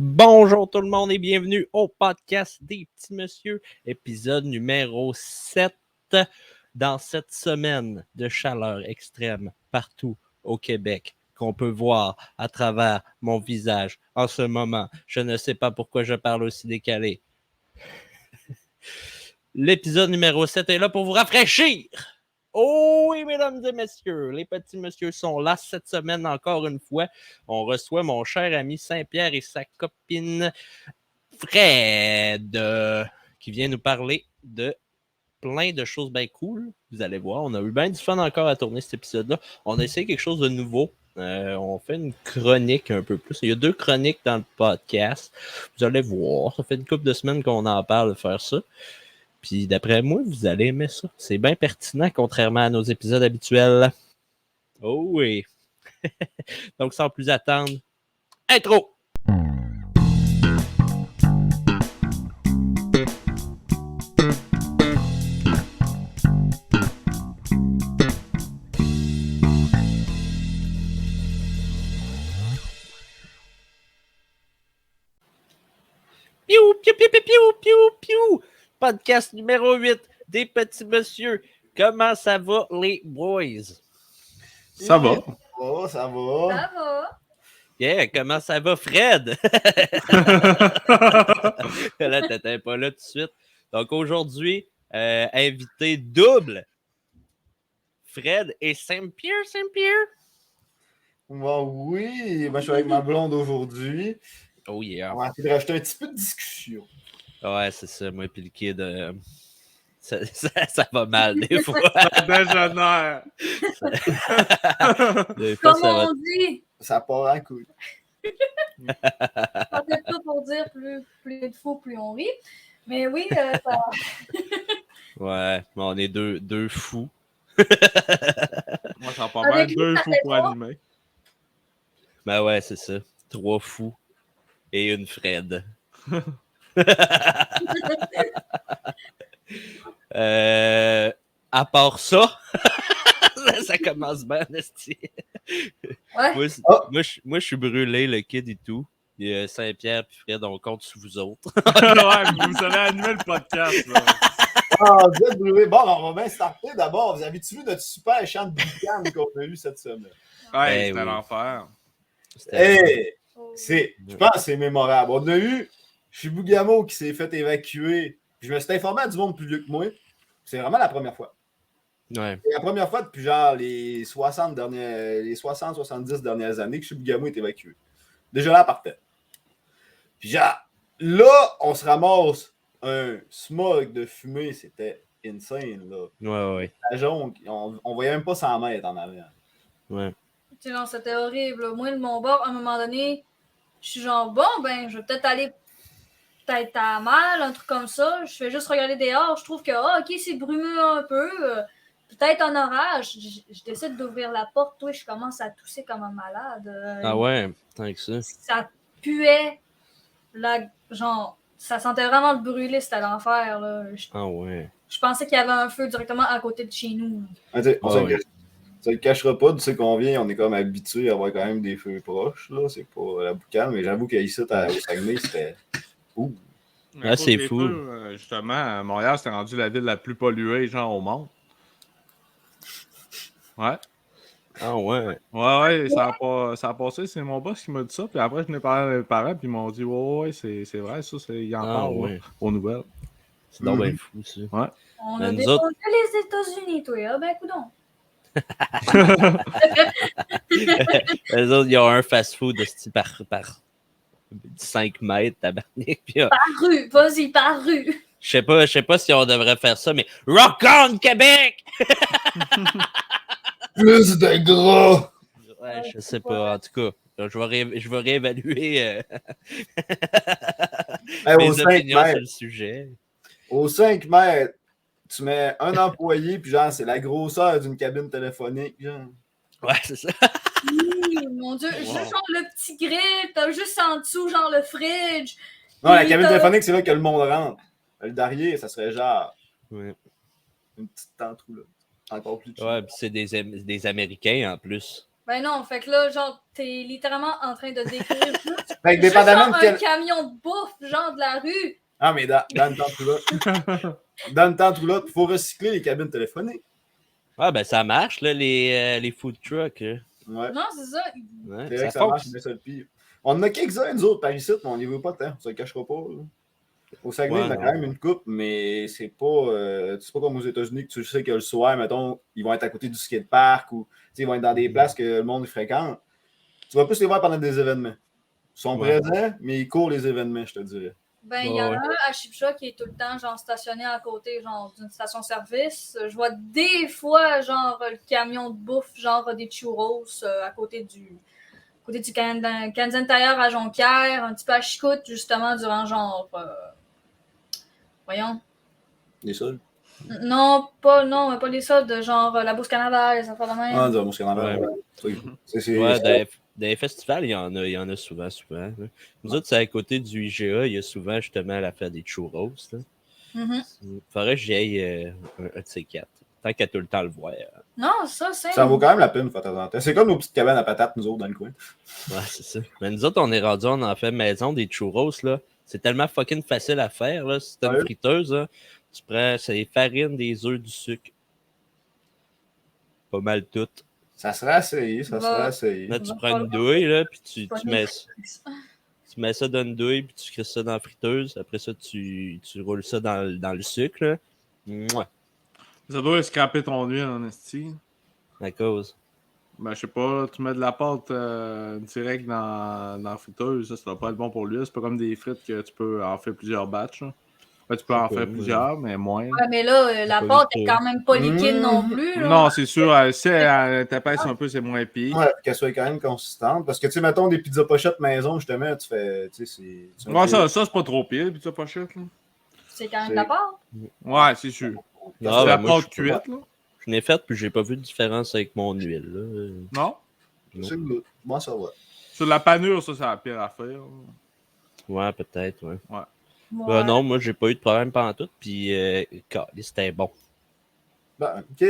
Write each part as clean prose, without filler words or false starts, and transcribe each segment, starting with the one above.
Bonjour tout le monde et bienvenue au podcast des petits messieurs, épisode numéro 7. Dans cette semaine de chaleur extrême partout au Québec, qu'on peut voir à travers mon visage en ce moment. Je ne sais pas pourquoi je parle aussi décalé. L'épisode numéro 7 est là pour vous rafraîchir. Oh oui, mesdames et messieurs, les petits messieurs sont là cette semaine encore une fois. On reçoit mon cher ami Saint-Pierre et sa copine Fred qui vient nous parler de plein de choses bien cool. Vous allez voir, on a eu bien du fun encore à tourner cet épisode-là. On a essayé quelque chose de nouveau. On fait une chronique un peu plus. Il y a 2 chroniques dans le podcast. Vous allez voir, ça fait une couple de semaines qu'on en parle de faire ça. Puis d'après moi, vous allez aimer ça. C'est bien pertinent, contrairement à nos épisodes habituels. Oh oui. Donc, sans plus attendre, intro! Piou, piou, piou, piou, piou, piou, piou. Podcast numéro 8 des petits messieurs. Comment ça va, les boys? Ça va. Oh, ça va. Ça va. Yeah, comment ça va, Fred? Là, t'étais pas là tout de suite. Donc, aujourd'hui, invité double. Fred et Saint-Pierre. Saint-Pierre? Bon, oui, moi, je suis avec ma blonde aujourd'hui. Oh yeah. On va essayer de rajouter un petit peu de discussion. Ouais, c'est ça. Moi puis le kid, ça va mal des fois. Dégénère. Des fois, Comme ça va... on dit, Ça part en couille. peut-être pas pour dire plus de faux, plus on rit. Mais oui, ça... Ouais, mais on est deux fous. Moi, ça part Avec bien lui, 2 ça fous fait pour 3. animer. Ben ouais, c'est ça. 3 fous et une Fred. À part ça, ça commence bien, esti. Ouais. Moi, je suis brûlé, le kid et tout. Et Saint-Pierre et Fred, on compte sur vous autres. Ouais, vous allez animer le podcast. Là. Ah, vous êtes brûlés. Bon, on va bien starter d'abord. Vous avez-tu vu notre super chant de boucan qu'on a eu cette semaine? Ouais, Eh c'était oui. l'enfer. Hey, Oh. je pense que c'est mémorable. On a eu Chibougamau qui s'est fait évacuer. Puis je me suis informé à du monde plus vieux que moi. C'est vraiment la première fois. Ouais. C'est la première fois depuis genre les 60-70 dernières années que Chibougamau est évacué. Déjà là, partait. Puis genre, là, on se ramasse un smog de fumée. C'était insane, là. Ouais. La jaune, on voyait même pas 100 mètres en avant. Ouais. Tu sais, non, c'était horrible. Là. Moi, de mon bord, à un moment donné, je suis genre, bon, ben, je vais peut-être aller à mal, un truc comme ça. Je fais juste regarder dehors. Je trouve que, ok, c'est brumeux un peu. Peut-être en orage. Je décide d'ouvrir la porte. Toi, je commence à tousser comme un malade. Ah ouais, tant que ça. Ça puait. Genre, ça sentait vraiment le brûler, c'était l'enfer. Là. Ah ouais. Je pensais qu'il y avait un feu directement à côté de chez nous. On ouais. Ça le cachera pas, tu sais qu'on vient, on est comme habitué à avoir quand même des feux proches, là. C'est pas la boucane, mais j'avoue qu'ici, au Saguenay, c'était. Ouh. Ah, c'est fou. Justement, à Montréal, c'était rendu la ville la plus polluée, genre, au monde. Ouais. Ah ouais. Ouais, ça a passé, c'est mon boss qui m'a dit ça. Puis après, je n'ai parlé à mes parents, puis ils m'ont dit, ouais, c'est vrai, ça, il en parle ouais. aux nouvelles. C'est donc bien fou, ça. Ouais. On Mais a nous déposé les États-Unis, toi. Ah ben, coudonc. Les autres, ils ont un fast-food de style par 5 mètres, tabarnak. Puis, Par rue, vas-y, par rue. je sais pas si on devrait faire ça, mais Rock on, Québec! Plus de gras! Ouais, je sais pas. En tout cas, je vais réévaluer Au mes 5 opinions sur mètres. le sujet. Aux 5 mètres, tu mets un employé, puis genre, c'est la grosseur d'une cabine téléphonique, genre. Ouais, c'est ça. Oui, mon Dieu, juste genre le petit grill, t'as juste en dessous, genre le fridge. Non, la Puis cabine t'as- téléphonique, c'est là que le monde rentre. Le derrière, ça serait genre Ouais, une petite tente là. Encore plus cheap. ouais puis c'est des Américains en plus. Ben non, fait que là, genre, t'es littéralement en train de décrire juste, Fait que juste dépendamment genre de un quel. camion de bouffe, genre de la rue. Ah, mais dans le temps tout là. Dans le temps tout là, il faut recycler les cabines téléphoniques. Ah, ben ça marche, là, les food trucks. Là. Ouais. Non, c'est ça. Ouais, C'est vrai que ça fonctionne. marche, mais ça le pire. On en a quelques-uns, nous autres, par ici, mais on n'y veut pas tant. On se le cachera pas. Là. Au Saguenay, Ouais, il y en a non. quand même une coupe, mais c'est pas comme aux États-Unis que tu sais que le soir, mettons, ils vont être à côté du skatepark ou ils vont être dans des places que le monde fréquente. Tu vas plus les voir pendant des événements. Ils sont Ouais. présents, mais ils courent les événements, je te dirais. Ben, il y en a Ouais. un à Chipcha qui est tout le temps, genre, stationné à côté, genre, d'une station-service. Je vois des fois, genre, le camion de bouffe, genre, des churros à côté du Canadian Tire à Jonquière, un petit peu à Chicoute, justement, durant, genre, voyons. Les sols. Non, pas les soldes, genre, la Bourse Canada, les affaires de même. Ah, dans mon scandale. Ouais. Ouais, dans les festivals, il y en a souvent. Là. Nous autres, c'est à côté du IGA, il y a souvent justement l'affaire des churros. Là. Mhm. Faudrait que j'y aille un de ces quatre. Tant qu'à tout le temps le voir. Non, ça, c'est. Ça vaut quand même la peine, de temps en temps. C'est comme nos petites cabanes à patates, nous autres, dans le coin. Ouais, c'est ça. Mais nous autres, on est rendu, on en fait maison des churros. Là. C'est tellement fucking facile à faire. Là. Si t'as une Ouais. friteuse, là, tu prends c'est des farines, des œufs, du sucre. Pas mal tout. Ça serait essayé, ça serait essayé. Là, tu Va prends falloir- une douille, là, puis tu Pas mets, des- tu mets ça dans une douille, puis tu crisses ça dans la friteuse. Après ça, tu roules ça dans le sucre. Là. Mouah, Ça doit scraper ton huile en esti. à cause. Ben, je sais pas, tu mets de la pâte direct dans la friteuse, ça doit pas être bon pour l'huile. C'est pas comme des frites que tu peux en faire plusieurs batchs. Là. Ben, tu peux en pas, faire ouais. plusieurs, mais moins. Ouais, mais là, la Pas pâte vu est trop. quand même pas liquide non plus. Là. Non, c'est sûr, si elle t'épaisse un peu, c'est moins pire. Ouais, qu'elle soit quand même consistante. Parce que, tu sais, mettons des pizzas pochettes maison, justement, tu fais. Tu sais, c'est. Ouais, ça c'est pas trop pire, pizza pochette. Là. C'est quand même de la pâte. Ouais, c'est sûr. Non, c'est ben, la moi, pâte cuite, là. je l'ai faite, puis j'ai pas vu de différence avec mon huile. Là. Non? Non. C'est good. Moi, ça va. Sur la panure, ça, c'est la pire affaire. Ouais, peut-être, ouais. Ouais. Non, moi, j'ai pas eu de problème pendant tout, puis c'était bon. Ben, OK.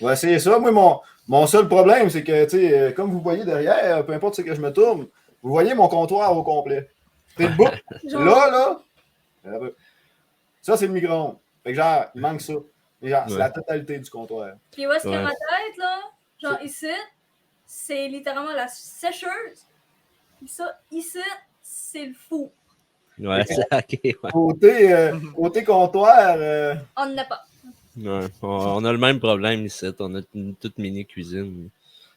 On va essayer ça. Moi, mon seul problème, c'est que, tu sais, comme vous voyez derrière, peu importe ce que je me tourne, vous voyez mon comptoir au complet. C'est le bout. Genre, Là, ça, c'est le micro-ondes. Fait que, genre, il manque ça. Mais genre, c'est Ouais. la totalité du comptoir. Puis où est-ce que Ouais. ma tête, là? Genre ici, c'est littéralement la sécheuse. Puis ça, ici, c'est le four. Ouais, c'est ok, ouais. Côté comptoir, On n'en a pas. Ouais, on a le même problème ici. On a une toute mini cuisine.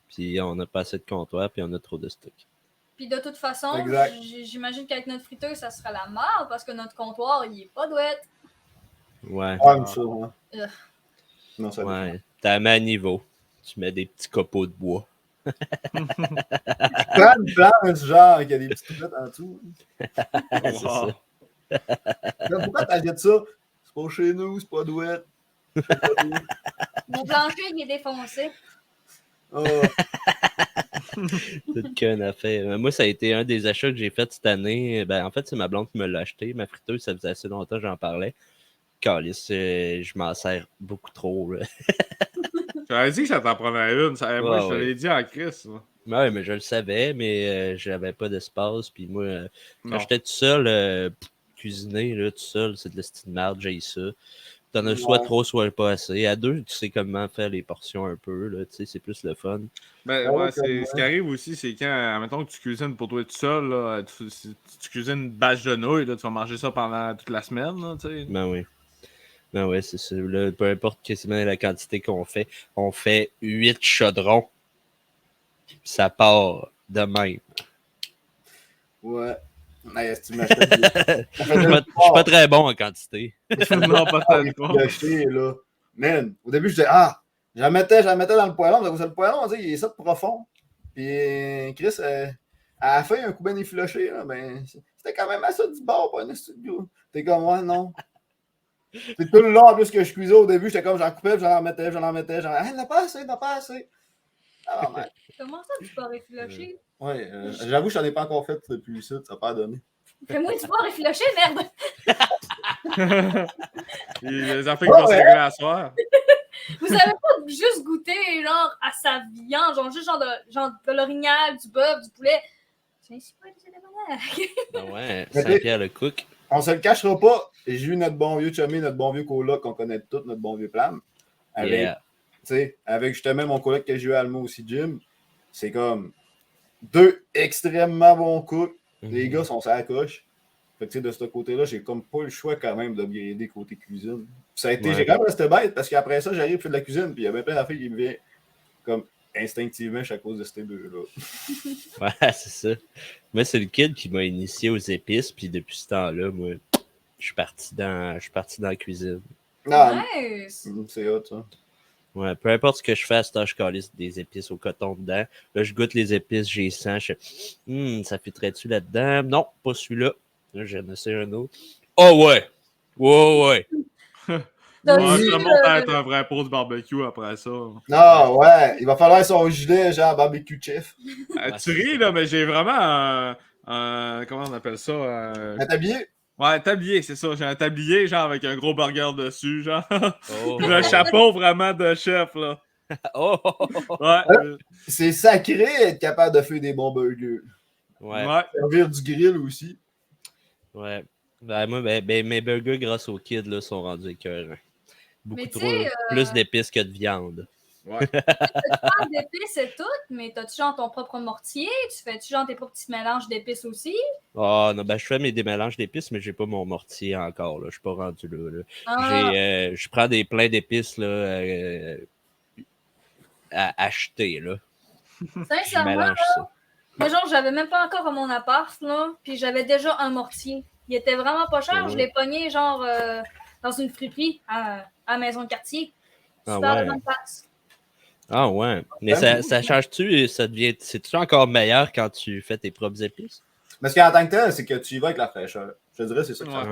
Puis on a pas assez de comptoir, puis on a trop de stock. Puis de toute façon, Exact. j'imagine qu'avec notre friteuse, ça serait la merde parce que notre comptoir, il est pas douette. Ouais. ouais, ça, ouais. Non, ça va. Ouais. T'as mis à niveau. Tu mets des petits copeaux de bois. Prends une planche, genre, qui a des petites toulettes en dessous. C'est Wow. ça. Pourquoi t'achètes ça? C'est pas chez nous, c'est pas douette. C'est pas douette. Mon plancher, il est défoncé. Oh, Toute qu'une affaire. Moi, ça a été un des achats que j'ai fait cette année. Ben, en fait, c'est ma blonde qui me l'a acheté. Ma friteuse, ça faisait assez longtemps que j'en parlais. Calice, je m'en sers beaucoup trop. Là. J'avais dit que ça t'en prenait une. Ça, moi, Ouais, je te ouais. l'ai dit en Chris. là. Ouais, mais je le savais, mais j'avais pas d'espace. Puis moi, quand Non. j'étais tout seul, cuisiner, là, tout seul, c'est de la petite merde, j'ai ça. T'en as soit Ouais. trop, soit pas assez. À deux, tu sais comment faire les portions un peu, là, tu sais, c'est plus le fun. Ben, Ah ouais, ouais, comme ce qui arrive aussi, c'est quand, mettons que tu cuisines pour toi tout seul, là, tu cuisines une bâche de nouilles, là, tu vas manger ça pendant toute la semaine, là, tu sais. Ben oui. Ben ouais, c'est ça. Là, peu importe quasiment la quantité qu'on fait, on fait 8 chaudrons. Puis ça part de même. ouais. Mais si tu m'achètes des- Je suis pas très bon en quantité. non, pas Ah, tellement. j'ai acheté, là. Man, au début, je disais, j'en mettais dans le poêlon. Le poêlon, on dit, il est ça de profond. Puis, Chris, à la fin, un coup bien effiloché, là, ben, c'était quand même assez du bord, pas un studio. T'es comme, ouais, non. C'est tout le long, en plus, que je cuisais au début, j'étais comme, j'en coupais, puis j'en remettais, il n'a pas assez. Ah, man. Comment ça, tu peux réfléchir? Ouais, j'avoue, je n'en ai pas encore fait depuis ça n'a pas donné. Fais-moi du pas réfléchir, merde! Les affaires qui vont se régler à soir. Vous avez pas juste goûté, genre, à sa viande, genre, juste genre de l'orignal, du bœuf, du poulet. C'est pas des manières. Ah ouais, Mais Saint-Pierre le cook. On se le cachera pas. J'ai eu notre bon vieux chummy, notre bon vieux coloc qu'on connaît tous, notre bon vieux Plam. Avec justement mon coloc que j'ai eu à Alma aussi, Jim. C'est comme 2 extrêmement bons cooks. Les gars sont sur la coche. Fait que de ce côté-là, j'ai comme pas le choix quand même d'upgrader côté cuisine. Ça a été, j'ai quand même resté bête parce qu'après ça, j'arrive, je fais de la cuisine, puis il y a bien plein d'affaires qui me viennent comme instinctivement à cause de ces deux-là. Ouais, c'est ça. Moi, c'est le kid qui m'a initié aux épices, puis depuis ce temps-là, moi, je suis parti dans la cuisine. Non, Nice! c'est hot, ça. Ouais, peu importe ce que je fais à ce temps, je calisse des épices au coton dedans. Là, je goûte les épices, j'ai sens, je fais, ça fitterait-tu là-dedans? Non, pas celui-là. Là, j'en essaie un autre. Oh ouais! Ouais. T'as-tu, Ça monte à être un vrai pro de barbecue après ça. Non, ouais, il va falloir son gilet, genre barbecue chef. Tu ris, là, mais j'ai vraiment comment on appelle ça? Un tablier? Ouais, un tablier, c'est ça. J'ai un tablier, genre, avec un gros burger dessus, genre. Oh. Puis un chapeau vraiment de chef, là. Oh! Ouais. C'est sacré être capable de faire des bons burgers. Ouais. Servir du grill aussi. Ouais. Ben, moi, mes burgers, grâce au kid, là, sont rendus écœurants. Beaucoup Mais trop. tu sais, Plus d'épices que de viande. Ouais. tu parles d'épices et tout, mais t'as-tu genre ton propre mortier? Tu fais-tu genre tes propres petits mélanges d'épices aussi? Ah non, ben je fais mes démélanges d'épices, mais j'ai pas mon mortier encore. Là. Je suis pas rendu là. Ah, Je prends des pleins d'épices là, à acheter. Là. Je sincèrement, mélange ça. moi genre j'avais même pas encore mon appart, là, puis j'avais déjà un mortier. Il était vraiment pas cher, je l'ai pogné genre dans une friperie à la maison de quartier. Ah Super ouais. bonne place. Ah ouais. Mais ça change-tu? C'est-tu encore meilleur quand tu fais tes propres épices? Mais ce qui est en tant que tel, c'est que tu y vas avec la fraîcheur. Je te dirais, c'est ça que ça fait.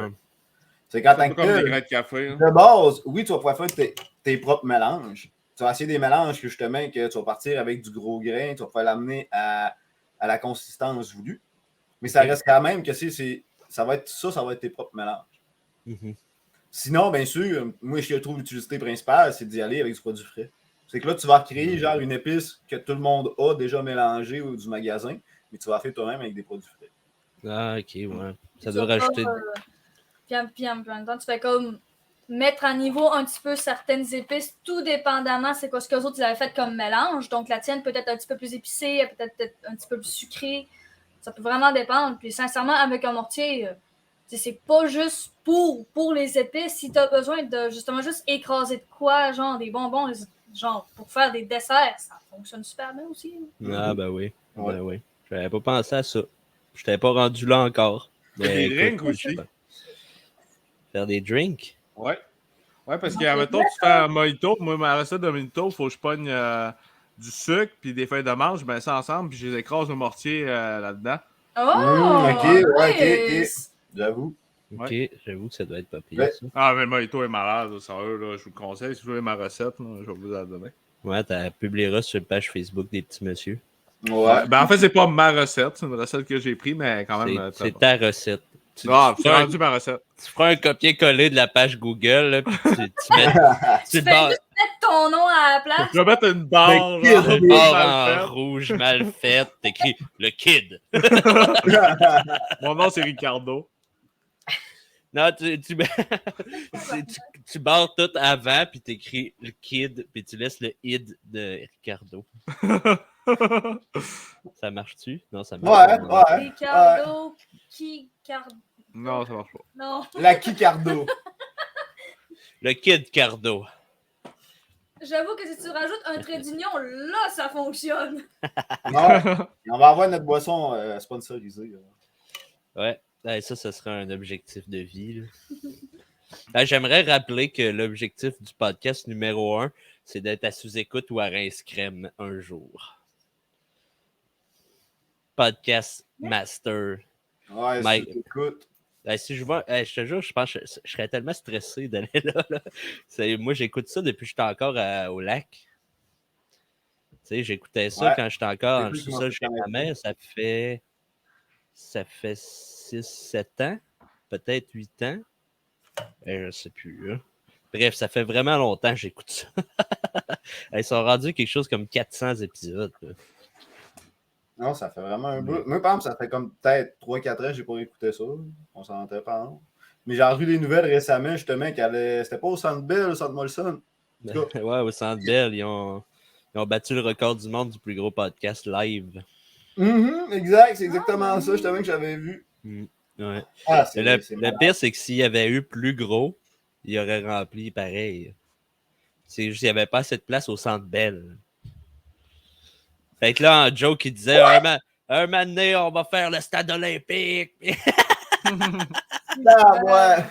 C'est qu'en C'est tant pas que comme des tel, grains de café. Hein. de base, oui, tu vas pouvoir faire tes propres mélanges. Tu vas essayer des mélanges que justement, que tu vas partir avec du gros grain, tu vas pouvoir l'amener à la consistance voulue. Mais ça reste quand même que ça va être tes propres mélanges. Mm-hmm. Sinon, bien sûr, moi, je trouve l'utilité principale, c'est d'y aller avec du produit frais. C'est que là, tu vas créer genre une épice que tout le monde a déjà mélangée ou du magasin, mais tu vas la faire toi-même avec des produits frais. Ah, ok, ouais. Ça Tu doit vas rajouter. puis en même temps, tu fais comme mettre à niveau un petit peu certaines épices, tout dépendamment c'est quoi ce que les autres ils avaient fait comme mélange. Donc la tienne peut être un petit peu plus épicée, peut-être un petit peu plus sucrée. Ça peut vraiment dépendre. Puis sincèrement, avec un mortier, c'est pas juste pour les épices. Si tu as besoin de justement juste écraser de quoi, genre des bonbons, genre pour faire des desserts, ça fonctionne super bien aussi. Ah, ben oui. Ouais. Ben oui. J'avais pas pensé à ça. Je t'avais pas rendu là encore. Des Écoute, drinks aussi. Faire des drinks? Ouais. Ouais, parce que, mettons, tu fais un mojito. Moi, ma recette de mojito, il faut que je pogne du sucre puis des feuilles de menthe. Je mets ça ensemble puis je les écrase au mortier là-dedans. Oh! Ok, ouais, ok. Nice! J'avoue. Ok, Ouais. j'avoue que ça doit être pas pire, Ouais. ça. Ah, mais le mojito est malade, là, sérieux, là, je vous le conseille. Si vous voulez ma recette, là, je vais vous la donner. Ouais, tu publieras sur la page Facebook des petits messieurs. Ouais. Ben, en fait, c'est pas ma recette, c'est une recette que j'ai prise, mais quand même. C'est ta recette. Tu C'est feras rendu ma recette. tu feras un copier-coller de la page Google, là, puis tu mets Tu le fais barre, juste mettre ton nom à la place. Je vais mettre une barre, Le genre, kid. le barre mal en faite. rouge mal faite, t'écris le kid. Mon nom, c'est Ricardo. Non, tu barres tout avant, puis t'écris le kid, puis tu laisses le id de Ricardo. Ça marche-tu? Non, ça marche Ouais, pas. ouais. Ricardo, Kicardo. Non, ça marche pas. Non. La Kikardo. Le kid Cardo. J'avoue que si tu rajoutes un trait d'union, là, ça fonctionne. Ouais. On va avoir notre boisson sponsorisée. Ouais. Ouais, ça serait un objectif de vie. Là. J'aimerais rappeler que l'objectif du podcast numéro 1, c'est d'être à sous-écoute ou à rince crème un jour. Podcast master. Ouais, Mike. si t'écoutes. Si je vois, je te jure, je pense que je serais tellement stressé d'aller là. Moi, j'écoute ça depuis que j'étais encore au lac. Tu sais, j'écoutais ça Ouais. quand j'étais encore C'est dans le plus comment sous-sol ça chez ma t'arrête. mère. Ça fait 6-7 ans, peut-être 8 ans. Je sais plus. Hein. Bref, ça fait vraiment longtemps que j'écoute ça. Ils sont rendus quelque chose comme 400 épisodes. Là. Non, ça fait vraiment un bout. Moi, par exemple, ça fait comme peut-être 3-4 ans que j'ai pas écouté ça. On s'en entend pas. Non? Mais j'ai revu des nouvelles récemment, justement, c'était pas au Centre Bell, au Centre Molson. Ouais, au Centre Bell, ils ont battu le record du monde du plus gros podcast live. Exact, c'est exactement ça, justement, que j'avais vu. Ouais. Ah, le pire, c'est que s'il y avait eu plus gros, il aurait rempli pareil. C'est juste qu'il n'y avait pas assez de place au Centre Bell. Fait que là, en joke, il disait un moment donné, on va faire le stade olympique. Ah, ouais.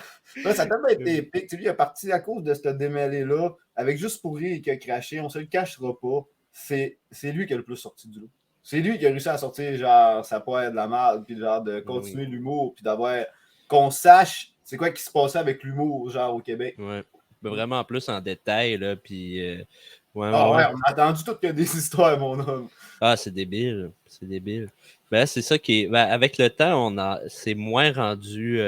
Là, ça a tellement été épique. Lui, il est parti à cause de ce démêlé-là, avec juste pour rire et qu'il a craché. On se le cachera pas. C'est lui qui a le plus sorti du lot. C'est lui qui a réussi à sortir, genre, sa poêle de la merde, puis genre, de continuer l'humour, puis d'avoir. Qu'on sache c'est quoi qui se passait avec l'humour, genre, au Québec. Ouais. Mais vraiment plus en détail, là, puis. On a attendu toutes que des histoires, mon homme. Ah, c'est débile. C'est débile. Ben, c'est ça qui est. Ben, avec le temps, c'est moins rendu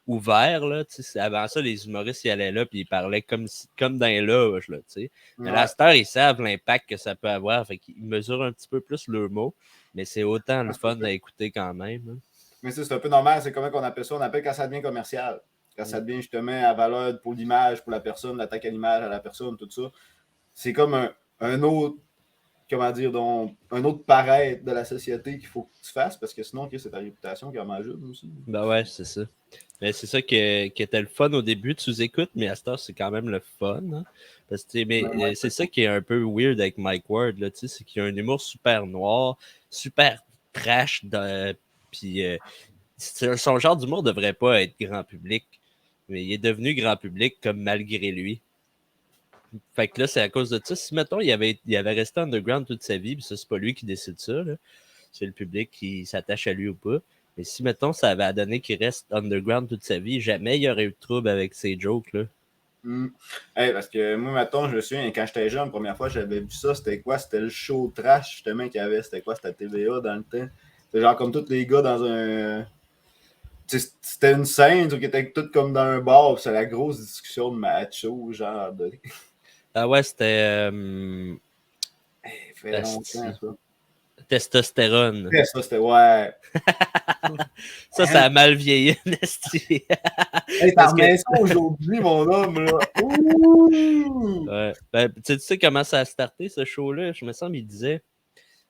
ouvert. Là, avant ça, les humoristes y allaient là puis ils parlaient comme dans les loges. Là, mais à cette heure, ils savent l'impact que ça peut avoir. Fait qu'ils mesurent un petit peu plus leurs mots. Mais c'est autant le fun à écouter quand même. Hein. Mais ça, c'est un peu normal. C'est comment qu'on appelle ça? On appelle quand ça devient commercial. Quand ça devient justement à valeur pour l'image, pour la personne, l'attaque à l'image à la personne, tout ça. C'est comme un autre, comment dire, un autre paraître de la société qu'il faut que tu fasses parce que sinon, c'est ta réputation qui en ajoute aussi. Ben ouais, c'est ça. Mais c'est ça qui était le fun au début, tu écoutes, mais à ce temps, c'est quand même le fun. Hein? Parce que, mais c'est ça qui est un peu weird avec Mike Ward, là, c'est qu'il a un humour super noir, super trash, puis son genre d'humour devrait pas être grand public, mais il est devenu grand public comme malgré lui. Fait que là, c'est à cause de ça. Si, mettons, il avait resté underground toute sa vie, puis ça, c'est pas lui qui décide ça, là. C'est le public qui s'attache à lui ou pas. Mais si, mettons, ça avait donné qu'il reste underground toute sa vie, jamais il y aurait eu de trouble avec ces jokes-là. Hey, parce que moi, mettons, je me souviens, quand j'étais jeune, la première fois j'avais vu ça, c'était quoi? C'était le show trash, justement, qu'il y avait. C'était quoi? C'était TVA dans le temps. C'était genre comme tous les gars dans un... C'était une scène qui était tout comme dans un bar, c'est la grosse discussion de macho, genre de... Ah ouais, c'était... fait longtemps, ça. Testostérone. Ça, c'était... Ouais. Ça a mal vieilli, Nasty. Hey, t'en remets ça aujourd'hui, mon homme, là. Ouh! Ouais. Ben, tu sais comment ça a starté, ce show-là? Je me semble qu'il disait...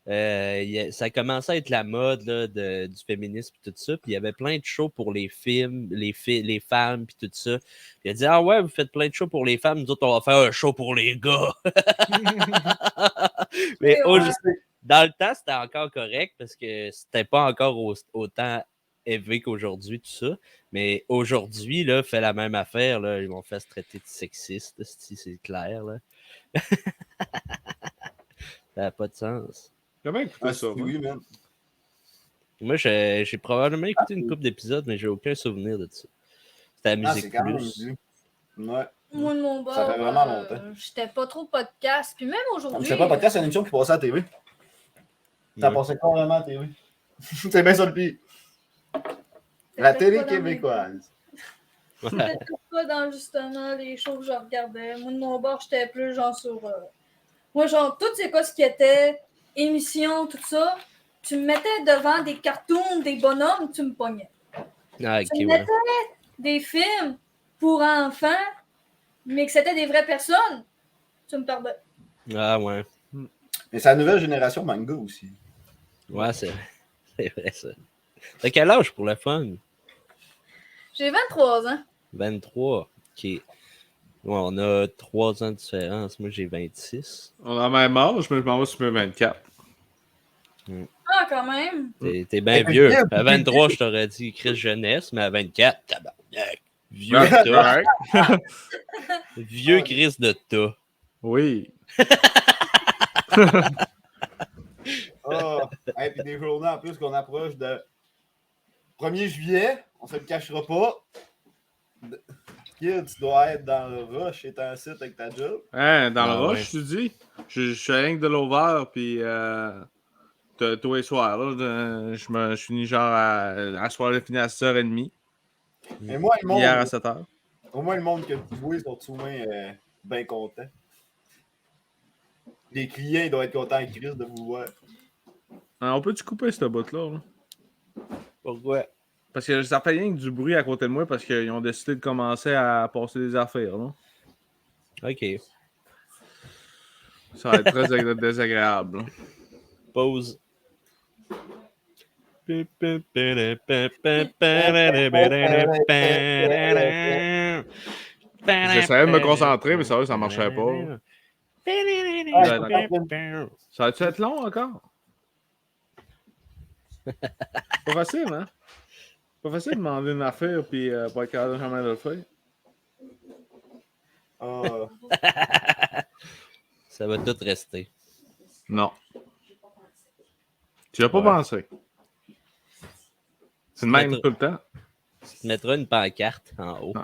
ça a commencé à être la mode là, du féminisme et tout ça. Puis il y avait plein de shows pour les films, les femmes puis tout ça. Puis il a dit ah ouais, vous faites plein de shows pour les femmes, nous autres on va faire un show pour les gars. Mais dans le temps, c'était encore correct parce que c'était pas encore autant élevé qu'aujourd'hui, tout ça. Mais aujourd'hui, là, fait la même affaire. Là, ils vont faire se traiter de sexiste, c'est clair. Là. Ça n'a pas de sens. Comment écouter ça? Oui, man. Moi, j'ai probablement écouté une couple d'épisodes, mais j'ai aucun souvenir de ça. C'était la musique plus. Ouais. Moi, de mon bord, ça fait vraiment longtemps. J'étais pas trop podcast. Puis même aujourd'hui. C'est pas podcast, c'est une émission qui passait à la TV. Ça passait complètement à la TV. C'est bien ça le pire. La télé québécoise. C'était pas dans justement les shows que je regardais. Moi, de mon bord, j'étais plus genre sur. Moi, genre, tout c'est quoi ce qui était émission, tout ça. Tu me mettais devant des cartoons, des bonhommes, tu me pognais. Ah, okay, tu me mettais des films pour enfants, mais que c'était des vraies personnes, tu me perdais. Ah, ouais. Mais c'est la nouvelle génération manga aussi. Ouais, c'est vrai, ça. T'as quel âge pour le fun? J'ai 23 ans. 23. OK. Ouais, on a 3 ans de différence. Moi, j'ai 26. On a le même âge, mais je m'en vais sur mes 24. Ah, quand même. T'es bien vieux. À 23, je t'aurais dit Chris jeunesse, mais à 24, tabarnak. Vieux tas. Vieux Chris de tas. Oui. Et puis des journées en plus qu'on approche de 1er juillet, on se le cachera pas. Kid, tu dois être dans le rush et en site avec ta job. Hein, dans le rush, tu dis? Je suis à rien que de l'over, puis tous les soirs, là, je finis genre à soir, je finis à 6h30. Et moi, hier à 7h. Au moins, le monde que tu vois sont souvent bien contents. Les clients, ils doivent être contents avec Chris de vous voir. On peut-tu couper ce bout-là? Là? Pourquoi? Parce que ça fait rien que du bruit à côté de moi parce qu'ils ont décidé de commencer à passer des affaires, non? Ok. Ça va être très désagréable. Là. Pause. J'essayais de me concentrer, mais ça va, ça marchait pas. Ça va-tu être long encore? Pas facile, hein? Pas facile de demander une affaire puis pas être capable de jamais le faire. Ça va tout rester. Non. Tu as pas pensé. C'est le même tout le temps. Tu te mettras une pancarte en haut.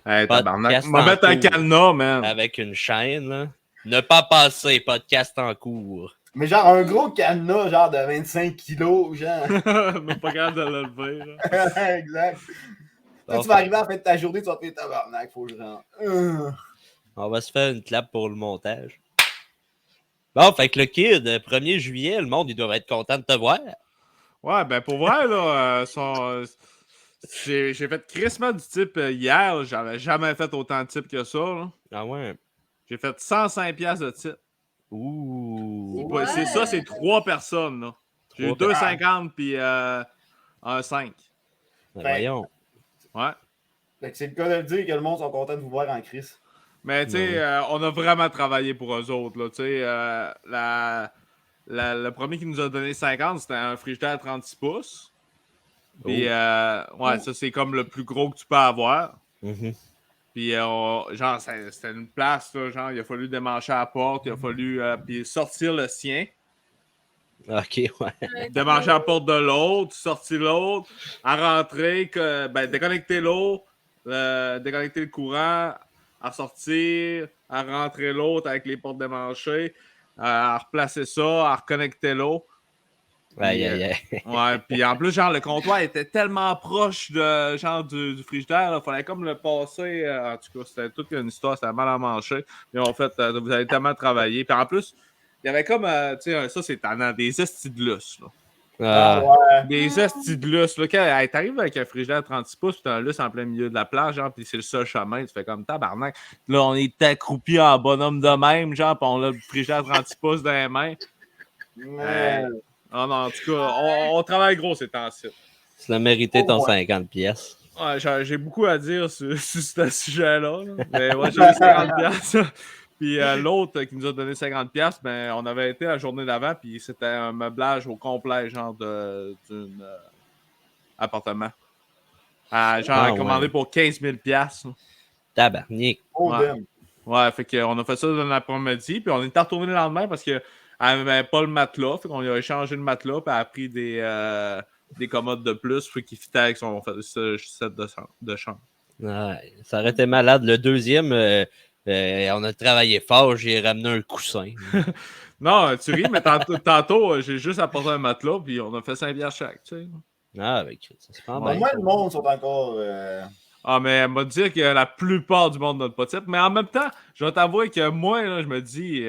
Hey, tabarnak. Podcast On va en mettre un cours. cadenas, man. Avec une chaîne, là. Ne pas passer, podcast en cours. Mais genre un gros cadenas, genre de 25 kilos, genre. Même pas capable de le lever, là. Exact. Toi, Bon, tu vas arriver à la fin de ta journée, tu vas te dire tabarnak, faut que je rentre. on va se faire une clap pour le montage. Bon, fait que le kid, 1er juillet, le monde, ils doivent être contents de te voir. Ouais, ben pour vrai, là, j'ai fait crissement du type hier. J'avais jamais fait autant de type que ça. Là. Ah ouais. J'ai fait 105$ de type. Ouh. Ouais. C'est ça, c'est 3 personnes. Là. J'ai eu 2,50 puis un 5. Ben, voyons. Ouais. Fait que c'est le cas de le dire que le monde sont contents de vous voir en crise. Mais tu sais, on a vraiment travaillé pour eux autres. Là, le premier qui nous a donné 50, c'était un frigidaire à 36 pouces. Puis, ouais, ça, c'est comme le plus gros que tu peux avoir. Mhm. Puis, genre, c'était une place, là, genre, il a fallu démancher la porte, il a fallu puis sortir le sien, Ok, ouais. démancher la porte de l'autre, sortir l'autre, à rentrer, déconnecter l'eau, déconnecter le courant, à sortir, à rentrer l'autre avec les portes démanchées, à replacer ça, à reconnecter l'eau. Aïe, aïe, aïe. Ouais, puis en plus, genre, le comptoir était tellement proche de, genre, du frigidaire, il fallait comme le passer. En tout cas, c'était toute une histoire, c'était mal à manger. Mais en fait, vous avez tellement travaillé. Puis en plus, il y avait comme, tu sais, ça, c'est tannant, des estis de lustre, là. Ah, Ouais. Des estis de lustre, là. Quand t'arrives avec un frigidaire de 36 pouces, puis t'as un lustre en plein milieu de la plage, genre, puis c'est le seul chemin, tu fais comme tabarnak. Là, on est accroupi en bonhomme de même, genre, puis on a le frigidaire de 36 pouces dans les mains. Ah non, en tout cas, on travaille gros ces temps-ci. tu l'as mérité ton Ouais. 50 pièces. Ouais, j'ai beaucoup à dire sur ce sujet-là. Là. Mais ouais, j'ai eu 50$. Puis l'autre qui nous a donné 50$, ben, on avait été la journée d'avant, puis c'était un meublage au complet, genre d'un appartement. Genre commandé pour 15 000$. Tabarnak. Oh, Ouais. damn. Ouais, fait qu'on a fait ça dans l'après-midi, puis on est retourné le lendemain parce qu'elle n'avait pas le matelas, fait qu'on lui a échangé le matelas, puis elle a pris des commodes de plus, fait qu'il fitait avec son set de chambre. Ouais, ça aurait été malade. Le deuxième, on a travaillé fort, j'ai ramené un coussin. Non, tu ris, mais tantôt j'ai juste apporté un matelas, puis on a fait 5$ chaque, tu sais. Ah, avec ça se prend Au bien. moins, le monde sont encore. Ah, mais elle m'a dit que la plupart du monde n'a pas de type. Mais en même temps, je vais t'avouer que moi, là, je me dis,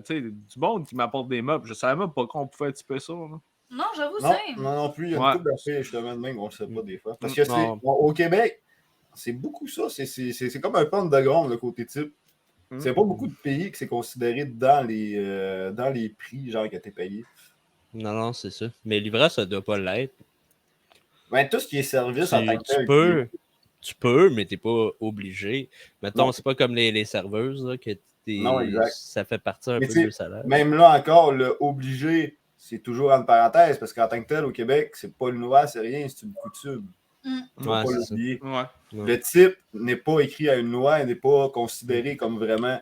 tu sais, du monde qui m'apporte des meubles, je savais même pas qu'on pouvait typer ça. Là. Non, j'avoue, Non, c'est. non plus. Il y a Ouais. une couple d'affaires, justement, de même, on ne sait pas des fois. Parce que Non. au Québec, c'est beaucoup ça. C'est comme un pan de grande, le côté type. C'est pas beaucoup de pays que c'est considéré dans les prix, genre, que t'es payé. Non, c'est ça. Mais livreur, ça doit pas l'être. Ben, tout ce qui est service en tant que tel. Tu peux, mais t'es pas obligé. Mettons, Non. c'est pas comme les serveuses, là, que Non, exact. ça fait partie un Mais peu tu sais, du salaire. Même là encore, le obligé, c'est toujours en parenthèse, parce qu'en tant que tel, au Québec, c'est pas une loi, c'est rien, c'est une coutume. Faut Ouais, pas c'est ça. l'oublier. Ouais. Ouais. Le type n'est pas écrit à une loi, il n'est pas considéré comme vraiment.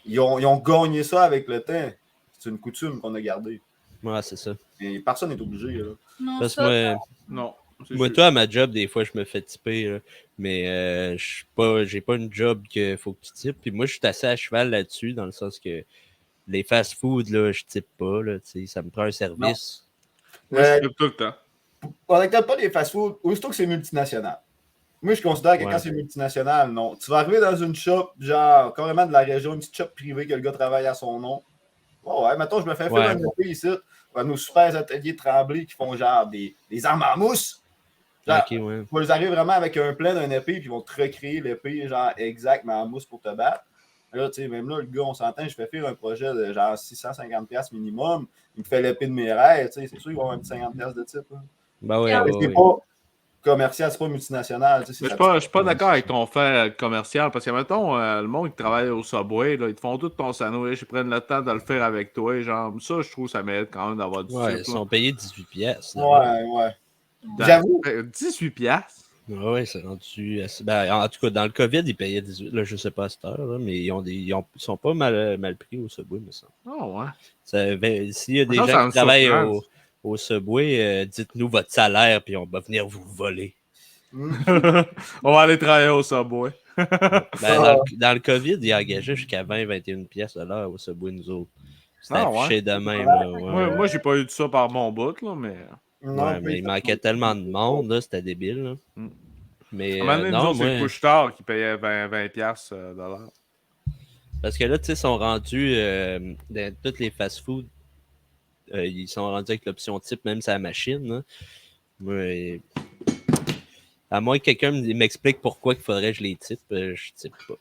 Ils ont gagné ça avec le temps. C'est une coutume qu'on a gardée. Ouais, c'est ça. Et personne n'est obligé. Là. Non, Parce que ça, Non. c'est moi, sûr. toi, à ma job, des fois, je me fais typer, là. Mais j'ai pas une job qu'il faut que tu types. Puis moi, je suis assez à cheval là-dessus, dans le sens que les fast-food, là, je type pas, là, tu sais, ça me prend un service. Moi, je type tout le temps. On n'accepte pas les fast-food, aussitôt que c'est multinational. Moi, je considère que Ouais. quand c'est multinational, non. Tu vas arriver dans une shop, genre, carrément de la région, une petite shop privée que le gars travaille à son nom. Oh, ouais, mettons, je me fais faire Ouais. un épée ici, à nos super ateliers Tremblay qui font genre des armes en mousse. Genre, Ok, ouais. tu vas les arriver vraiment avec un plein d'un épée, puis ils vont te recréer l'épée, genre, exact, mais en mousse pour te battre. Là, tu sais, même là, le gars, on s'entend, je fais faire un projet de genre 650$ minimum. Il me fait l'épée de mes rêves, tu sais, c'est sûr, il va avoir un petit 50$ de type. Hein. Ben ouais, Et ouais, C'est ouais. pas commercial, c'est pas multinational. Tu sais, Mais c'est je suis pas d'accord avec ton fait commercial parce que, mettons, le monde qui travaille au Subway, là, ils te font tout ton sandwich, ils prennent le temps de le faire avec toi. Genre, ça, je trouve ça mérite quand même d'avoir du Ouais, sucre. ils sont payés 18 pièces. Ouais. Là. J'avoue. 18 piastres. Ouais, c'est rendu. Ben, en tout cas, dans le COVID, ils payaient 18. Là, je sais pas à cette heure, là, mais ils sont pas mal pris au Subway, mais ça. Oh, ouais. S'il y a des Ça, gens ça qui me travaillent surprend. au Subway, dites-nous votre salaire, puis on va venir vous voler. On va aller travailler au Subway. Ben, dans le COVID, ils engageaient jusqu'à 20-21 pièces de l'heure au Subway, nous autres. C'était Ah, ouais. affiché de même. Là, ouais. Moi, j'ai pas eu de ça par mon bout, là, mais. Non, Ouais, mais il manquait tellement de monde, là, c'était débile. Là. Mm. Mais À un moment donné, nous non, autres, c'est le moi, couche-tard qui payait 20 piastres de l'heure. parce que là, tu sais, ils sont rendus dans tous les fast-foods, ils sont rendus avec l'option type, même sur la machine. Là. Moi, à moins que quelqu'un m'explique pourquoi il faudrait que je les type, je type pas.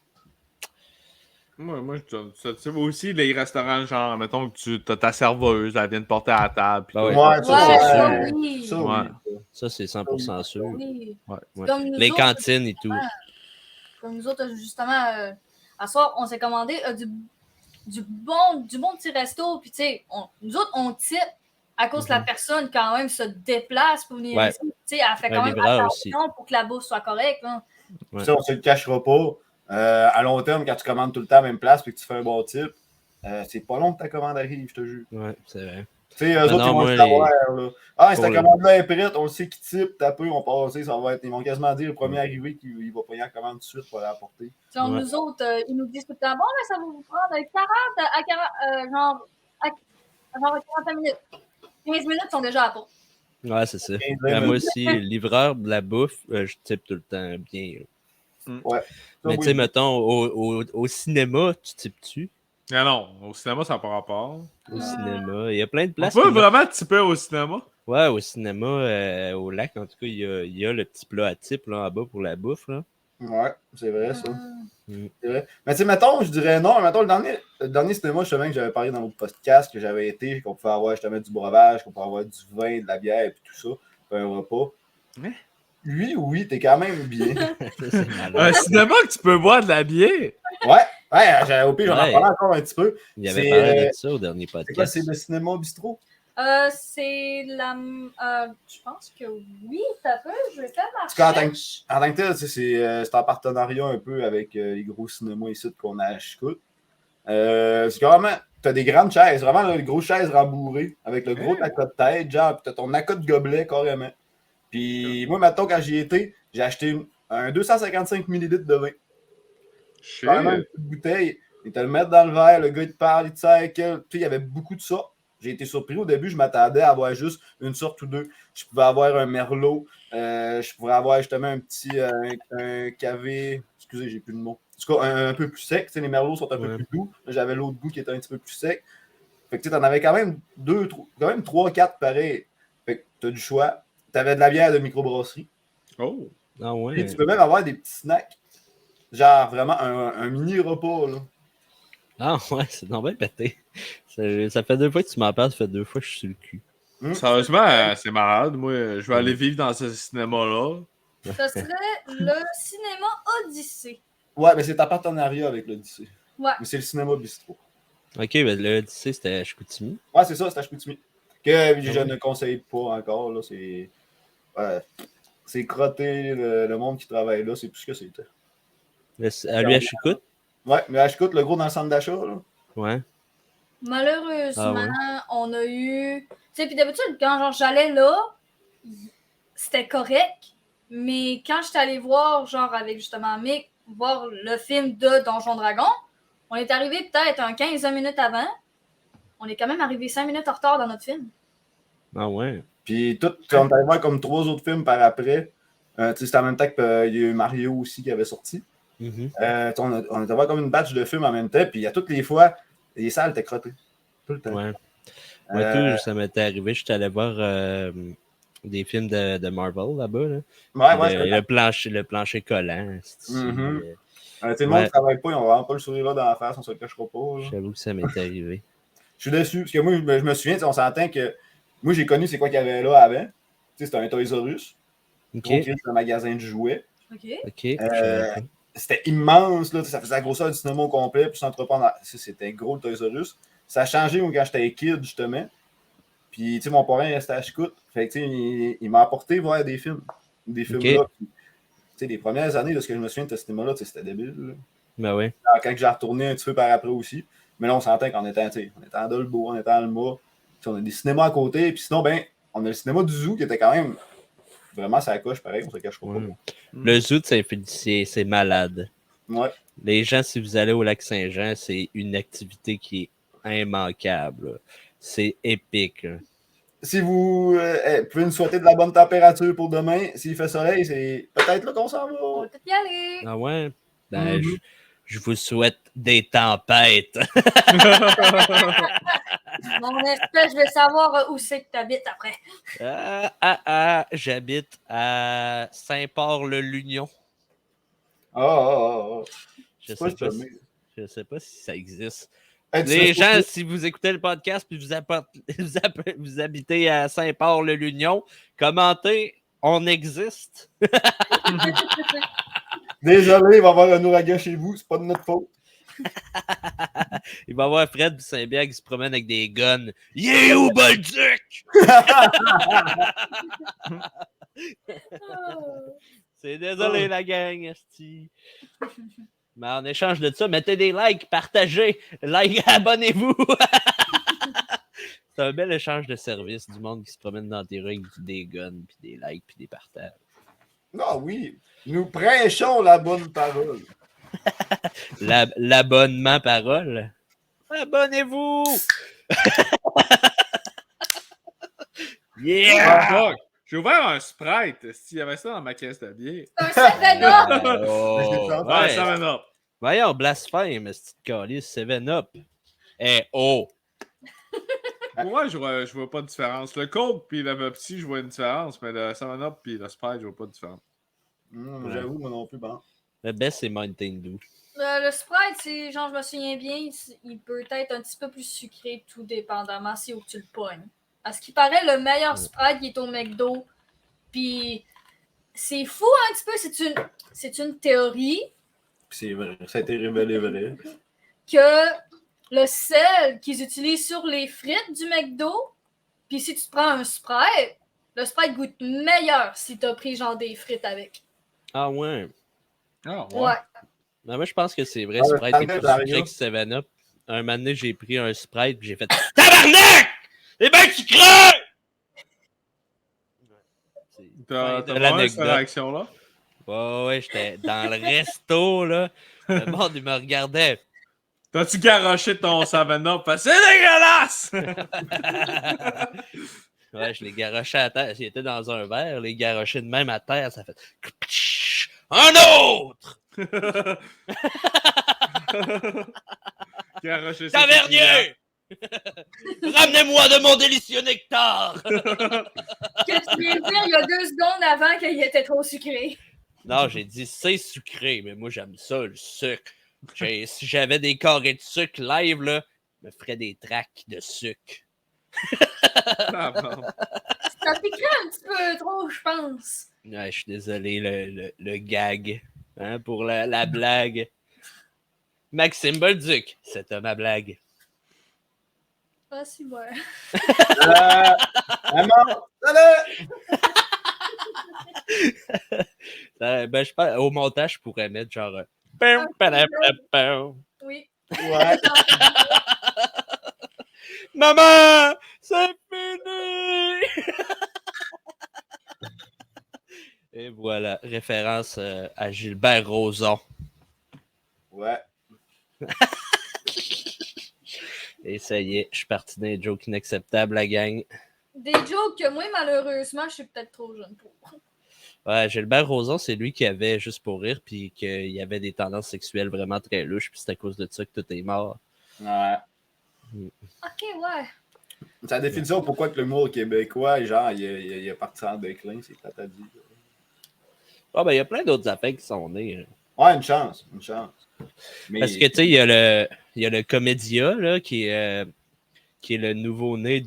Moi, tu sais, aussi, les restaurants, genre, mettons que tu as ta serveuse, elle vient te porter à la table. Puis Ben tout. ouais. Ouais, Ça, ça, c'est ça, ouais. oui. Ça, Ouais. oui. Ça, c'est 100% sûr. Oui. Ouais. Ouais. Comme nous Les autres, cantines et tout. Comme nous autres, justement, à soir, on s'est commandé du bon petit resto. Puis, tu sais, nous autres, on type à cause que la personne, quand même, se déplace pour venir Ouais. ici. Tu sais, elle fait quand Un même livreur aussi. attention pour que la bouffe soit correcte. Hein. Ouais. Ça, on se le cachera pas. À long terme, quand tu commandes tout le temps à la même place et que tu fais un bon type, c'est pas long que ta commande arrive, je te jure. Ouais, c'est vrai. Tu sais, eux autres, non, ils vont moi, le savoir. Là. Ah, Pour cette le- commande-là est prête, on le sait qui type, t'as peu, on passe, ça va être. Ils vont quasiment dire le premier arrivé qu'il va payer la commande tout de suite pour la apporter. Genre, Ouais. nous autres, ils nous disent tout le temps, bon, mais ça va vous prendre 40 à 40, genre 40 minutes. 15 minutes sont déjà à porte. Ouais, c'est ça. 15 Ben, moi minutes. aussi, livreur de la bouffe, je type tout le temps bien. Ouais. Ça, Mais tu oui. sais, mettons, au cinéma, tu types-tu? Ah non, au cinéma, ça n'a pas rapport. Au cinéma. Il y a plein de On places. peut qui mettent- vraiment typer au cinéma? Ouais, au cinéma, au lac, en tout cas, il y a le petit plat à type là, en bas pour la bouffe. Là. Ouais, c'est vrai, ça. Mm. C'est vrai. Mais tu sais, mettons, je dirais non. Mettons, le dernier cinéma, justement, que j'avais parlé dans l'autre podcast, que j'avais été, qu'on pouvait avoir justement du breuvage, qu'on pouvait avoir du vin, de la bière, et tout ça, puis un repas. Hein? Lui, oui, t'es quand même bien. Ça, c'est malade. Un cinéma que tu peux boire de la bière? Ouais, au pire, j'en ai Ouais. parlé encore un petit peu. Il avait C'est, parlé de ça au dernier C'est quoi, podcast. c'est le cinéma bistrot? C'est la. Je pense que oui, ça peut. Je vais faire ma En tout cas, recherche. en tant que tel, tu sais, c'est en partenariat un peu avec les gros cinémas ici qu'on a à Chicout. C'est carrément, t'as des grandes chaises, vraiment là, les grosses chaises rembourrées, avec le gros accord de tête, genre, pis t'as ton accord de gobelet carrément. Puis moi, maintenant, quand j'y étais, j'ai acheté un 255 ml de vin. Carrément une petite bouteille. Il te le mettre dans le verre, le gars il te parle, il te sert quel. Puis il y avait beaucoup de sortes. J'ai été surpris. Au début, je m'attendais à avoir juste une sorte ou deux. Je pouvais avoir un merlot. Je pourrais avoir justement un petit un cavé. Excusez, j'ai plus le mot. En tout cas, un peu plus sec. Tu sais, les merlots sont un peu plus doux. Là, j'avais l'autre goût qui était un petit peu plus sec. Fait que tu en avais quand même quand même 3, 4 pareils. Fait que tu as du choix. Tu avais de la bière de microbrasserie. Oh! Ah ouais. Puis tu peux même avoir des petits snacks. Genre vraiment un mini repas. Là. Ah ouais, c'est non bien pété. Ça fait 2 fois que tu m'en parles, ça fait 2 fois que je suis sur le cul. Sérieusement, c'est malade. Moi, je vais aller vivre dans ce cinéma-là. Ça serait le cinéma Odyssée. Ouais, mais c'est en partenariat avec l'Odyssée. Ouais. Mais c'est le cinéma bistrot. Ok, ben le Odyssée, c'était à Chicoutimi. Ouais, c'est ça, c'est à Chicoutimi. Que je ouais. ne conseille pas encore. Là, c'est crotter le monde qui travaille là, c'est plus ce que c'était. À lui, à Chicout? Ouais, mais à Chicout, le gros dans le centre d'achat. Là. Ouais. Malheureusement, on a eu. Tu sais, puis d'habitude, quand genre, j'allais là, c'était correct. Mais quand j'étais allée voir, genre, avec justement Mick, voir le film de Donjon Dragon, on est arrivé peut-être un 15 minutes avant. On est quand même arrivé 5 minutes en retard dans notre film. Ah ouais. Puis tout, on est allé voir comme 3 autres films par après. C'était en même temps qu'il y a eu Mario aussi qui avait sorti. Mhm. On était voir comme une batch de films en même temps, puis à toutes les fois, les salles étaient crottées. Tout le temps. Ouais. Moi, tout, ça m'était arrivé. J'étais allé voir des films de Marvel là-bas. Là. Le plancher collant. Mm-hmm. Le Ouais. monde ne travaille pas, ils n'ont vraiment pas le sourire là dans la face, on ne se le cachera pas. Là. J'avoue que ça m'est arrivé. Je suis déçu, parce que moi, je me souviens, on s'entend que moi, j'ai connu c'est quoi qu'il y avait là avant. C'était un Toys R Us. Ok. C'était un magasin de jouets. OK. C'était immense, là, ça faisait la grosseur du cinéma au complet, puis c'était gros le Toys R Us. Ça a changé quand j'étais kid, justement. Puis, mon parrain restait à Chicoute. Fait que, il m'a apporté voir des films. Des films là. Puis, les premières années, de ce que je me souviens de ce cinéma-là, c'était débile. Là. Ben oui. Alors, quand j'ai retourné un petit peu par après aussi. Mais là, on sentait qu'on était, en Dolbeau, on était en Alma. On a des cinémas à côté. Puis sinon, on a le cinéma du Zoo qui était quand même vraiment ça coche, pareil, on se cachera pas. Le Zoo de Saint-Félicien, c'est malade. Ouais. Les gens, si vous allez au lac Saint-Jean, c'est une activité qui est immanquable. C'est épique. Là. Si vous pouvez nous souhaiter de la bonne température pour demain, s'il fait soleil, c'est peut-être là qu'on s'en va. On va peut-être y aller. Ah ouais? Ben, je vous souhaite des tempêtes. Mon espèce, je vais savoir où c'est que tu habites après. J'habite à Saint-Port-le-Lunion. Je sais pas si ça existe. Les gens, si vous écoutez le podcast et vous habitez à Saint-Port-le-Lunion, commentez, on existe. Désolé, il va y avoir un ouragan chez vous, c'est pas de notre faute. Il va y avoir Fred Saint-Biag qui se promène avec des guns. Yeah, où Bolduc? C'est désolé, la gang, esti. Mais en échange de ça, mettez des likes, partagez, abonnez-vous. C'est un bel échange de services du monde qui se promène dans tes rues avec des guns, puis des likes, puis des partages. Ah oui, nous prêchons la bonne parole. L'abonnement parole. Abonnez-vous! Yeah! J'ai ouvert un Sprite. S'il y avait ça dans ma caisse de bière. Un 7-Up! Ouais, 7-Up. Voyons, blasphème, cette calice, 7-Up. Pour moi, je vois pas de différence. Le Coke puis le Pepsi, je vois une différence, mais le 7-Up puis le Sprite, je vois pas de différence. J'avoue, moi non plus, bon. Le best, c'est Mountain Dew. Le Sprite, c'est genre, je me souviens bien, il peut être un petit peu plus sucré, tout dépendamment si où tu le pognes. À ce qui paraît, le meilleur Sprite qui est au McDo. Puis c'est fou un petit peu, c'est une théorie. C'est vrai, ça a été révélé vrai. Que le sel qu'ils utilisent sur les frites du McDo, puis si tu prends un Sprite, le Sprite goûte meilleur si t'as pris genre des frites avec. Ah ouais. Ah ouais. Non, moi, je pense que c'est vrai. Sprite est plus sucré que 7-Up. Un moment donné, j'ai pris un Sprite et j'ai fait TABARNAC! C'est bien sucré! T'as vraiment cette réaction-là? Ouais, j'étais dans le resto, là. Le monde, il me regardait. T'as-tu garoché ton 7-Up? C'est dégueulasse! Ouais, je l'ai garoché à terre. Il était dans un verre, les garoché de même à terre, ça fait un autre! Tavernier! Ramenez-moi de mon délicieux nectar! Qu'est-ce que tu viens de dire il y a 2 secondes avant qu'il était trop sucré? Non, j'ai dit c'est sucré, mais moi j'aime ça, le sucre. Si j'avais des carrés de sucre live, là, je me ferais des tracks de sucre. Ah, bon. Ça piquerait un petit peu trop, je pense. Ouais, je suis désolé, le gag, hein, pour la blague. Maxime Bolduc, c'était ma blague. Ah, si, ouais. Ben, je pense, au montage, je pourrais mettre genre. Oui. Ouais. Maman, c'est fini! Et voilà, référence à Gilbert Rozon. Ouais. Et ça y est, je suis parti d'un joke inacceptable, la gang. Des jokes que moi, malheureusement, je suis peut-être trop jeune pour. Ouais, Gilbert Rozon, c'est lui qui avait Juste pour rire, puis qu'il y avait des tendances sexuelles vraiment très louches, puis c'est à cause de ça que tout est mort. Ouais. Ok, ouais. C'est la définition pourquoi que l'humour québécois, genre, il est parti en déclin, c'est plate à dire. Ah, ben, il y a plein d'autres affaires qui sont nées. Hein. Ouais, une chance, une chance. Mais... Parce que, tu sais, il y a le Comédia, là, qui est le nouveau-né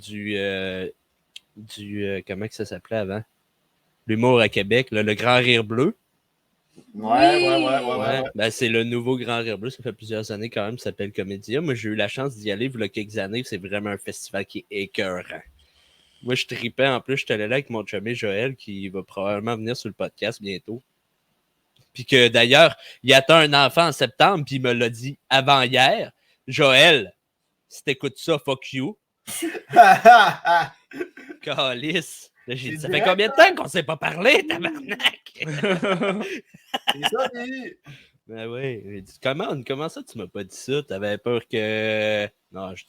comment que ça s'appelait avant? L'humour à Québec, là, le Grand Rire Bleu. Ouais. Ben, c'est le nouveau Grand Rire Bleu. Ça fait plusieurs années quand même, ça s'appelle Comédia. Moi, j'ai eu la chance d'y aller il y a quelques années. C'est vraiment un festival qui est écœurant. Moi, je tripais. En plus, je suis allé là avec mon chumé Joël, qui va probablement venir sur le podcast bientôt. Puis que d'ailleurs, il attend un enfant en septembre, puis il me l'a dit avant hier. Joël, si t'écoutes ça, fuck you. Calice. Là, j'ai dit, ça fait combien de temps qu'on s'est pas parlé, tabarnak? C'est ça, dit. Ben oui. J'ai dit, comment ça, tu m'as pas dit ça? T'avais peur que. Non, je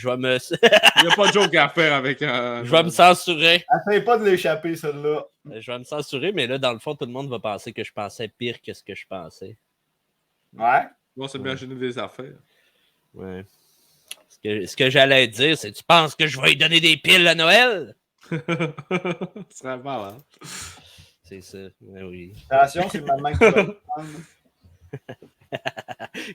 vais me. Il n'y a pas de joke à faire avec un. Je vais me censurer. Essaye pas de l'échapper, celle-là. Je vais me censurer, mais là, dans le fond, tout le monde va penser que je pensais pire que ce que je pensais. Ouais. On s'est imaginé des affaires. Ouais. Ce que j'allais dire, c'est tu penses que je vais lui donner des piles à Noël? Ce serait mal, hein? C'est ça. Ben oui. Attention, c'est maman qui va le prendre.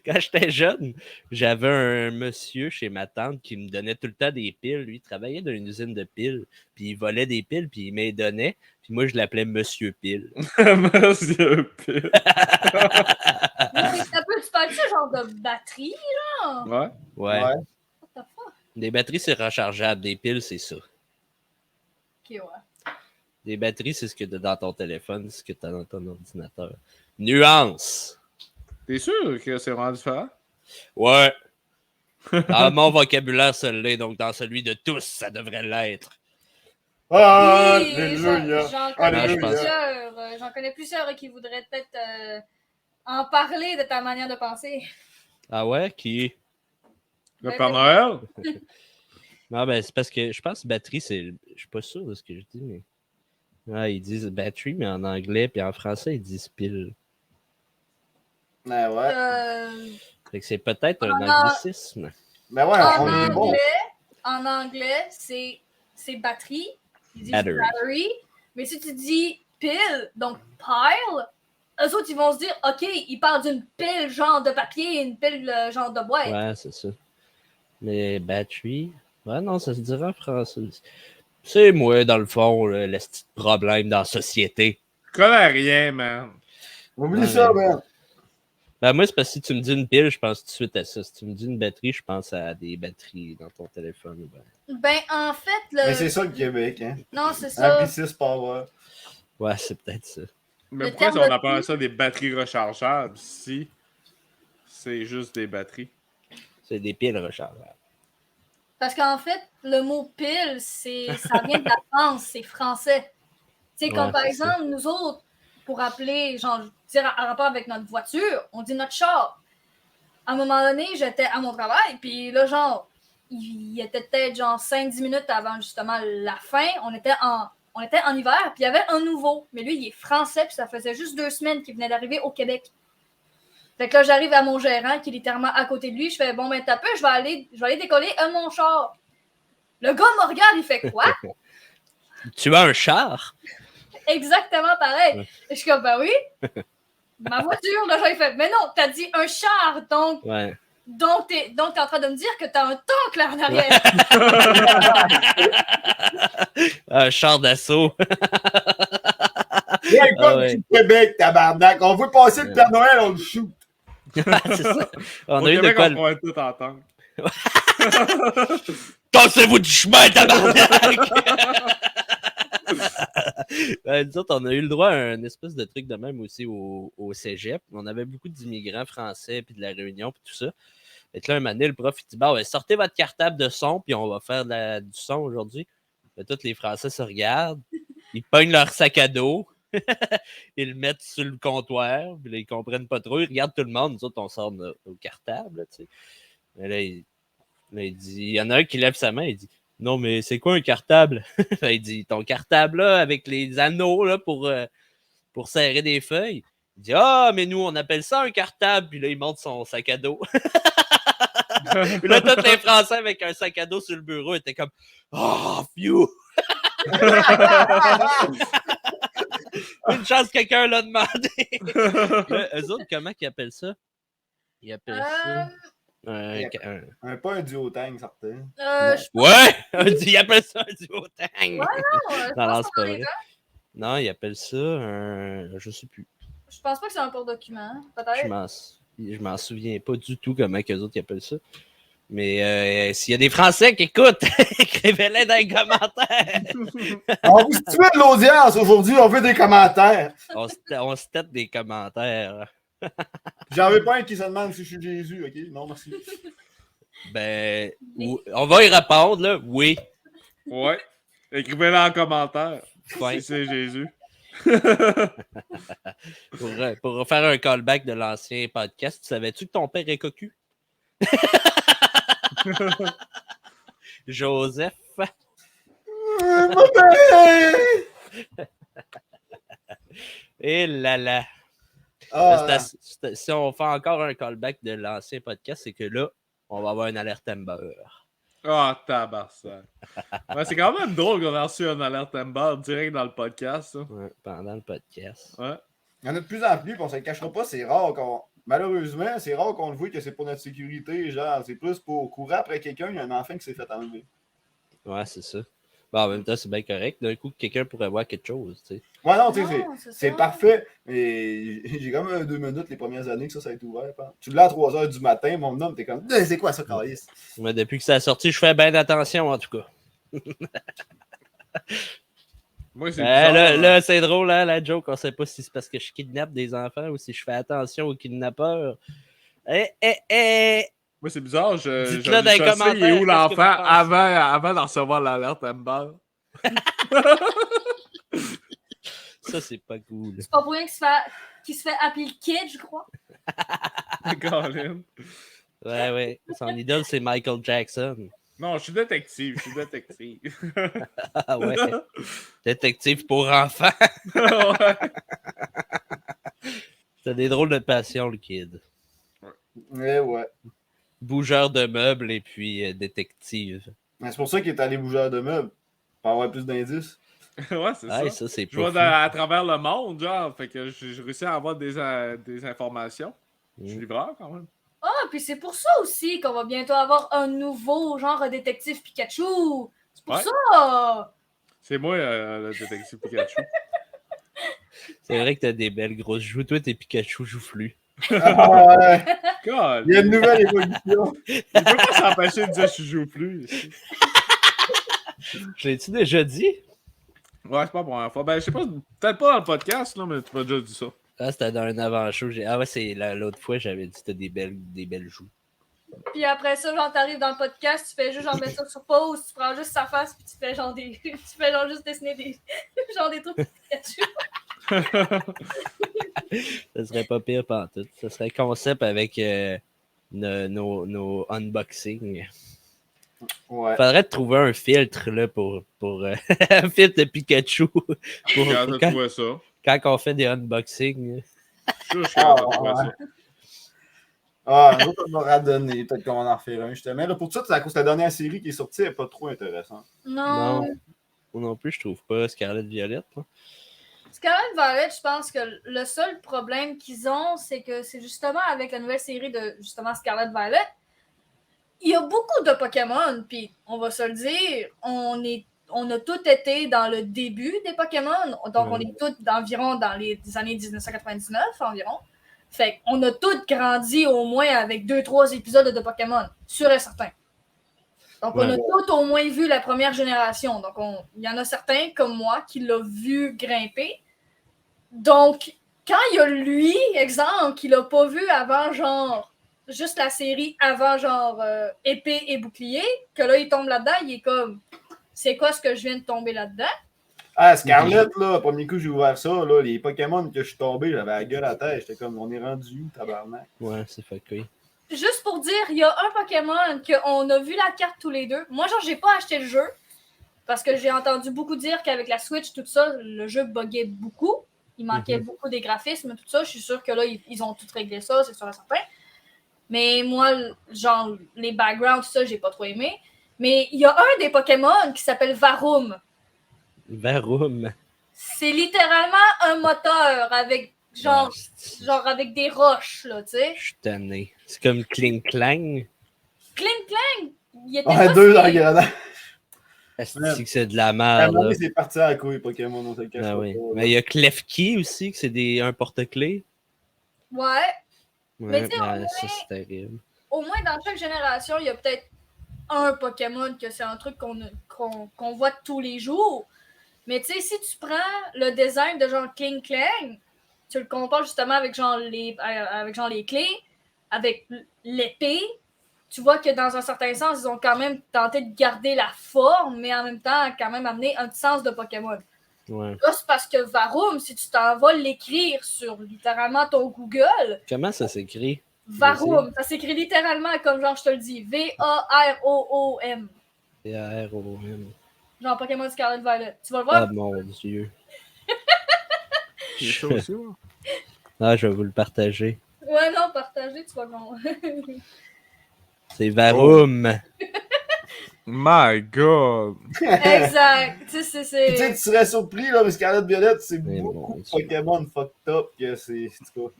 Quand j'étais jeune, j'avais un monsieur chez ma tante qui me donnait tout le temps des piles. Lui, il travaillait dans une usine de piles. Puis il volait des piles, puis il me les donnait. Puis moi, je l'appelais Monsieur Pile. Monsieur Pile. Ça peut se passer genre de batterie, genre? Ouais. Ouais. Ouais. What the fuck? Des batteries, c'est rechargeable. Des piles, c'est ça. Ok, ouais. Des batteries, c'est ce que tu as dans ton téléphone, c'est ce que tu as dans ton ordinateur. Nuance! T'es sûr que c'est vraiment différent? Ouais. Dans mon vocabulaire, ça l'est, donc dans celui de tous, ça devrait l'être. Alléluia. J'en Alléluia. connais plusieurs qui voudraient peut-être en parler de ta manière de penser. Ah ouais? Qui? Le Ben, Père Noël? Non, ben, c'est parce que je pense que batterie, c'est. Je suis pas sûr de ce que je dis, mais. Ah, ils disent battery, mais en anglais, puis en français, ils disent pile. Ben ouais. Fait que c'est peut-être un En- anglicisme. Ben ouais, on est bon. En anglais, c'est batterie. Ils disent Battery. battery. Mais si tu dis pile, donc pile, eux autres, ils vont se dire, OK, ils parlent d'une pile genre de papier, une pile genre de boîte. Ouais, c'est ça. Mais battery. Ouais, non, ça se dirait en français. C'est moi, dans le fond, le petit problème dans la société. Je connais rien, man. Oublie Ouais, ça, mais- man. Ben, moi, c'est parce que si tu me dis une pile, je pense tout de suite à ça. Si tu me dis une batterie, je pense à des batteries dans ton téléphone. Ben... Ben, en fait, Mais c'est ça le Québec, hein. Non, c'est ça. Anglicisme power. Ouais, c'est peut-être ça. Mais Le pourquoi terme on de appelle pile- ça des batteries rechargeables si c'est juste des batteries? C'est des piles rechargeables. Parce qu'en fait, le mot pile, ça vient de la France, c'est français. Tu sais, comme Ouais, par c'est exemple, nous autres, pour appeler, genre, dire en rapport avec notre voiture, on dit notre char. À un moment donné, j'étais à mon travail, puis là, genre, il était peut-être genre 5-10 minutes avant justement la fin. On était en hiver, puis il y avait un nouveau. Mais lui, il est français, puis ça faisait juste 2 semaines qu'il venait d'arriver au Québec. Fait que là, j'arrive à mon gérant qui est littéralement à côté de lui. Je fais, bon, ben, t'as peu, je vais aller décoller mon char. Le gars me regarde, il fait quoi? Tu as un char? Exactement pareil. Et je suis comme, ben oui. Ma voiture, là, il fait, mais non, t'as dit un char, donc Ouais. t'es en train de me dire que t'as un tank là en arrière. Un char d'assaut. Viens, écoute, ouais. du Québec, tabarnak. On veut passer le Père Noël, on le shoot. C'est ça. On Au a eu de Québec, quoi. on pourrait tout entendre. Tassez-vous du chemin, tabarnak! Nous autres, on a eu le droit à un espèce de truc de même aussi au cégep. On avait beaucoup d'immigrants français, puis de la Réunion, puis tout ça. Et là, un moment donné, le prof, il dit, bon, sortez votre cartable de son, puis on va faire du son aujourd'hui. Tous les Français se regardent, ils pognent leur sac à dos, ils le mettent sur le comptoir, puis là, ils comprennent pas trop, ils regardent tout le monde. Nous autres, on sort nos cartables, tu sais. Mais là, il dit, il y en a un qui lève sa main, il dit, Non, mais c'est quoi un cartable? Il dit, ton cartable, là, avec les anneaux, là, pour serrer des feuilles. Il dit, ah, mais nous, on appelle ça un cartable. Puis là, il montre son sac à dos. Puis là, tous les Français avec un sac à dos sur le bureau étaient comme, oh, phew! Une chance que quelqu'un l'a demandé. Là, eux autres, comment ils appellent ça? Ils appellent ça... Pas un duotang, certain. Ouais! Ils appellent ça un duotang! Ouais, non, Non, c'est pas vrai. Non, ils appellent ça un... Je sais plus. Je pense pas que c'est un porte-document, peut-être. Je m'en souviens pas du tout comment eux autres ils appellent ça. Mais s'il y a des Français qui écoutent, écrivez-les dans les commentaires. On vous situe de l'audience aujourd'hui, on veut des commentaires. On se tête des commentaires. J'en veux pas un qui se demande si je suis Jésus, ok? Non, merci. Ben, on va y répondre, là. Oui. Ouais. Écrivez-le en commentaire. Ouais. Si c'est Jésus. Pour faire un callback de l'ancien podcast, savais-tu que ton père est cocu? Joseph. Et là là. Si on fait encore un callback de l'ancien podcast, c'est que là, on va avoir une alerte Amber. Ah, tabarnak. Ouais, c'est quand même drôle qu'on a reçu une alerte Amber direct dans le podcast. Ça. Ouais, pendant le podcast. Ouais. Il y en a de plus en plus, puis on se le cachera pas, c'est rare qu'on. Malheureusement, c'est rare qu'on le voit que c'est pour notre sécurité, genre, c'est plus pour courir après quelqu'un, il y a un enfant qui s'est fait enlever. Ouais, c'est ça. Bon, en même temps, c'est bien correct. D'un coup, quelqu'un pourrait voir quelque chose, tu sais. Ouais, non, tu sais, c'est parfait. Mais j'ai comme 2 minutes les premières années que ça a été ouvert. Hein. Tu l'as à 3 h du matin, mon homme, t'es comme, c'est quoi ça, Carlis? Mais depuis que ça a sorti, je fais bien attention, en tout cas. Moi, c'est bizarre, là, c'est drôle, hein, la joke. On sait pas si c'est parce que je kidnappe des enfants ou si je fais attention aux kidnappeurs. Moi, c'est bizarre. Dites-le dans les commentaires. Il est où l'enfant avant d'en recevoir l'alerte Amber? Ça, c'est pas cool. C'est pas pour rien qu'il se fait appeler le kid, je crois. Colin. Ouais. Son idole, c'est Michael Jackson. Non, je suis détective. Ah ouais. Détective pour enfants. Ouais. T'as des drôles de passion, le kid. Ouais. Bougeur de meubles et puis détective. C'est pour ça qu'il est allé bougeur de meubles. Pour avoir plus d'indices. Ouais, c'est ça. Ça, c'est Je vais à travers le monde, genre. Fait que j'ai réussi à avoir des informations. Je suis livreur, quand même. Ah, puis c'est pour ça aussi qu'on va bientôt avoir un nouveau genre détective Pikachu. C'est pour ça. C'est moi, le détective Pikachu. C'est vrai que t'as des belles grosses joues. Toi, t'es Pikachu joufflu. Ah ouais. God. Il y a une nouvelle évolution. Il peut pas s'empêcher de dire que je joue plus. Je l'ai-tu déjà dit? Ouais, c'est pas la première fois. Ben, je sais pas, peut-être pas dans le podcast, là, mais tu m'as déjà dit ça. Ah, c'était dans un avant-show. Ah ouais, c'est l'autre fois, j'avais dit que t'as des belles joues. Puis après ça, genre, t'arrives dans le podcast, tu fais juste genre mettre ça sur pause, tu prends juste sa face, puis tu fais genre juste dessiner des trucs de Pikachu. Ça serait pas pire pantoute. Ça serait concept avec nos unboxings. Ouais. Faudrait trouver un filtre là, pour un filtre de Pikachu. Quand on fait des unboxings. Je suis capable de trouver ça. Ah, un autre, on m'aura donné. Peut-être qu'on va en refaire un, justement. Là, pour ça, c'est à cause de la dernière série qui est sortie, elle n'est pas trop intéressante. Non. Moi non plus, je trouve pas Scarlet Violet. Hein. Scarlet Violet, je pense que le seul problème qu'ils ont, c'est que c'est justement avec la nouvelle série de justement Scarlet Violet, il y a beaucoup de Pokémon, puis on va se le dire, on a tous été dans le début des Pokémon, donc on est tous environ dans les années 1999 environ. Fait qu'on a tous grandi au moins avec 2-3 épisodes de Pokémon, sûr et certain. Donc on a tous au moins vu la première génération. Donc il y en a certains comme moi qui l'ont vu grimper. Donc quand il y a lui, exemple, qui l'a pas vu avant genre juste la série avant genre épée et bouclier, que là il tombe là-dedans, il est comme c'est quoi ce que je viens de tomber là-dedans? Ah, Scarlet, là, premier coup j'ai ouvert ça, là, les Pokémon que je suis tombé, j'avais la gueule à la tête, j'étais comme on est rendu où, tabarnak? Ouais, c'est fucké. juste pour dire, il y a un Pokémon qu'on a vu la carte tous les deux. Moi, genre, j'ai pas acheté le jeu parce que j'ai entendu beaucoup dire qu'avec la Switch, tout ça, le jeu buguait beaucoup. Il manquait beaucoup des graphismes, tout ça. Je suis sûre que là, ils ont tout réglé ça, c'est sûr et certain. Mais moi, genre, les backgrounds, tout ça, j'ai pas trop aimé. Mais il y a un des Pokémon qui s'appelle Varum. Varum. C'est littéralement un moteur avec, genre avec des roches, là, tu sais. Je suis tanné. C'est comme Kling Clang. Cling Clang! Il était Ouais, pas deux si- engrenants. Est-ce que c'est de la À un merde, moment là? donné, c'est parti à la couille, Pokémon, on se le cache Ah pas. oui. Mais il y a Klefki aussi, que c'est un porte-clés. Ouais. Mais Ouais, tu sais, ça c'est terrible. au moins dans chaque génération, il y a peut-être un Pokémon que c'est un truc qu'on voit tous les jours. Mais tu sais, si tu prends le design de genre King Clang, tu le compares justement avec genre les clés, avec l'épée, tu vois que dans un certain sens, ils ont quand même tenté de garder la forme, mais en même temps, quand même amener un sens de Pokémon. Ouais. Là, c'est parce que Varum, si tu t'en vas l'écrire sur littéralement ton Google, Comment ça s'écrit? Varum, ça s'écrit littéralement comme genre je te le dis, V-A-R-O-O-M. V-A-R-O-M. Genre Pokémon Scarlet Violet. Tu vas le Ah voir? mon Dieu. J'ai ça aussi, moi. Ah, je vais vous le partager. Ouais, non, partagez, tu vas voir. C'est Varum. My God! Exact. Tu sais, Puis, tu sais, tu serais surpris, là, mais Scarlet Violet, c'est Mais beaucoup bon, de Pokémon fucked up que c'est. En tout cas.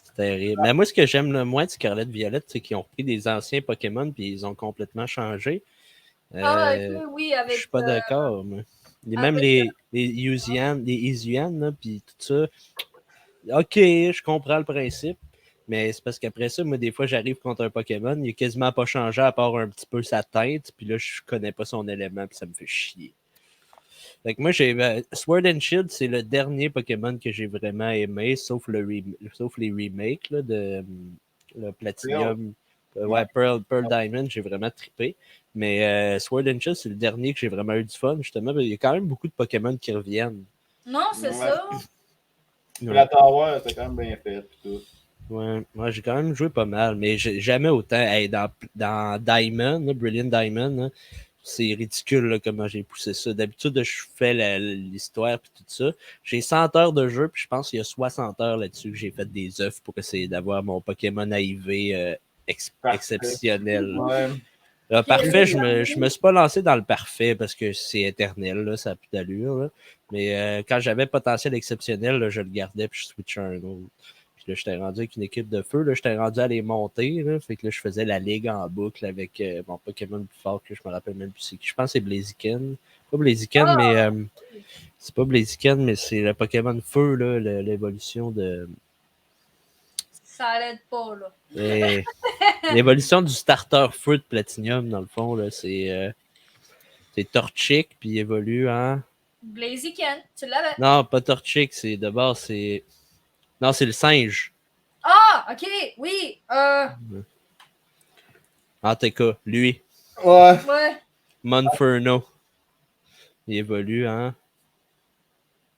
C'est terrible. Mais moi, ce que j'aime le moins de Scarlet Violet, c'est qu'ils ont pris des anciens Pokémon puis ils ont complètement changé. Ah, ok, oui, Je suis avec. pas d'accord, moi. Même avec- les Yuzian, les Izuan, là, puis tout ça. Ok, je comprends le principe. Mais c'est parce qu'après ça, moi, des fois, j'arrive contre un Pokémon, il a quasiment pas changé à part un petit peu sa tête, puis là, je connais pas son élément, puis ça me fait chier. Fait que moi, Sword and Shield, c'est le dernier Pokémon que j'ai vraiment aimé, sauf les remakes là, de le Platinum. Ouais, Pearl Diamond, j'ai vraiment trippé. Mais Sword and Shield, c'est le dernier que j'ai vraiment eu du fun, justement. Il y a quand même beaucoup de Pokémon qui reviennent. Non, c'est Ouais. ça. Ouais. La Tower, c'était quand même bien fait. Pis tout. Ouais, moi j'ai quand même joué pas mal, mais jamais autant. Hey, dans Diamond, là, Brilliant Diamond, là, c'est ridicule là, comment j'ai poussé ça. D'habitude, je fais l'histoire et tout ça. J'ai 100 heures de jeu, puis je pense qu'il y a 60 heures là-dessus que j'ai fait des œufs pour essayer d'avoir mon Pokémon AIV exceptionnel. Ouais. Parfait, je me suis pas lancé dans le parfait parce que c'est éternel, là, ça a plus d'allure. Là. Mais quand j'avais potentiel exceptionnel, là, je le gardais puis je switchais un autre. Puis là, j'étais rendu avec une équipe de feu, là, j'étais rendu à les monter. Là, fait que là, je faisais la ligue en boucle avec mon Pokémon plus fort que je me rappelle même plus c'est qui. Je pense que c'est Blaziken. Pas Blaziken, mais c'est pas Blaziken, mais c'est le Pokémon feu, là, l'évolution de. Ça l'aide pas, là. L'évolution du starter feu de Platinum, dans le fond, là, c'est Torchic, puis il évolue en. Blaziken, tu l'avais. Non, pas Torchic, c'est de base, c'est. Non, c'est le singe. Ah, ok, oui. En tout cas, lui, Ouais. Ouais. Monferno. Il évolue en.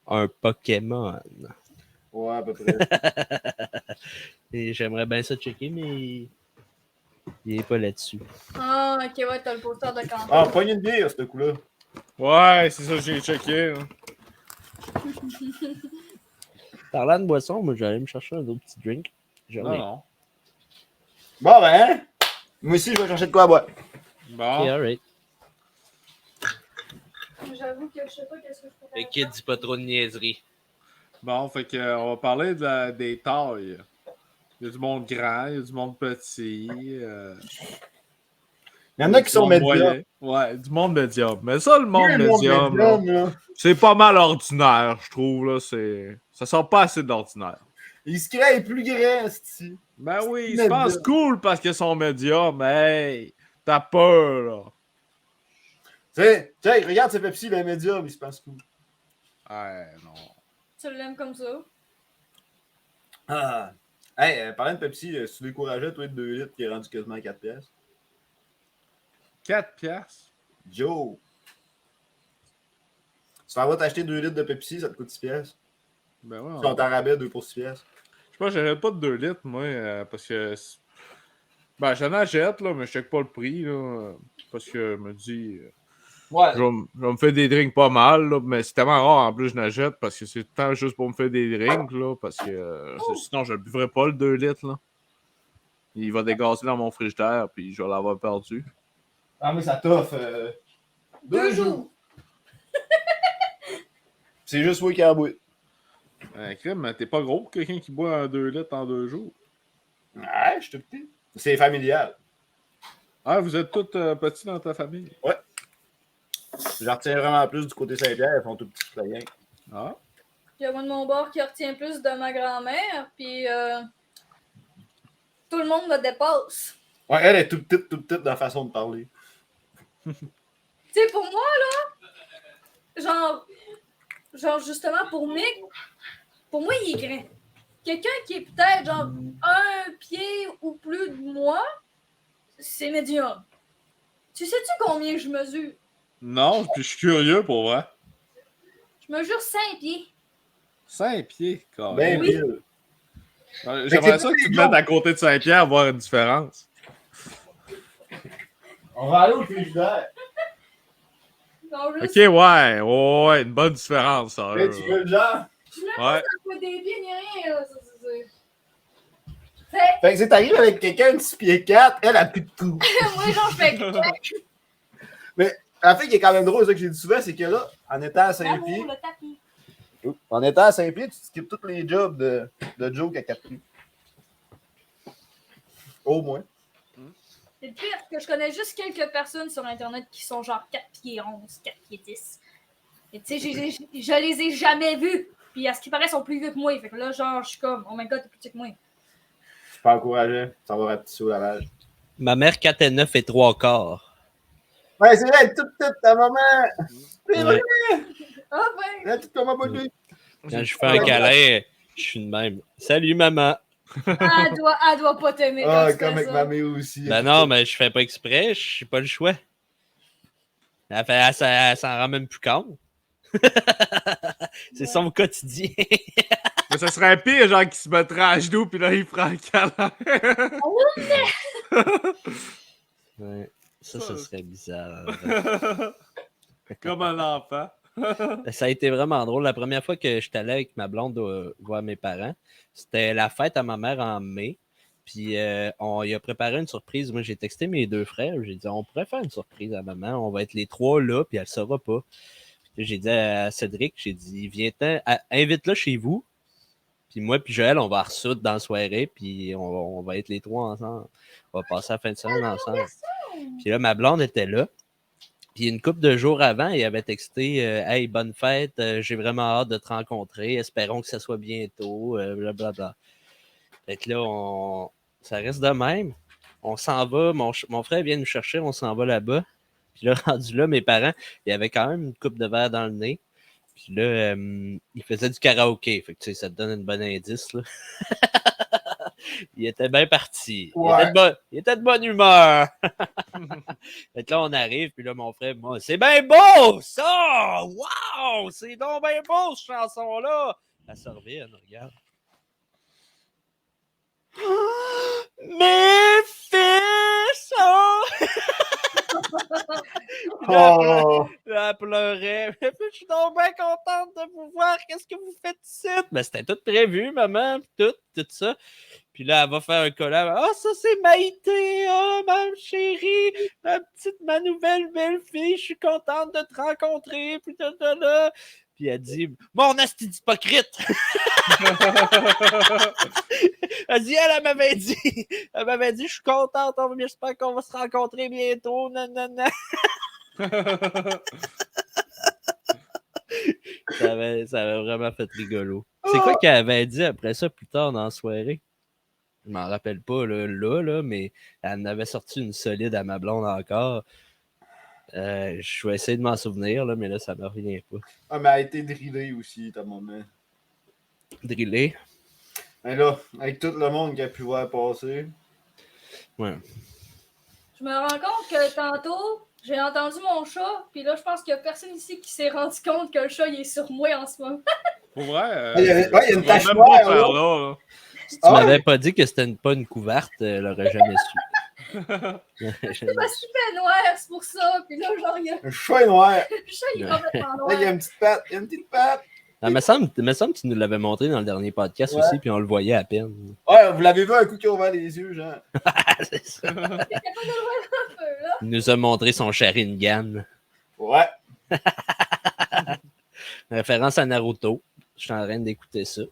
Un Pokémon. Ouais, à peu près. Et j'aimerais bien ça checker, mais. Il est pas là-dessus. Ah, ok, ouais, t'as le poster de campagne. Ah, poignée de bière, ce coup-là. Ouais, c'est ça que j'ai checké. Là. Parlant de boisson, moi, j'allais me chercher un autre petit drink. J'en ai. Non. Bon, ben, moi aussi, je vais chercher de quoi à boire. Bon. Ok, alright. J'avoue que je sais pas qu'est-ce que je pourrais Le kid dit pas trop de niaiseries. Bon, fait que on va parler des tailles. Il y a du monde grand, il y a du monde petit. Il y en a qui sont médiums. Ouais, du monde médium. Mais ça, le monde Le monde médium, là, médium, là. c'est pas mal ordinaire, je trouve. Là, ça sort pas assez d'ordinaire. Il se crée plus grand, c'ti. Ben oui, ils se Médium. pensent cool parce qu'ils sont médiums. Hey, t'as peur, là. Tu sais, regarde ce Pepsi, le médium, il se pense cool. Ouais, non. Tu l'aimes comme ça? Ah. Hey, parlant de Pepsi, si tu décourageais, toi, de 2 litres qui est rendu quasiment à 4 pièces. 4 piastres. Joe. Tu t'en vas t'acheter 2 litres de Pepsi, ça te coûte 6 pièces. Ben ouais. Tu t'en rabais 2 pour 6 pièces. Je sais pas, j'achète pas de 2 litres, moi, parce que Ben, j'en achète, là, mais je check pas le prix, là. Parce que je me dis. Ouais. Je vais me faire des drinks pas mal, là, mais c'est tellement rare en plus je n'achète parce que c'est tant juste pour me faire des drinks, là, parce que sinon je ne buvrais pas le 2 litres, là. Il va dégazer dans mon frigidaire, puis je vais l'avoir perdu. Ah, mais ça t'offre 2 jours. C'est juste moi qui en bois. Crème, mais t'es pas gros pour quelqu'un qui boit un 2 litres en 2 jours. Ouais, je suis tout petit. C'est familial. Ah, vous êtes tous petits dans ta famille? J'en retiens vraiment plus du côté Saint-Pierre, ils font tout petit la gang. Ah. Il y a moi de mon bord qui retient plus de ma grand-mère, puis tout le monde me dépasse. Ouais, elle est toute petite dans la façon de parler. Tu sais, pour moi, là, genre justement, pour moi, il est grand. Quelqu'un qui est peut-être, genre, 1 pied ou plus de moi, c'est médium. Tu sais-tu combien je mesure? Non, puis je suis curieux pour vrai. Je mesure 5 pieds. 5 pieds, quand Ben même. Oui. pile. J'aimerais ça que tu te mettes à côté de Saint-Pierre, voir une différence. On va aller au frigidaire. Non, Ok, juste, ouais, une bonne différence, ça. Hey, tu veux le genre? je suis même Ouais. pas dans des pieds ni rien, là. Fait que c'est t'arrives avec quelqu'un de 6 pieds 4, elle a plus de tout. Moi, genre, je fais En fait, qui est quand même drôle, ça que j'ai dit souvent, c'est que là, en étant à 5 l'amour, pieds, le tapis. en étant à 5 pieds, tu skippes tous les jobs de Joe qui a 4 pieds. Au moins. C'est le pire que je connais juste quelques personnes sur Internet qui sont genre 4 pieds 11, 4 pieds 10. Et tu sais, je les ai jamais vus. Puis à ce qui paraît, ils sont plus vieux que moi. Fait que là, genre, je suis comme, oh my god, t'es plus petit que moi. Je suis pas encouragé. Ça va rapetisser au lavage. Ma mère, 4 et 9 et 3/4. Ouais, c'est vrai, elle est toute petite, ta maman. C'est vrai, Ah ben, elle est toute comme un bébé. Quand je fais un câlin, je suis de même. Salut, maman. elle doit pas t'aimer Ah, quand tu comme fais avec ça. ma mère aussi. Ben non, mais je fais pas exprès, je suis pas le choix. Elle s'en rend même plus compte. C'est son quotidien. Mais ça serait pire, genre, qui se mettrait à genoux, puis là, il prend un câlin. Ouais, ça serait bizarre. Comme un enfant. Ça a été vraiment drôle. La première fois que j'étais allé avec ma blonde voir mes parents, c'était la fête à ma mère en mai. Puis on y a préparé une surprise. Moi, j'ai texté mes 2 frères. J'ai dit, on pourrait faire une surprise à maman. On va être les 3 là, puis elle ne saura pas. Puis j'ai dit à Cédric, j'ai dit, viens-t'en, invite-la chez vous. Puis moi, puis Joël, on va ressoudre dans la soirée, puis on va être les 3 ensemble. On va passer la fin de semaine ensemble. Puis là, ma blonde était là. Puis une couple de jours avant, il avait texté Hey, bonne fête, j'ai vraiment hâte de te rencontrer. Espérons que ça soit bientôt. Blablabla. Fait que là, ça reste de même. On s'en va. Mon frère vient nous chercher, on s'en va là-bas. Puis là, rendu là, mes parents, il y avait quand même une coupe de verre dans le nez. Puis là, il faisait du karaoké. Fait que tu sais, ça te donne une bonne indice, là. Il était bien parti. Ouais. Il était de bonne humeur. Fait que là, on arrive, puis là, mon frère, moi, c'est bien beau, ça! Wow! C'est donc bien beau, cette chanson-là! Elle se revient, elle regarde. Mes fils! Oh! Oh! Elle pleurait. Puis je suis donc bien contente de vous voir. Qu'est-ce que vous faites ici? Mais c'était tout prévu, maman, tout ça. Puis là, elle va faire un collab. Ah, ça, c'est Maïté. Oh, ma chérie. Ma nouvelle belle-fille. Je suis contente de te rencontrer. Puis là. Puis elle dit, mon asti d'hypocrite. Elle dit, elle m'avait dit, je suis contente. J'espère qu'on va se rencontrer bientôt. Nanana. Ça avait vraiment fait rigolo. C'est quoi qu'elle avait dit après ça plus tard dans la soirée? Je m'en rappelle pas là, mais elle en avait sorti une solide à ma blonde encore. Je vais essayer de m'en souvenir, là, mais là, ça me revient pas. Ah, mais elle a été drillée aussi, ta maman. Drillé. Mais là, avec tout le monde qui a pu voir passer. Ouais. Je me rends compte que tantôt, j'ai entendu mon chat, puis là, je pense qu'il y a personne ici qui s'est rendu compte que le chat, il est sur moi en ce moment. Pour vrai, Il y a une tache même noire, pas faire là. là. Si tu m'avais pas dit que c'était pas une couverte, elle l'aurait jamais su. Parce qu'il fait noir, c'est pour ça. Puis là, genre, il y a Un chat est noir. le chat, il est complètement Là, noir. il y a une petite patte. Il y a une petite patte. Ah, me semble que tu nous l'avais montré dans le dernier podcast aussi, puis on le voyait à peine. Ouais, vous l'avez vu un coup qui a ouvert les yeux, genre. C'est ça. Il est capable de le voir un peu, là. Il nous a montré son Sharingan. Ouais. Référence à Naruto. Je suis en train d'écouter ça.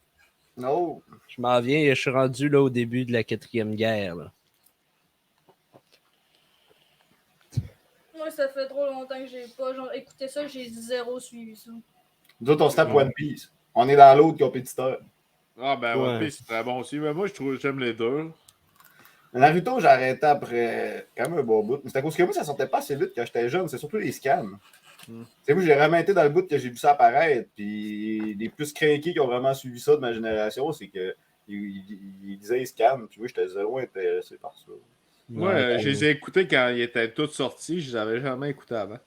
Non. Je m'en viens, je suis rendu là au début de la 4e guerre. Là. Moi, ça fait trop longtemps que j'ai pas genre, écouté ça, j'ai zéro suivi ça. Nous autres, on se tape One Piece. On est dans l'autre compétiteur. Ah, ben, Ouais. One Piece, c'est très bon aussi. Mais moi, j'aime les deux. Naruto, j'ai arrêté après quand même un bon bout. Mais c'est à cause que moi, ça sortait pas assez vite quand j'étais jeune. C'est surtout les scans. C'est moi, j'ai vraiment été dans le bout que j'ai vu ça apparaître. Puis les plus craqués qui ont vraiment suivi ça de ma génération, c'est que ils disaient scans. Puis moi, j'étais zéro intéressé par ça. Moi, je les ai écoutés quand ils étaient tous sortis. Je les avais jamais écoutés avant.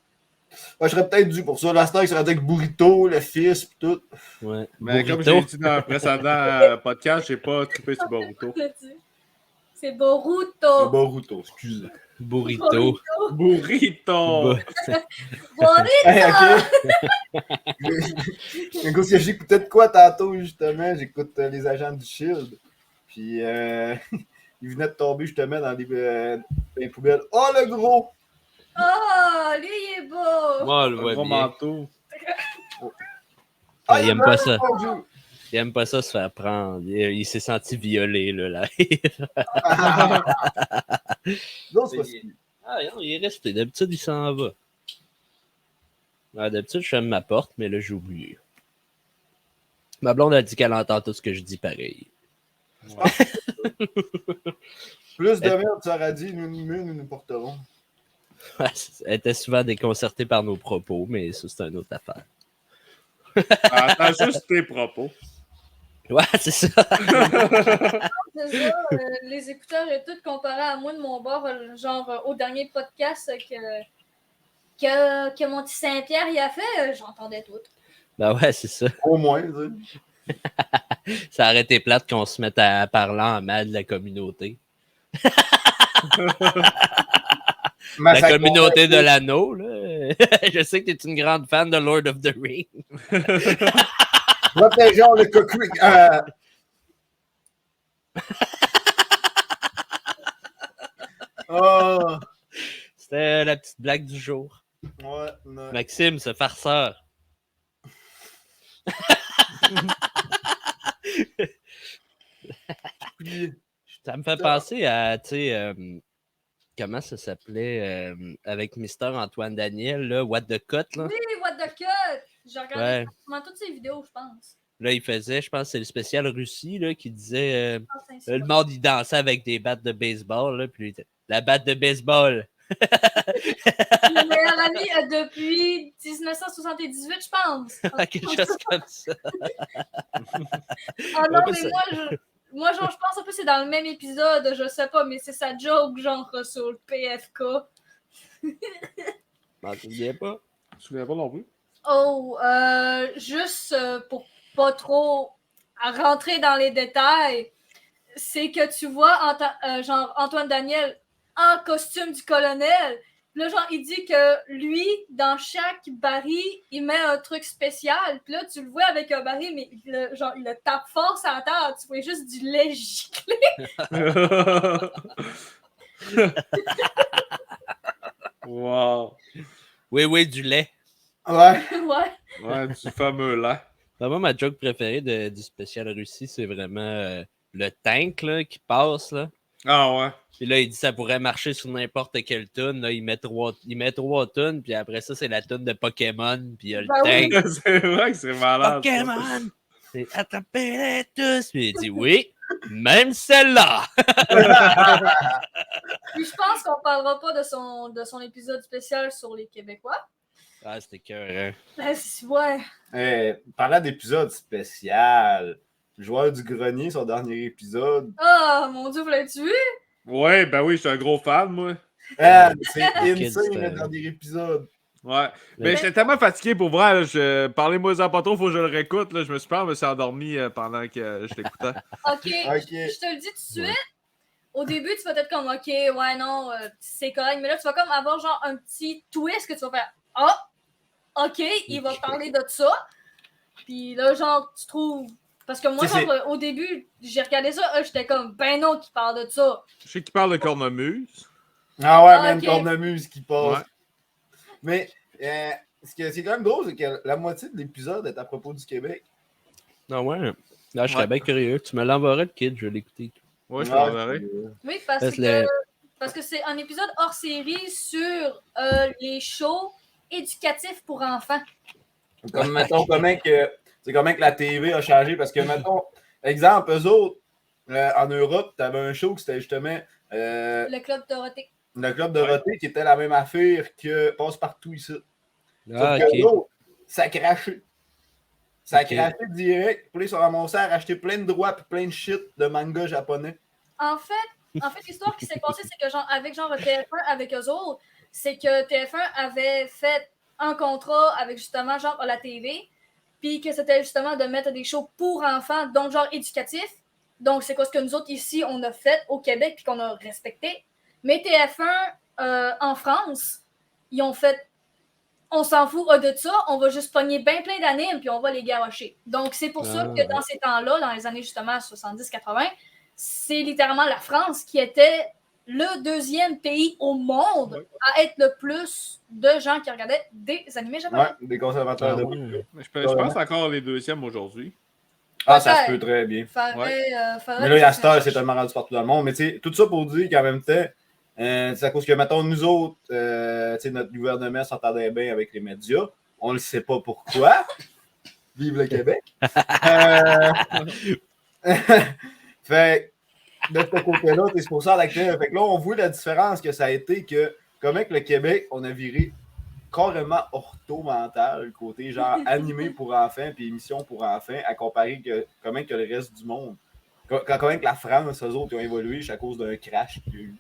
Ouais, je serais peut-être dû pour ça. La star, il serait avec Burrito, le fils, pis tout. Ouais. Mais comme Burrito. j'ai dit dans le précédent podcast, j'ai pas trippé sur Boruto. C'est Boruto. Boruto, excusez. Burrito. Burrito! Boruto. Hey, ok. Écoute, j'écoutais de quoi tantôt, justement? J'écoute les agents du Shield. Puis, il venait de tomber, justement, dans les poubelles. Oh, le gros! Ah, lui, il est beau. Moi, on le Un voit gros bien. manteau. Ah, il aime pas a ça. un jeu. Il aime pas ça se faire prendre. Il s'est senti violé, là. Non, c'est pas si. Ah non, il est resté. D'habitude, il s'en va. Ah, d'habitude, je ferme ma porte, mais là, j'ai oublié. Ma blonde a dit qu'elle entend tout ce que je dis pareil. Plus de merde, tu aurais dit, nous porterons. Elle était souvent déconcertée par nos propos, mais ça, c'est une autre affaire. Attends juste tes propos. Ouais, c'est ça. C'est ça, les écouteurs et tout, comparé à moi de mon bord, genre au dernier podcast que mon petit Saint-Pierre y a fait, j'entendais tout. Ben ouais, c'est ça. Au moins, tu sais. Ça aurait été plate qu'on se mette à parler en mal de la communauté. La communauté de l'anneau, là. Je sais que tu es une grande fan de Lord of the Rings. Protégeons le cocu. Oh, C'était la petite blague du jour. ouais, non. Maxime, ce farceur. Ça me fait penser à, tu sais, comment ça s'appelait avec Mister Antoine Daniel, là, What the Cut, là. Oui, what the cut! J'ai regardé Ouais. pratiquement toutes ces vidéos, je pense. Là, il faisait, je pense que c'est le spécial Russie, là, qui disait Ah, c'est le monde, il dansait avec des battes de baseball, là, puis lui, il était, la batte de baseball. mon meilleur ami depuis 1978, je pense. Quelque chose comme ça. Ah non, Ouais, mais ça- moi, genre, je pense un peu c'est dans le même épisode, je sais pas, mais c'est sa joke, genre, sur le PFK. Je m'en souviens pas. Je me souviens pas non plus. Oh, juste pour pas trop rentrer dans les détails, c'est que tu vois genre Antoine Daniel en costume du colonel. Là, genre, il dit que lui, dans chaque baril, il met un truc spécial. Puis là, tu le vois avec un baril, mais genre, il le tape fort sur la terre. Tu vois juste du lait giclé. Wow. Oui, du lait. Ouais. Ouais. Ouais, du fameux là. Ben, moi, ma joke préférée du spécial Russie, c'est vraiment le tank là, qui passe. Là. Ah ouais. Puis là, il dit que ça pourrait marcher sur n'importe quelle tune. Là, il met trois tunes, puis après ça, c'est la tune de Pokémon, puis il y a le Ben oui. tank. C'est vrai que c'est malade. ça. Pokémon! C'est attrapez-les tous! Puis il dit oui, même celle-là! Puis je pense qu'on parlera pas de son épisode spécial sur les Québécois. Ah, c'était cœur, hein? Ben, ouais. Parlant d'épisode spécial, le joueur du grenier, son dernier épisode. Ah, mon Dieu, vous l'avez vu? Ouais, ben oui, je suis un gros fan, moi. C'est insane Quel le style. dernier épisode. Ouais. Mais j'étais tellement fatigué pour vrai. Là, parlez-moi pas trop, faut que je le réécoute. Là. Je me suis endormi pendant que je l'écoutais. Ok, Ok. je te le dis tout de suite. au début, tu vas être comme, OK, ouais, non, c'est correct. Mais là, tu vas comme avoir genre un petit twist que tu vas faire, ah, OK, il va parler de ça. Puis là, genre, tu trouves... Parce que moi, genre, au début, j'ai regardé ça, j'étais comme, ben non, qui parle de ça. Je sais qu'il parle de cornemuse. Ah ouais, Ah, même ok. cornemuse qui passe. Ouais. Mais ce qui est quand même drôle, c'est que la moitié de l'épisode est à propos du Québec. Ah ouais. Là, je serais bien curieux. Tu me l'enverrais, le kid, je vais l'écouter. Ouais, je t'enverrai. Oui, Parce parce que c'est un épisode hors série sur les shows éducatifs pour enfants. Comme, mettons, c'est comment que la TV a changé. Parce que, mettons, exemple, eux autres, en Europe, tu avais un show qui c'était justement Le Club Dorothée. le Club Dorothée qui était la même affaire que Passe-Partout ici. Ah, Sauf que ok. l'autre, ça crachait. Ça a Ok. craché direct. Puis là, ils sont ramassés à racheter plein de droits et plein de shit de manga japonais. En fait, l'histoire qui s'est passée, c'est que genre, avec genre TF1, avec eux autres, c'est que TF1 avait fait un contrat avec justement genre la TV, puis que c'était justement de mettre des shows pour enfants, donc genre éducatifs. Donc c'est quoi ce que nous autres ici, on a fait au Québec, puis qu'on a respecté. Mais TF1, en France, ils ont fait on s'en fout de ça, on va juste pogner bien plein d'animes puis on va les garocher. Donc, c'est pour ça que dans ces temps-là, dans les années justement 70-80, c'est littéralement la France qui était le deuxième pays au monde à être le plus de gens qui regardaient des animés japonais. Ouais, des conservateurs de Je pense encore les deuxièmes aujourd'hui. Ah, ça se peut très bien. Faudrait mais là, il y a Star, c'est tellement rendu partout dans le monde. Mais tu sais, tout ça pour dire qu'en même temps, c'est à cause que, mettons, nous autres, notre gouvernement s'entendait bien avec les médias. On ne sait pas pourquoi. Vive le Québec. Fait de ce côté-là, c'est pour ça l'acteur. Fait que là, on voit la différence que ça a été que, comme avec le Québec, on a viré carrément ortho-mental, le côté genre animé pour enfants puis émission pour enfants, à comparer que comment que le reste du monde. Comment que la France, eux autres, ils ont évolué à cause d'un crash qu'il y a eu.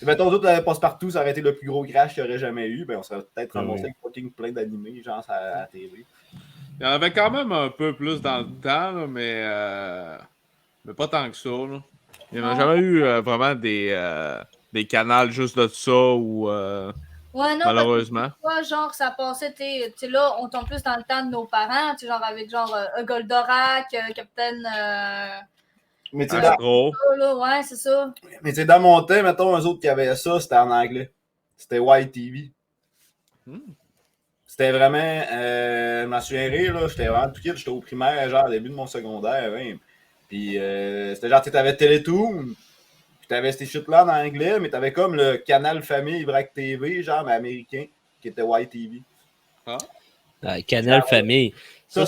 Mettons, d'autres Passe-Partout, ça aurait été le plus gros crash qu'il n'y aurait jamais eu, ben on serait peut-être ramassé avec fucking plein d'animés, genre à la TV. Il y en avait quand même un peu plus dans le temps, là, mais pas tant que ça. Là. Il n'y en a jamais eu vraiment des canals juste de ça ou ouais, non, malheureusement. Toi, genre, ça passait, tu sais, là, on tombe plus dans le temps de nos parents, tu sais, genre avec genre Goldorak, Captain. Mais tu sais, ouais, c'est ça. Mais tu sais, dans mon temps, mettons, eux autres qui avaient ça, c'était en anglais. C'était YTV. C'était vraiment. Je m'en souviens rire, là. J'étais vraiment tout kid, j'étais au primaire, genre, au début de mon secondaire. Hein. Puis c'était genre, tu avais Télétoon, puis t'avais ces shit-là en anglais, mais t'avais comme le canal Famille Vrac TV, genre, mais américain, qui était YTV. Ah, canal Famille. Ça,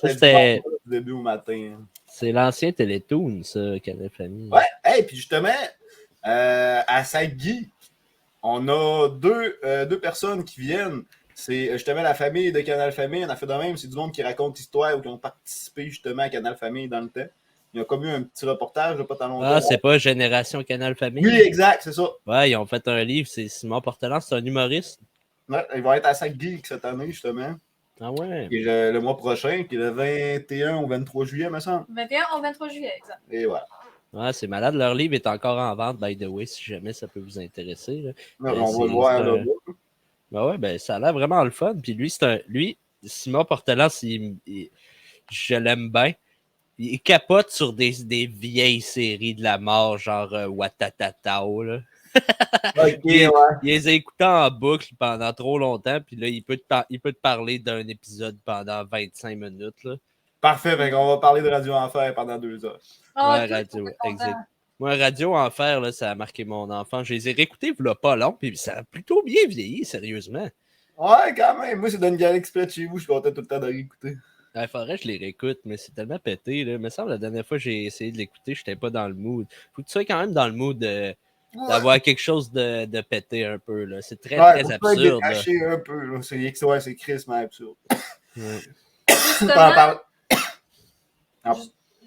c'était du début au matin. Hein. C'est l'ancien Télétoon, ça, Canal Famille. Ouais, hey, puis justement, à Saint-Guy, on a deux personnes qui viennent. C'est justement la famille de Canal Famille. On a fait de même, c'est du monde qui raconte l'histoire ou qui ont participé justement à Canal Famille dans le temps. Il y a comme eu un petit reportage, là, pas tant longtemps. Ah, c'est pas Génération Canal Famille? Oui, exact, c'est ça. Ouais, ils ont fait un livre, c'est Simon Portelan, c'est un humoriste. Ouais, il va être à Saint-Guy cette année, justement. Ah ouais? Et le mois prochain, qui est le 21 ou 23 juillet, me semble. 21 au 23 juillet, exact. Et voilà. Ouais, c'est malade. Leur livre est encore en vente, by the way, si jamais ça peut vous intéresser. Là. On va le voir là. Ben ouais, ben ça a l'air vraiment le fun. Puis lui, Simon Portelan, je l'aime bien. Il capote sur des vieilles séries de la mort, genre Watatatao, là. Okay, il les a écoutés en boucle pendant trop longtemps, puis là, il peut te parler d'un épisode pendant 25 minutes. Là. Parfait, fait qu'on va parler de Radio Enfer pendant 2 heures. Ouais, Radio, exact. Moi, Radio Enfer, là, ça a marqué mon enfant. Je les ai réécoutés il y a pas long, puis ça a plutôt bien vieilli, sérieusement. Ouais, quand même. Moi, c'est d'une galaxie près de chez vous, je suis content tout le temps de réécouter. Il faudrait que je les réécoute, mais c'est tellement pété. Là. Il me semble la dernière fois que j'ai essayé de l'écouter, je n'étais pas dans le mood. Faut que tu sois quand même dans le mood d'avoir quelque chose de pété un peu. Là. C'est très, très absurde. Détaché un peu. Là. C'est Chris, mais absurde.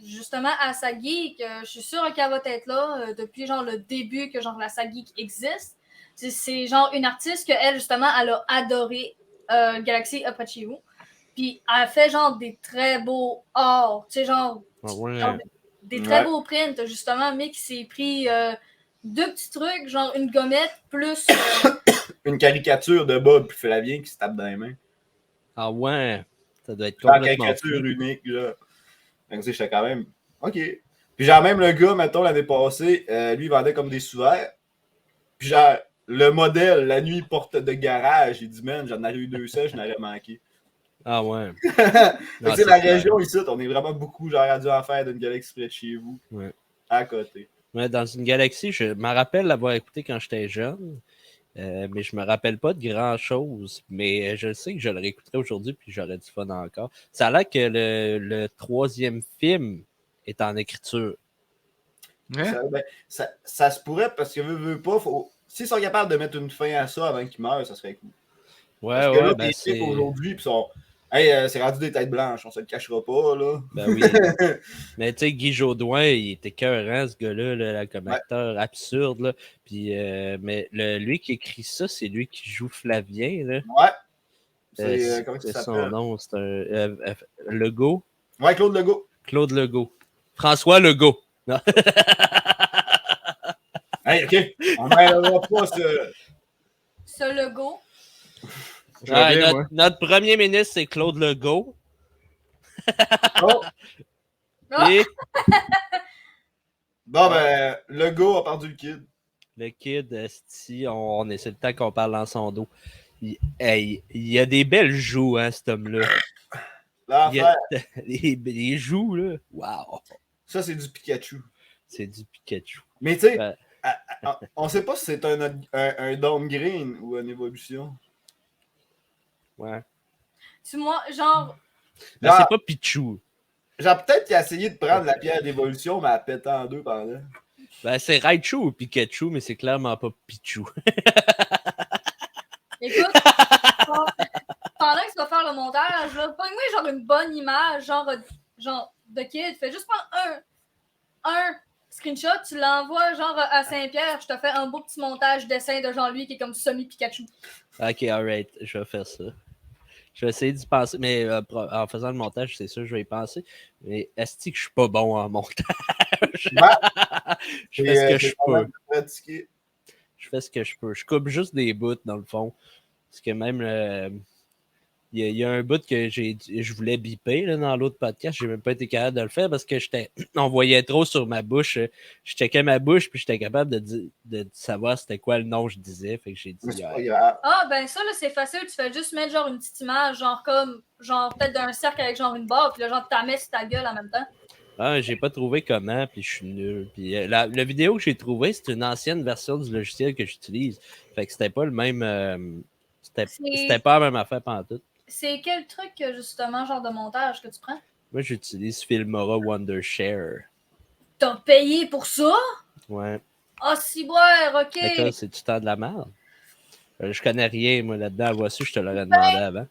Justement, à Sagui, je suis sûre qu'elle va être là depuis genre le début que genre la Sagui existe. C'est genre une artiste qu'elle, justement, elle a adoré Galaxy Apache Vous. Puis elle fait genre des très beaux arts. Tu sais, genre des très beaux prints. Justement, Mick s'est pris 2 petits trucs, genre une gommette plus... Une caricature de Bob puis Flavien qui se tape dans les mains. Ah ouais, ça doit être La complètement caricature fou. unique, là. Donc, tu sais, j'étais quand même... OK. Puis genre, même le gars, mettons, l'année passée, lui, il vendait comme des sous-verts. Puis genre, le modèle, la nuit porte de garage, il dit, man, j'en aurais eu 200, je n'aurais manqué. Ah ouais. Fait que, tu sais, la clair. région ici, on est vraiment beaucoup, genre, à dû en faire d'une galaxie près de chez vous. Ouais. À côté. Ouais, dans une galaxie, je me rappelle l'avoir écouté quand j'étais jeune. Mais je me rappelle pas de grand-chose. Mais je sais que je le réécouterai aujourd'hui puis j'aurais du fun encore. Ça a l'air que le 3e film est en écriture. Ça se pourrait parce que veut pas, s'ils sont capables de mettre une fin à ça avant qu'il meure, ça serait cool. Ouais, parce que là, ben les c'est... types aujourd'hui, pis sont. Hey, c'est rendu des têtes blanches, on se le cachera pas, là. Ben oui. Mais tu sais, Guy Jodoin, il était écœurant, ce gars-là, là, comme acteur absurde. Là. Puis, mais lui qui écrit ça, c'est lui qui joue Flavien. Là. Ouais. C'est comment ça son s'appelle? nom, c'est un Legault. Ouais, Claude Legault. Claude Legault. François Legault. Non. Hey, OK. On n'aura pas Ce logo. Ouais, notre premier ministre, c'est Claude Legault. Oh. Et bon, ben, Legault a perdu le kid. le kid, si on essaie le temps qu'on parle dans son dos. Il y a des belles joues, hein, cet homme-là. L'enfer. Les joues, là. Wow. Ça, c'est du Pikachu. C'est du Pikachu. Mais tu sais, Ouais. on sait pas si c'est un downgrade ou une évolution. Ouais. Tu moi, genre... Ben, c'est pas Pichou. Genre, peut-être qu'il a essayé de prendre la pierre d'évolution, mais elle a pété en deux pendant. Ben, c'est Raichu ou Pikachu, mais c'est clairement pas Pichou. Écoute, pendant que tu vas faire le montage, là, pogne-moi genre une bonne image, genre de kid. Fais juste prendre un screenshot, tu l'envoies genre à Saint-Pierre, je te fais un beau petit montage dessin de Jean-Louis qui est comme semi-Pikachu. Ok, alright, je vais faire ça. Je vais essayer d'y penser, mais en faisant le montage, c'est sûr, je vais y penser. Mais est-ce que je suis pas bon en montage? Je fais ce que je peux. Je fais ce que je peux. Je coupe juste des bouts, dans le fond. Parce que même, il y a un bout que je voulais biper là, dans l'autre podcast. J'ai même pas été capable de le faire parce que on voyait trop sur ma bouche. Je checkais ma bouche puis j'étais capable de savoir c'était quoi le nom que je disais. Fait que j'ai dit. Ah, ben ça, là, c'est facile. Tu fais juste mettre genre une petite image, genre peut-être d'un cercle avec genre une barre, puis là, genre, t'as mis sur ta gueule en même temps. Ah, j'ai pas trouvé comment, puis je suis nul. Puis la vidéo que j'ai trouvée, c'est une ancienne version du logiciel que j'utilise. Fait que c'était pas le même. C'était pas la même affaire pantoute. C'est quel truc, justement, genre de montage que tu prends? Moi, j'utilise Filmora Wondershare. T'as payé pour ça? Ouais. Ah, si, boire, ok. Mais toi, c'est du temps de la merde. Je connais rien, moi, là-dedans. Voici, je te l'aurais demandé avant.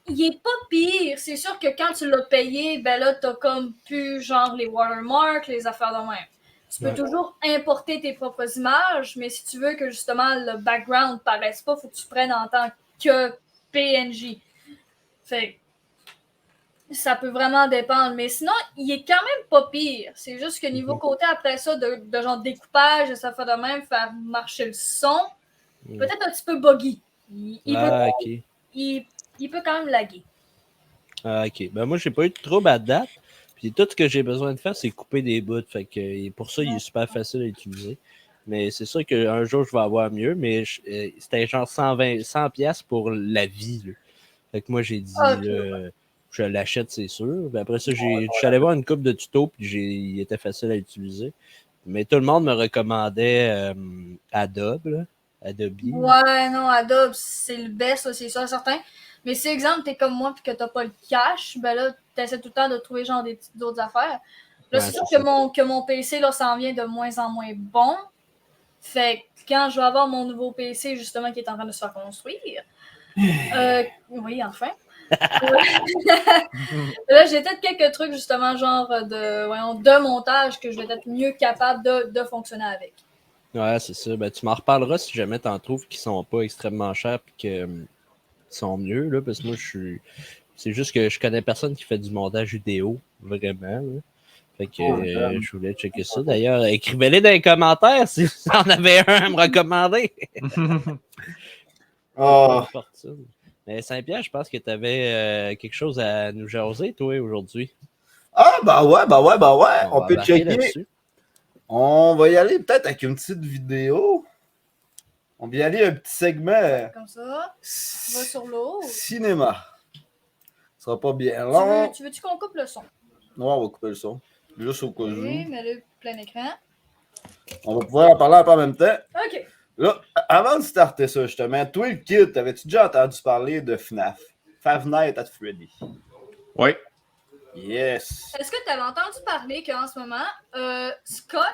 Il est pas pire. C'est sûr que quand tu l'as payé, ben là, t'as comme pu, genre, les watermarks, les affaires de même. Tu peux toujours importer tes propres images, mais si tu veux que, justement, le background paraisse pas, faut que tu prennes en tant que PNJ. Fait ça peut vraiment dépendre. Mais sinon, il est quand même pas pire. C'est juste que niveau côté, après ça, de genre découpage, ça fait de même faire marcher le son. Peut-être un petit peu buggy. Il peut quand même laguer. Ah, ok. Ben moi, j'ai pas eu de trouble à date. Puis tout ce que j'ai besoin de faire, c'est couper des bouts. Fait que pour ça, il est super facile à utiliser. Mais c'est sûr qu'un jour, je vais avoir mieux. Mais c'était genre 100$ pour la vie. Là. Fait que moi, j'ai dit, je l'achète, c'est sûr. Puis après ça, je suis allé voir une coupe de tutos. Puis il était facile à utiliser. Mais tout le monde me recommandait Adobe. Là. Adobe. Ouais, non, Adobe, c'est le best, c'est sûr, certain. Mais si, exemple, t'es comme moi et que t'as pas le cash, ben là, t'essaies tout le temps de trouver genre d'autres affaires. Là, c'est sûr que mon PC, là, s'en vient de moins en moins bon. Fait que quand je vais avoir mon nouveau PC, justement, qui est en train de se faire construire, oui, enfin. Là, j'ai peut-être quelques trucs, justement, genre de montage que je vais être mieux capable de fonctionner avec. Ouais, c'est ça. Ben, tu m'en reparleras si jamais t'en trouves qui sont pas extrêmement chers et qui sont mieux, là, parce que moi, c'est juste que je connais personne qui fait du montage vidéo, vraiment. Là. Fait que je voulais checker ça. D'ailleurs, écrivez-les dans les commentaires si vous en avez un à me recommander. Ah, Fortune. Mais Saint-Pierre, je pense que tu avais quelque chose à nous jaser, toi, aujourd'hui. bah ouais. On va peut embarquer checker. là-dessus. On va y aller peut-être avec une petite vidéo. On va y aller un petit segment Comme ça. Va sur l'eau. cinéma. Ce sera pas bien long. Tu veux-tu qu'on coupe le son? Non, on va couper le son. Juste au cas où. Oui, mets-le plein écran. On va pouvoir en parler un peu en même temps. OK. Là, avant de starter ça, justement, toi, le kid, t'avais-tu déjà entendu parler de FNAF? Five Nights at Freddy. Oui. Yes. Est-ce que tu avais entendu parler qu'en ce moment, Scott,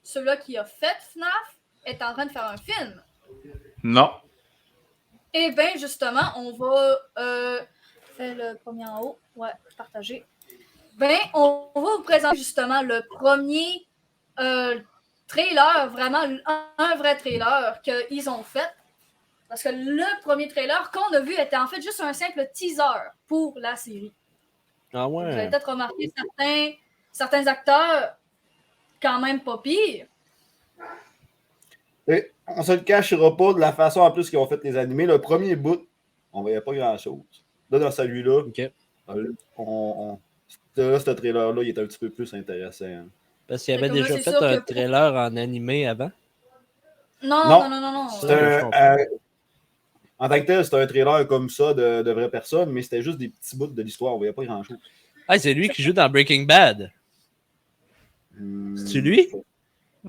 celui-là qui a fait FNAF, est en train de faire un film? Non. Eh bien, justement, on va faire le premier en haut. Ouais, partager. Ben, on va vous présenter justement le premier trailer, vraiment un vrai trailer qu'ils ont fait. Parce que le premier trailer qu'on a vu était en fait juste un simple teaser pour la série. Ah Vous avez ouais. peut-être remarqué certains acteurs quand même pas pires. Et on se le cachera pas de la façon en plus qu'ils ont fait les animés. Le premier bout, on voyait pas grand-chose. Là, dans celui-là, OK. ce trailer-là, il est un petit peu plus intéressant. Hein. Parce qu'il avait Comme là, déjà c'est fait sûr un que- trailer en animé avant. Non. C'est je comprends. en tant que tel, c'était un trailer comme ça de vraies personnes, mais c'était juste des petits bouts de l'histoire. On voyait pas grand-chose. Ah, c'est lui qui joue dans Breaking Bad. C'est lui?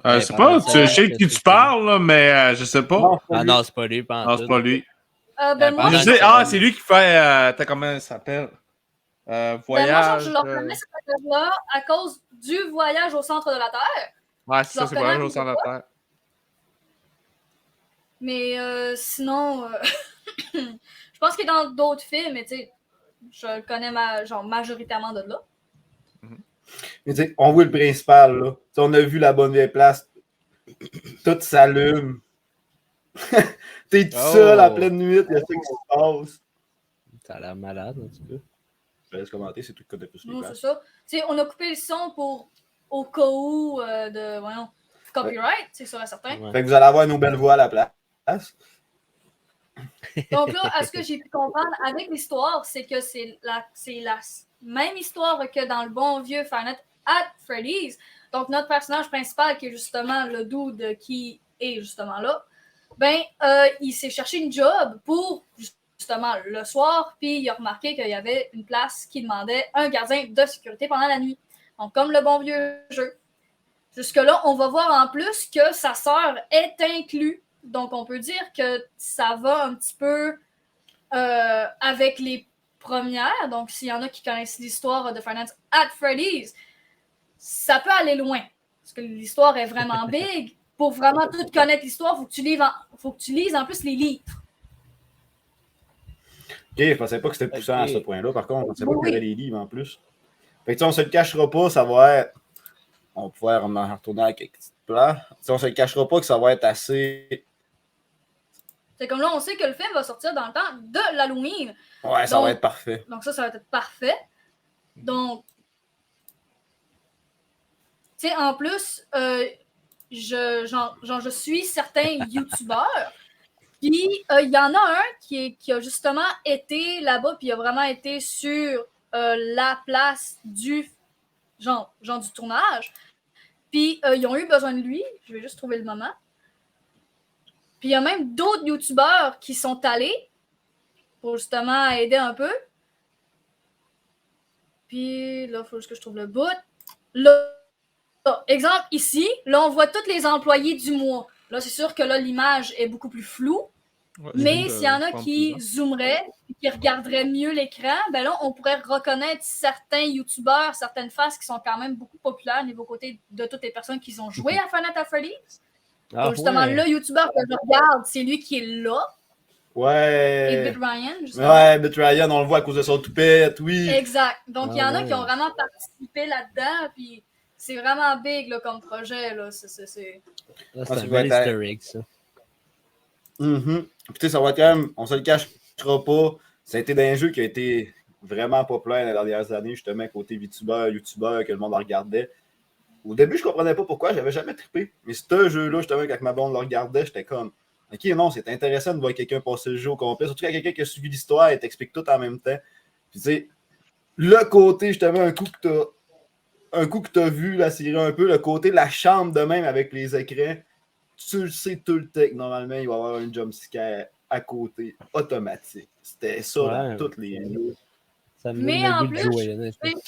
Je sais pas, je sais de qui tu parles, là, mais je sais pas. Non, Ah non, c'est pas lui, pas en Non, tout. c'est pas lui. Moi, Je sais, c'est lui qui fait. Comment ça s'appelle? moi, Voyage. je leur connais cette acteur-là à cause du voyage au centre de la Terre. Ouais, c'est ça, c'est Voyage au centre de la Terre. Mais sinon, je pense qu'il est dans d'autres films, mais tu sais, je le connais majoritairement de là. Mais tu sais, on voit le principal, là. T'sais, on a vu la bonne vieille place. Tout s'allume. T'es tout seul en pleine nuit, il y a ça qui se passe. Ça a l'air malade, un petit peu. Je laisse commenter, c'est tout que connais plus les Non, places. c'est ça. Tu sais, on a coupé le son pour au cas où de copyright, c'est sûr et certain. Ouais. Fait que vous allez avoir une nouvelle voix à la place. Donc là, à ce que j'ai pu comprendre avec l'histoire, c'est que c'est la même histoire que dans le bon vieux Five Nights at Freddy's. Donc notre personnage principal, qui est justement le dude qui est justement là, ben il s'est cherché une job pour justement le soir, puis il a remarqué qu'il y avait une place qui demandait un gardien de sécurité pendant la nuit. Donc comme le bon vieux jeu. Jusque-là, on va voir en plus que sa sœur est inclue. Donc, on peut dire que ça va un petit peu avec les premières. Donc, s'il y en a qui connaissent l'histoire de Five Nights at Freddy's, ça peut aller loin. Parce que l'histoire est vraiment big. Pour vraiment tout connaître l'histoire, il faut que tu lises en plus les livres. Ok, je pensais pas que c'était poussant à ce point-là. Par contre, je pensais pas qu'il y avait les livres en plus. Fait que on se le cachera pas, ça va être. On va pouvoir en retourner avec quelques petites plans. On se le cachera pas que ça va être assez. C'est comme là, on sait que le film va sortir dans le temps de l'Halloween. Ouais, ça va être parfait. Donc ça va être parfait. Donc, tu sais, en plus, je suis certains YouTubeurs. Puis, il y en a un qui a justement été là-bas, puis il a vraiment été sur la place du du tournage. Puis, ils ont eu besoin de lui. Je vais juste trouver le moment. Puis, il y a même d'autres YouTubeurs qui sont allés pour justement aider un peu. Puis, là, il faut juste que je trouve le bout. Là, exemple, ici, là, on voit tous les employés du mois. Là, c'est sûr que là, l'image est beaucoup plus floue. Ouais, mais s'il y en a qui zoomeraient, qui regarderaient mieux l'écran, ben là, on pourrait reconnaître certains YouTubeurs, certaines faces qui sont quand même beaucoup populaires au niveau côté de toutes les personnes qui ont joué à Five Nights at Freddy's. Ah, justement, le YouTuber que je regarde, c'est lui qui est là. Ouais. Et Bit Ryan, justement. Ouais, Bit Ryan, on le voit à cause de son toupette, oui. Exact. Donc, il y en a qui ont vraiment participé là-dedans, puis c'est vraiment big là, comme projet. Là. C'est un bel easter egg, ça. Puis, ça va être quand même, on se le cachera pas, ça a été d'un jeu qui a été, vraiment populaire dans les dernières années, justement, côté VTuber, YouTuber, que le monde regardait. Au début, je comprenais pas pourquoi, j'avais jamais trippé. Mais ce jeu-là, justement, quand ma blonde le regardait, j'étais comme, ok, non, c'est intéressant de voir quelqu'un passer le jeu au complet, surtout quand quelqu'un qui a suivi l'histoire et t'explique tout en même temps. Puis tu sais, le côté, justement, un coup que t'as vu la série un peu, le côté la chambre de même avec les écrans, tu le sais tout le temps que normalement, il va y avoir un jumpscare à côté, automatique. C'était ça dans Ouais. toutes les jeux. Ça me Mais donne le en goût de plus, jouer, honnêtement.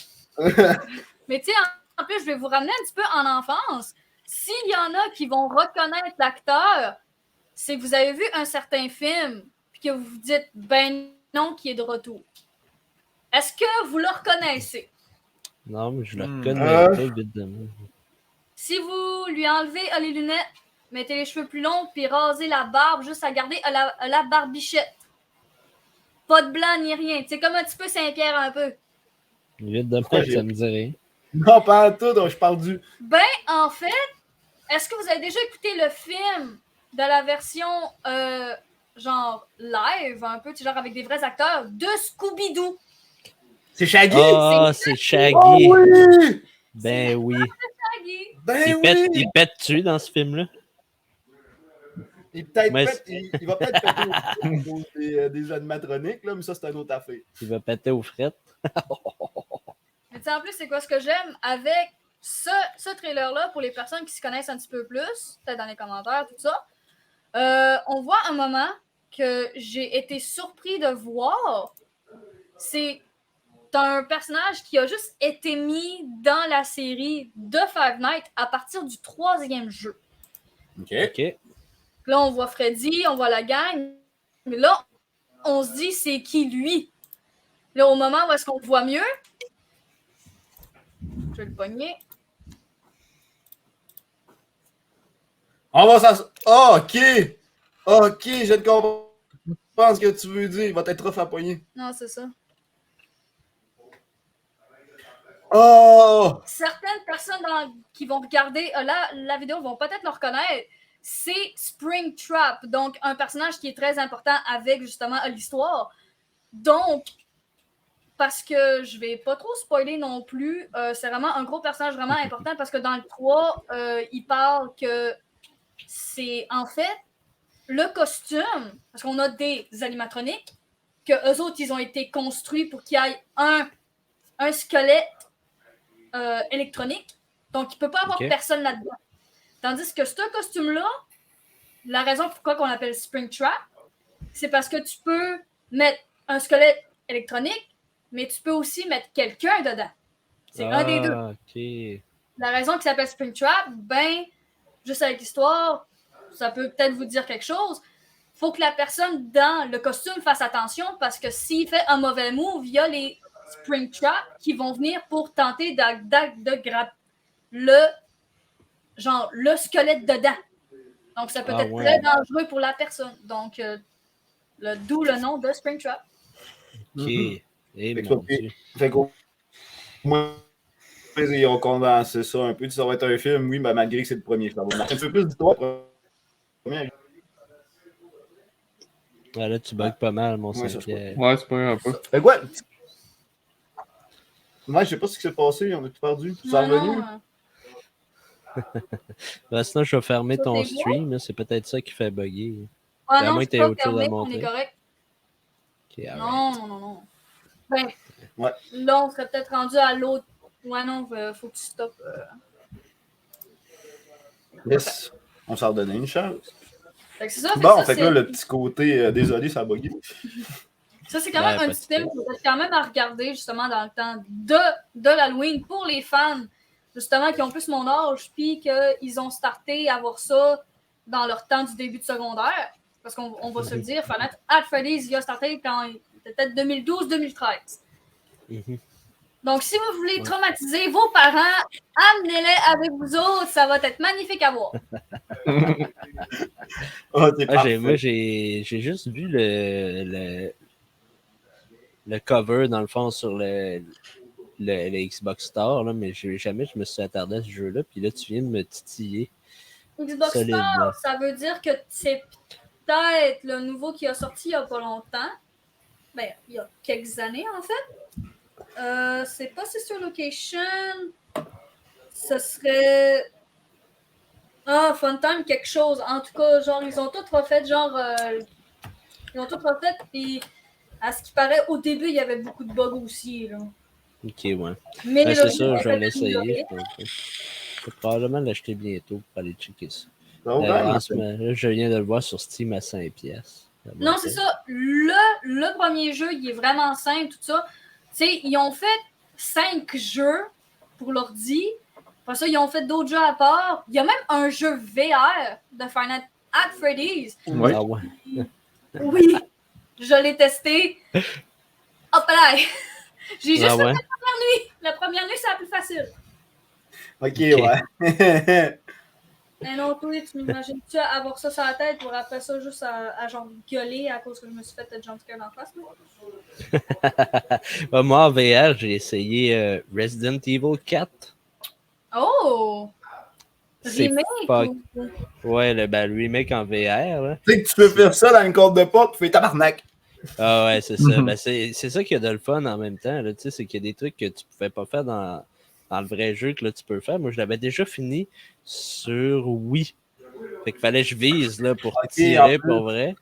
Mais tu sais, en plus, je vais vous ramener un petit peu en enfance. S'il y en a qui vont reconnaître l'acteur, c'est que vous avez vu un certain film, puis que vous vous dites, ben non, qui est de retour. Est-ce que vous le reconnaissez? Non, mais je le Hmm. reconnais pas, évidemment. Si vous lui enlevez les lunettes, mettez les cheveux plus longs, puis rasez la barbe, juste à garder la barbichette. Pas de blanc ni rien. C'est comme un petit peu Saint-Pierre un peu. Évidemment, Pourquoi ça me dit rien. Non, pas en tout, donc je parle du. Ben, en fait, est-ce que vous avez déjà écouté le film de la version genre live, un peu, genre avec des vrais acteurs, de Scooby-Doo? C'est Shaggy! Ah, c'est Shaggy. Oh oui! Ben oui. Shaggy. Ben oui! Il pète-tu dans ce film-là? Il va Mais- peut-être péter au cause des animatroniques, là, mais ça, c'est une autre affaire. Il va péter aux frettes. Mais tu sais, en plus, c'est quoi ce que j'aime avec ce trailer-là, pour les personnes qui se connaissent un petit peu plus, peut-être dans les commentaires, tout ça, on voit un moment que j'ai été surpris de voir. C'est un personnage qui a juste été mis dans la série de Five Nights à partir du 3e jeu. OK. OK. Là, on voit Freddy, on voit la gang. Mais là, on se dit, c'est qui lui? Là, au moment où est-ce qu'on le voit mieux, je vais le pogner. On va s'en. Oh, OK! OK, je te comprends ce que tu veux dire. Il va être rough à poigner. Non, c'est ça. Oh! Certaines personnes qui vont regarder la vidéo vont peut-être le reconnaître. C'est Springtrap, donc un personnage qui est très important avec justement l'histoire. Donc, parce que je vais pas trop spoiler non plus, c'est vraiment un gros personnage vraiment important parce que dans le 3, il parle que c'est en fait le costume, parce qu'on a des animatroniques, que eux autres, ils ont été construits pour qu'il y ait un squelette électronique. Donc, il ne peut pas avoir Ok. personne là-dedans. Tandis que ce costume-là, la raison pourquoi on l'appelle Springtrap, c'est parce que tu peux mettre un squelette électronique, mais tu peux aussi mettre quelqu'un dedans. C'est un des deux. OK. La raison qui s'appelle Springtrap, ben, juste avec l'histoire, ça peut peut-être vous dire quelque chose. Faut que la personne dans le costume fasse attention parce que s'il fait un mauvais move, il y a les Springtraps qui vont venir pour tenter de grapper le squelette dedans. Donc, ça peut être très dangereux pour la personne. Donc, d'où le nom de Springtrap. OK. Mhm. Eh Fait que mon ça, Dieu. Fait qu'au moins, ils ont condensé ça un peu. Ça va être un film, oui, mais malgré que c'est le premier. Ça va marquer un peu plus d'histoire. Premier. Ah, là, tu bugs pas mal, mon Ouais, ça, Saint-Pierre. Ouais, c'est pas un peu. Fait quoi? Moi, je sais pas ce qui s'est passé. On a tout perdu. Ça est revenu? Ben, sinon, je vais fermer Ça, ton c'est stream. là. C'est peut-être ça qui fait bugger. Ah À non, moins je que t'aies peux pas autre chose à fermer, on montrer. est correct. OK, alright. Non. Ben, Ouais. là, on serait peut-être rendu à l'autre. Ouais, non, faut que tu stoppes. Yes. On s'en redonnait une chance. Fait que c'est ça. Bon, ça, fait que là, le petit côté désolé, ça a bugué. Ça, c'est quand même Ouais, un pas petit de film qui est quand même à regarder justement dans le temps de l'Halloween pour les fans, justement, qui ont plus mon âge, puis qu'ils ont starté à voir ça dans leur temps du début de secondaire. Parce qu'on va se le dire, Fanat at Freddy's, il a starté quand il était peut-être 2012-2013. Mhm. Donc, si vous voulez traumatiser vos parents, amenez-les avec vous autres, ça va être magnifique à voir. Oh, t'es Ah, parfait. moi, j'ai juste vu le cover, dans le fond, sur le Xbox Store, là, mais jamais je me suis attardé à ce jeu-là. Puis là, tu viens de me titiller. Xbox Solide, Store, là. ça veut dire que c'est peut-être le nouveau qui a sorti il n'y a pas longtemps. Ben, il y a quelques années, en fait. C'est pas Sister Location. Ce serait. Ah, Funtime, quelque chose. En tout cas, genre, ils ont tout refait, genre. Ils ont tout refait, puis à ce qui paraît, au début, il y avait beaucoup de bugs aussi, là. Ok, ouais. Mais Ben, c'est ça, l'origine je vais est l'essayer. améliorée. Je vais probablement l'acheter bientôt pour aller checker ça. Ça vaut quand même la peine. Là, je viens de le voir sur Steam à 5$. Non, c'est ça. Le premier jeu, il est vraiment simple, tout ça. Tu sais, ils ont fait 5 jeux pour l'ordi. Après ça, ils ont fait d'autres jeux à part. Il y a même un jeu VR de Final at Freddy's. Ouais. Ah ouais. Oui, je l'ai testé. Hop là! J'ai juste Ah fait ouais. la première nuit. La première nuit, c'est la plus facile. Ok, ouais. Mais non, toi, tu m'imagines-tu avoir ça sur la tête pour après ça juste à genre gueuler à cause que je me suis fait être jumpscare en face? Ouais, moi, en VR, j'ai essayé Resident Evil 4. Oh! C'est Remake fuck. ou... Ouais, le remake en VR. Là. Tu sais que tu peux faire ça dans une corde de porte, tu fais tabarnak. Ah ouais, c'est ça. Ben, c'est ça qui a de le fun en même temps. Là, c'est qu'il y a des trucs que tu pouvais pas faire dans le vrai jeu que là, tu peux faire. Moi, je l'avais déjà fini sur Wii. Fait qu'il fallait que je vise là, pour tirer pour vrai.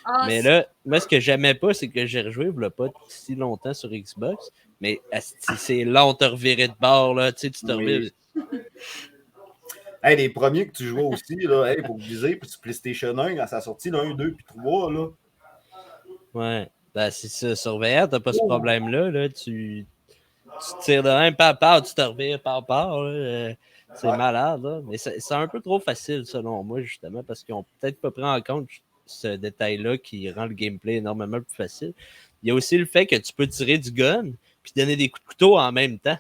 Ah, Mais là, moi, ce que j'aimais pas, c'est que j'ai rejoué il y a pas si longtemps sur Xbox. Mais c'est long de te revirer de bord. Là, tu te revires. Hey, les premiers que tu jouais aussi, là, hey, pour viser, puis sur PlayStation 1, quand ça a sorti, le 1, 2, puis 3, là. Ouais. Ben, c'est ça. Sur VR, t'as pas ce problème-là. Là. Tu tires de un, par, tu te revires par. C'est malade. Là. Mais c'est un peu trop facile, selon moi, justement, parce qu'ils ont peut-être pas pris en compte ce détail-là qui rend le gameplay énormément plus facile. Il y a aussi le fait que tu peux tirer du gun puis donner des coups de couteau en même temps.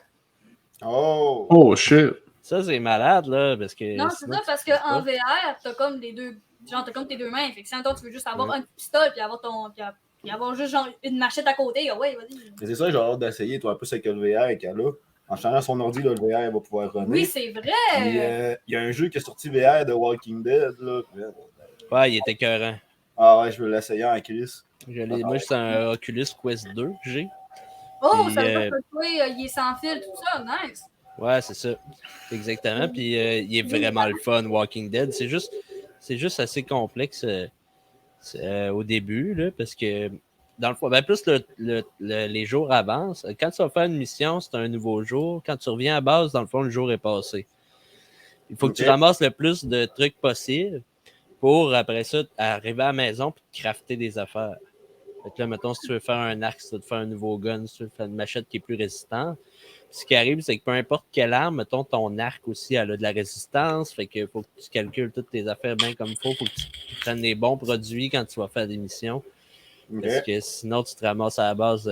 Oh! Oh shit! Ça, c'est malade, là, parce que... non, c'est ça, parce qu'en VR, t'as comme les deux... Genre, t'as comme tes deux mains. Fait que si tu veux juste avoir un pistolet puis avoir ton... Puis avoir juste genre une machette à côté, ouais, vas-y. Mais c'est ça, j'ai hâte d'essayer, toi, un peu, c'est que le VR qu'elle a. En changeant son ordi, là, le VR, il va pouvoir runner. Oui, c'est vrai! Puis, il y a un jeu qui est sorti VR de Walking Dead, là. Ouais, il était écœurant. Ah ouais, je veux l'essayer en Chris. Moi, c'est un Oculus Quest 2 que j'ai. Oh, Puis, ça veut dire que toi, il est sans fil, tout ça, nice! Ouais, c'est ça. Exactement. Puis il est vraiment le fun, Walking Dead. C'est juste assez complexe au début, là, parce que dans le fond, ben, plus les jours avancent. Quand tu vas faire une mission, c'est un nouveau jour. Quand tu reviens à base, dans le fond, le jour est passé. Il faut que tu ramasses le plus de trucs possible pour, après ça, arriver à la maison et te crafter des affaires. Fait que là, mettons, si tu veux faire un arc, si tu veux faire un nouveau gun, si tu veux faire une machette qui est plus résistante, ce qui arrive, c'est que peu importe quelle arme, mettons, ton arc aussi, elle a de la résistance. Fait que faut que tu calcules toutes tes affaires bien comme il faut. Faut que tu prennes des bons produits quand tu vas faire des missions. Okay. Parce que sinon, tu te ramasses à la base.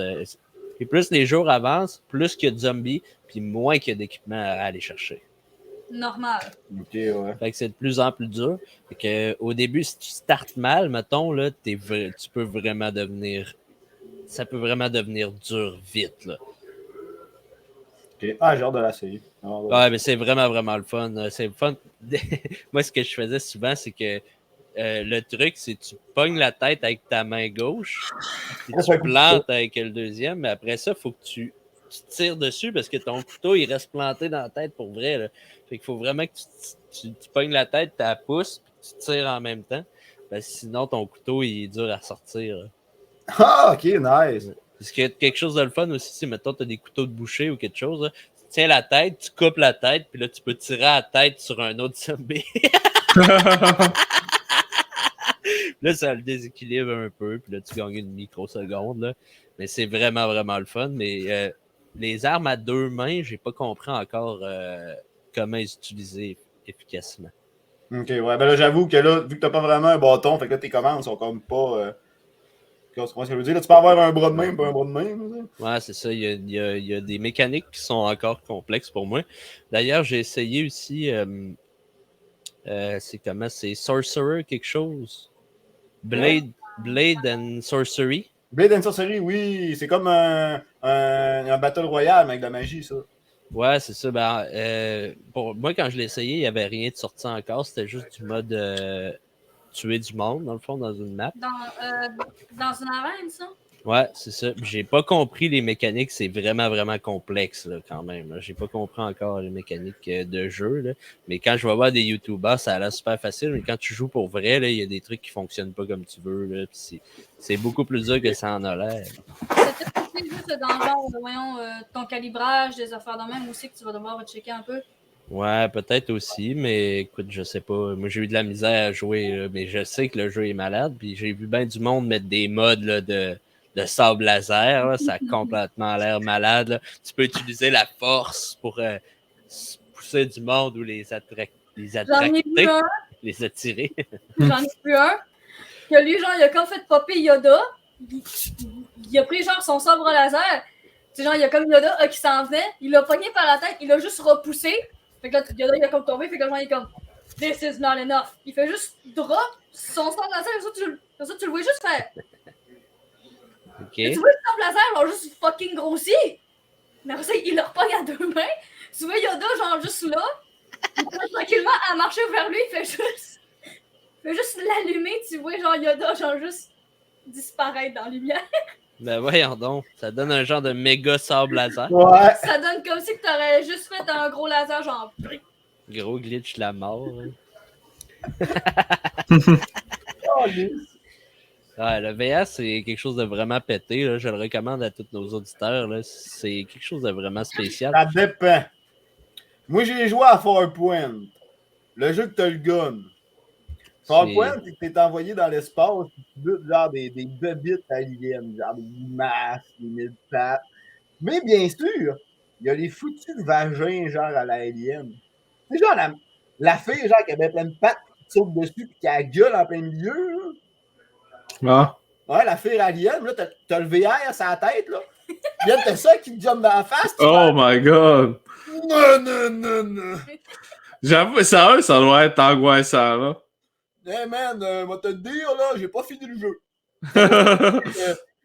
Et plus les jours avancent, plus qu'il y a de zombies, puis moins qu'il y a d'équipement à aller chercher. Normal. Ok, ouais. Fait que c'est de plus en plus dur. Fait que, au début, si tu startes mal, mettons, là, tu peux vraiment devenir. Ça peut vraiment devenir dur vite, là. Okay. Ah, j'ai hâte de l'essayer. Ouais, mais c'est vraiment, vraiment le fun. C'est le fun. Moi, ce que je faisais souvent, c'est que le truc, c'est que tu pognes la tête avec ta main gauche, puis tu plantes avec le deuxième, mais après ça, il faut que tu tires dessus parce que ton couteau, il reste planté dans la tête pour vrai. Là. Fait qu'il faut vraiment que tu pognes la tête, tu la pousses, puis tu tires en même temps. Parce que sinon, ton couteau, il est dur à sortir. Là. Ah, ok, nice. Parce que quelque chose de le fun aussi, c'est mettons, tu as des couteaux de boucher ou quelque chose. Là. Tu tiens la tête, tu coupes la tête, puis là, tu peux tirer à la tête sur un autre zombie. Là, ça le déséquilibre un peu, puis là, tu gagnes une microseconde. Là. Mais c'est vraiment, vraiment le fun. Mais les armes à deux mains, j'ai pas compris encore comment les utiliser efficacement. Ok, ouais. Ben là, j'avoue que là, vu que t'as pas vraiment un bâton, fait que là, tes commandes sont comme pas. Comment est-ce que je veux dire? Là, tu peux avoir un bras de main, pas un bras de main. Ouais, c'est ça. Il y a des mécaniques qui sont encore complexes pour moi. D'ailleurs, j'ai essayé aussi. C'est comment? C'est Sorcerer quelque chose? Blade and Sorcery. Blade and Sorcery, oui. C'est comme un Battle Royale, mais avec de la magie, ça. Ouais, c'est ça. Ben, pour moi, quand je l'ai essayé, il n'y avait rien de sorti encore. C'était juste du mode tuer du monde, dans le fond, dans une map. Dans une arène, ça? Ouais, c'est ça. J'ai pas compris les mécaniques, c'est vraiment, vraiment complexe là, quand même. Là. J'ai pas compris encore les mécaniques de jeu. Là. Mais quand je vais voir des YouTubers, ça a l'air super facile. Mais quand tu joues pour vrai, il y a des trucs qui fonctionnent pas comme tu veux. Là, c'est beaucoup plus dur que ça en a l'air. C'est peut-être juste dans genre, voyons, ton calibrage, des affaires de même aussi que tu vas devoir checker un peu. Ouais, peut-être aussi, mais écoute, je sais pas. Moi, j'ai eu de la misère à jouer, là, mais je sais que le jeu est malade. Puis j'ai vu bien du monde mettre des mods là, de sable laser. Là, ça a complètement l'air malade. Là. Tu peux utiliser la force pour pousser du monde ou les attracter, les attirer. J'en ai vu un. Que lui, genre, il a comme fait popper Yoda. Il a pris genre son sabre laser. Tu sais, genre, il y a comme Yoda qui s'en venait. Il l'a pogné par la tête. Il l'a juste repoussé. Fait que là, Yoda, il a comme tombé. Fait que genre, il est comme This is not enough. Il fait juste drop son sabre laser. Comme ça, tu le vois juste faire. Okay. Et tu vois le sabre laser, genre, juste fucking grossi. Mais après ça, il le repogne à deux mains. Tu vois Yoda, genre, juste là. Il commence tranquillement à marcher vers lui. Il fait juste l'allumer. Tu vois, genre, Yoda, genre, juste disparaître dans la lumière. Ben voyons donc, ça donne un genre de méga sable laser. Ouais. Ça donne comme si tu aurais juste fait un gros laser, genre. Gros glitch la mort. Hein. Oh, Ouais, le VR, c'est quelque chose de vraiment pété. Là. Je le recommande à tous nos auditeurs. Là. C'est quelque chose de vraiment spécial. ça dépend. Moi, j'ai joué à Farpoint. Le jeu que t'as le gun. Farpoint, c'est que t'es envoyé dans l'espace, tu butes genre des bébites aliens, genre des limaces, des mille pattes. Mais bien sûr, il y a les foutus vagins, genre à la alien. C'est genre la fille, genre, qui avait plein de pattes, qui saute dessus, puis qui a la gueule en plein milieu. Là. Ah. Ouais, la fille alien, là, t'as le VR à sa tête, là. Puis là, t'as ça qui te jump dans la face. Oh my god! Non. J'avoue, ça doit être angoissant, là. Hey man, moi te dire, là, j'ai pas fini le jeu.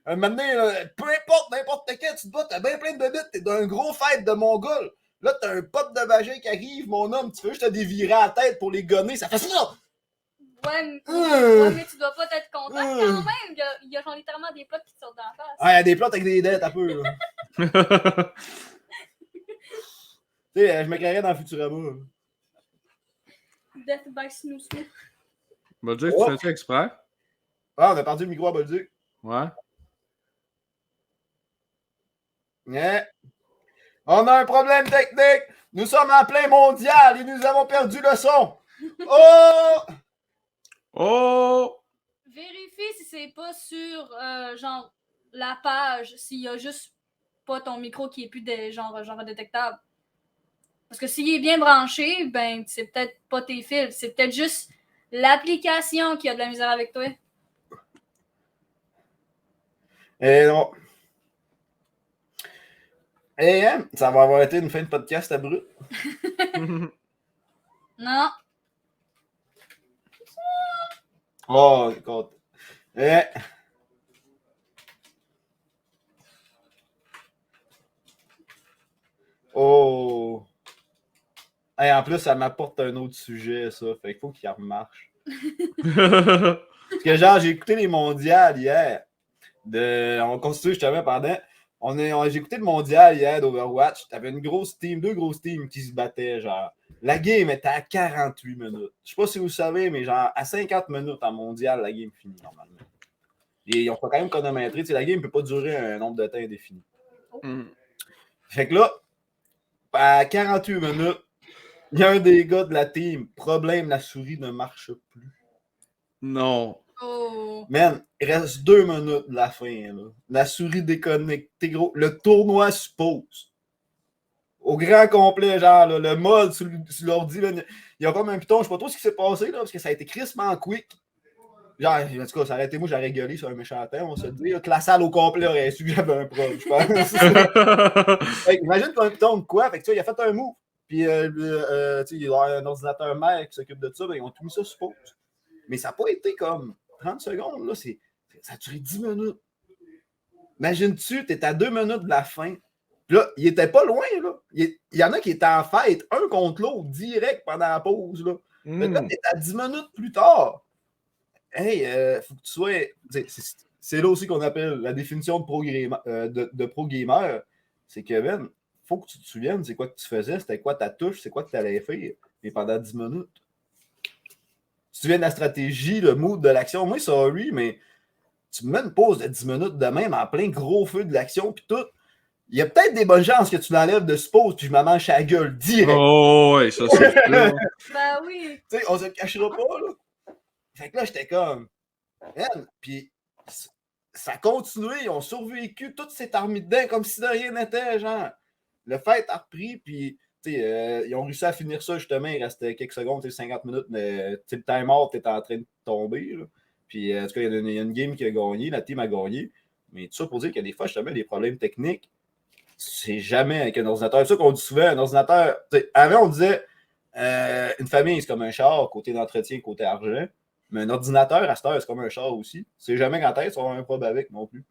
Maintenant, peu importe, n'importe quel, tu te bats, t'as bien plein de bébites, t'es d'un gros fête de Mongol. Là, t'as un pote de vagin qui arrive, mon homme, tu veux juste te dévirer à la tête pour les gonner, ça fait ça! Ouais, mais tu dois pas être content quand même. Il y a genre littéralement des plots qui te sortent d'en face. Ah, il y a des plots avec des dettes, un peu, là. Tu sais, je m'éclairais dans Futurama. Death by Snoo Snoo. Bolduc, tu fais ça exprès? Ah, on a perdu le micro à Bolduc. Ouais. Yeah. On a un problème technique. Nous sommes en plein mondial et nous avons perdu le son. Oh! Oh! Vérifie si c'est pas sur genre la page, s'il y a juste pas ton micro qui est plus genre détectable. Parce que s'il est bien branché, ben c'est peut-être pas tes fils, c'est peut-être juste l'application qui a de la misère avec toi. Eh non. Eh, hein? Ça va avoir été une fin de podcast à brut. Non. Oh, écoute. Eh. Oh. Hey, en plus, ça m'apporte un autre sujet, ça. Fait qu'il faut qu'il remarche. Parce que genre, j'ai écouté les mondiales hier. On continue justement pendant. J'ai écouté le mondial hier d'Overwatch. T'avais deux grosses teams qui se battaient, genre. La game était à 48 minutes. Je sais pas si vous savez, mais genre, à 50 minutes en mondial, la game finit normalement. Et ils ont pas quand même chronométré. La game ne peut pas durer un nombre de temps indéfini. Fait que là, à 48 minutes, il y a un des gars de la team. Problème, la souris ne marche plus. Non. Oh. Man, il reste 2 minutes de la fin. Là. La souris déconnectée, gros. Le tournoi suppose. Au grand complet, genre, là, le mode sur l'ordi, il y a comme un piton, je sais pas trop ce qui s'est passé, là, parce que ça a été crissement quick. Genre, en tout cas, ça aurait été moi, j'aurais gueulé sur un méchant temps, on se dit, que la salle au complet aurait su que j'avais un problème, je pense. Imagine qu'il y a un piton de quoi, fait que tu vois, il a fait un move, puis il y a un ordinateur mère qui s'occupe de ça, ben, ils ont tout mis ça suppose. Mais ça n'a pas été comme 30 secondes, là, ça a duré 10 minutes. Imagine-tu, t'es à 2 minutes de la fin. Puis là, il était pas loin, là. Il y en a qui étaient en fête, un contre l'autre, direct pendant la pause, là. Mais là, t'es à 10 minutes plus tard. Hey, faut que tu sois... c'est là aussi qu'on appelle la définition de pro gamer. C'est que, Ben, faut que tu te souviennes c'est quoi que tu faisais, c'était quoi ta touche, c'est quoi que tu allais faire, mais pendant 10 minutes. Tu te souviens de la stratégie, le mood de l'action. Moi, sorry, mais tu me mets une pause de 10 minutes de même en plein gros feu de l'action, puis tout. Il y a peut-être des bonnes chances que tu l'enlèves de ce pause, puis je me mange à la gueule direct. Oh, ouais, ça, c'est sûr. Ben oui. Tu sais, on se cachera pas, là. Fait que là, j'étais comme. Puis ça a continué, ils ont survécu, tout s'est remis dedans comme si de rien n'était, genre. Le fait a repris, puis ils ont réussi à finir ça, justement, il restait quelques secondes, 50 minutes, mais le time-out était en train de tomber, là. Puis, en tout cas, il y a une game qui a gagné, la team a gagné, mais tout ça pour dire qu'il y a des fois, justement, des problèmes techniques, c'est jamais avec un ordinateur. C'est ça qu'on dit souvent, un ordinateur, avant, on disait, une famille, c'est comme un char, côté d'entretien, côté argent. Mais un ordinateur, à cette heure, c'est comme un char aussi. C'est jamais quand est-ce qu'on a un problème avec non plus.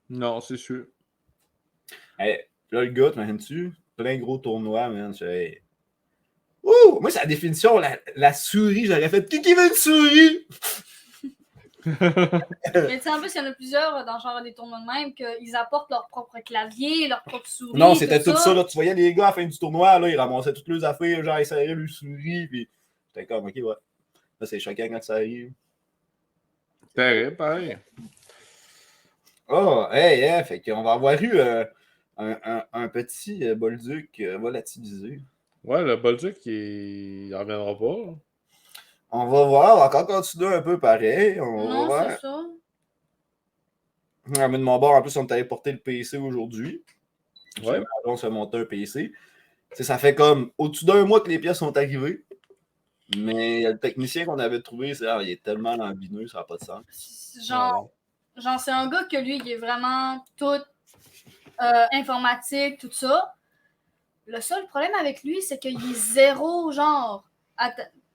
Non, c'est sûr. Hey, là, le gars, t'imagines-tu? Plein gros tournois, man. Hey. Ouh! Moi, c'est la définition, la souris, j'aurais fait qui veut une souris? Mais tu sais, en plus, il y en a plusieurs dans genre des tournois de même qu'ils apportent leur propre clavier, leur propre souris. Non, c'était tout ça. Là. Tu voyais les gars à la fin du tournoi, là, ils ramassaient toutes leurs affaires, genre, ils serraient le souris, puis j'étais comme, ok, ouais. Là, c'est choquant quand ça arrive. Terrible, pareil. Oh, hey, fait qu'on va avoir eu un petit Bolduc volatilisé. Ouais, le Bolduc, il reviendra pas. On va voir, on va encore continuer un peu pareil. On va Non, voir. c'est ça. Mais de mon bord, en plus, on est allé porter le PC aujourd'hui. Ouais. On se fait monter un PC. T'sais, ça fait comme au-dessus d'un mois que les pièces sont arrivées. Mais le technicien qu'on avait trouvé, il est tellement lambineux, ça n'a pas de sens. Genre, c'est un gars que lui, il est vraiment tout informatique, tout ça. Le seul problème avec lui, c'est qu'il est zéro, genre.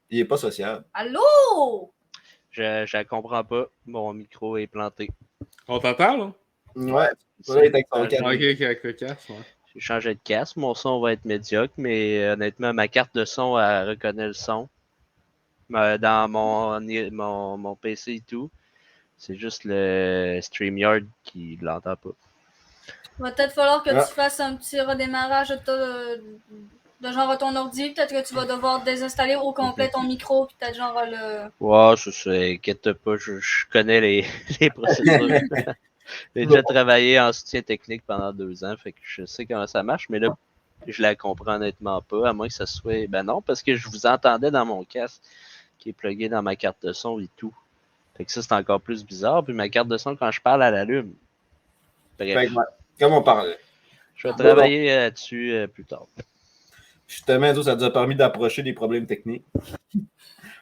Il est pas sociable. Allô? Je la comprends pas. Mon micro est planté. On t'entend, là? Ouais. Ouais, avec son casque. Ok, avec le casque, ouais. J'ai changé de casque. Mon son va être médiocre, mais honnêtement, ma carte de son, elle reconnaît le son. Dans mon PC et tout. C'est juste le StreamYard qui l'entend pas. Il va peut-être falloir que tu fasses un petit redémarrage de genre ton ordi. Peut-être que tu vas devoir désinstaller au complet ton micro. Puis peut-être genre le. Ouais, ça, inquiète pas. Je connais les procédures. J'ai déjà travaillé en soutien technique pendant 2 ans. Fait que je sais comment ça marche. Mais là, je la comprends honnêtement pas. À moins que ça soit. Ben non, parce que je vous entendais dans mon casque qui est plugué dans ma carte de son et tout. Fait que ça, c'est encore plus bizarre. Puis ma carte de son, quand je parle, elle allume. Bref. Comme on parlait. Je vais travailler là-dessus plus tard. Justement, ça nous a permis d'approcher des problèmes techniques.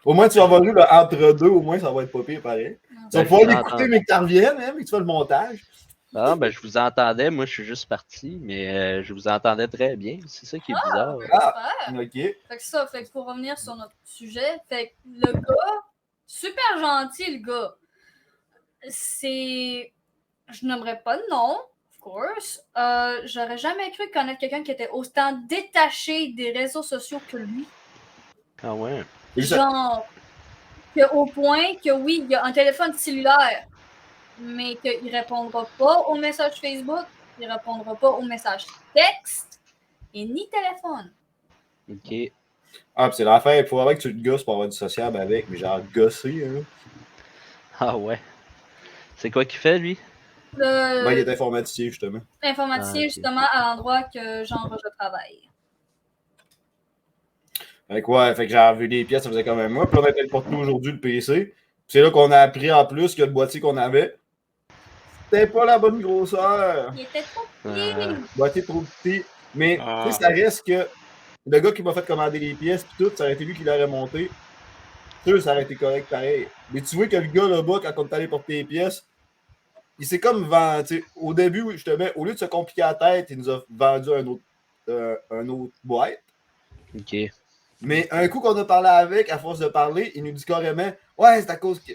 Au moins, tu vas avoir eu le entre-deux, au moins, ça va être pas pire pareil. Tu vas pouvoir l'écouter, mais que tu reviennes, hein, mais que tu fais le montage. Ah, ben, je vous entendais. Moi, je suis juste parti, mais je vous entendais très bien. C'est ça qui est bizarre. Ok. Fait que ça, fait que pour revenir sur notre sujet, fait que le gars, super gentil, le gars. C'est. Je n'aimerais pas de nom, of course. J'aurais jamais cru connaître quelqu'un qui était autant détaché des réseaux sociaux que lui. Ah ouais. Genre, au point que oui, il y a un téléphone cellulaire, mais qu'il ne répondra pas aux messages Facebook, il ne répondra pas aux messages texte et ni téléphone. Ok. Ah, puis c'est l'affaire, il faut vraiment que tu te gosses pour avoir du sociable avec, mais genre gosser, hein. Ah ouais. C'est quoi qu'il fait, lui? Ben, il est informaticien, justement. Informaticien, ok. justement, à l'endroit que genre je travaille. Fait que ouais, fait que j'ai vu les pièces, ça faisait quand même moi. Puis on a été le porter aujourd'hui, le PC. Puis c'est là qu'on a appris en plus que le boîtier qu'on avait, c'était pas la bonne grosseur. Il était trop petit. Boîtier trop petit. Mais tu sais, ça reste que le gars qui m'a fait commander les pièces, puis tout, ça aurait été lui qui l'aurait monté. Sûr, ça aurait été correct pareil. Mais tu vois que le gars là-bas, quand on est allé porter les pièces, il s'est comme vendu. Au début, justement, au lieu de se compliquer la tête, il nous a vendu un autre boîte. Ok. Mais un coup qu'on a parlé avec, à force de parler, il nous dit carrément ouais, c'est à cause que.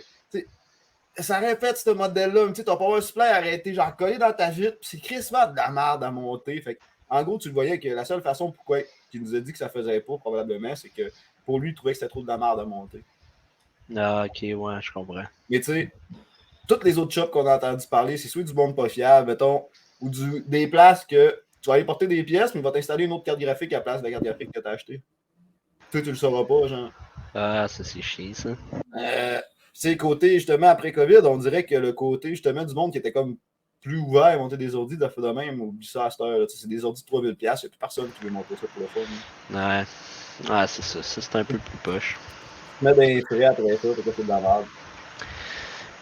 Ça répète ce modèle-là. Tu sais, ton power supply aurait été genre collé dans ta vitre, puis c'est crissement de la merde à monter. Fait que, en gros, tu le voyais que la seule façon pourquoi il nous a dit que ça faisait pas, probablement, c'est que pour lui, il trouvait que c'était trop de la merde à monter. Ah, ok, ouais, je comprends. Mais tu sais, toutes les autres shops qu'on a entendu parler, c'est soit du monde pas fiable, mettons, ou des places que tu vas aller porter des pièces, mais il va t'installer une autre carte graphique à la place de la carte graphique que tu as achetée. Toi, tu le sauras pas, genre. Ah, ça, c'est chiant, ça. C'est côté, justement, après COVID, on dirait que le côté, justement, du monde qui était comme plus ouvert à monter des ordis de même, oublie ça à cette heure. C'est des ordis de 3000$, il n'y a plus personne qui veut monter ça pour le fun. Ouais. Ouais, c'est ça. Ça, c'est un peu plus poche. Tu mets des frais après ça, c'est de la merde.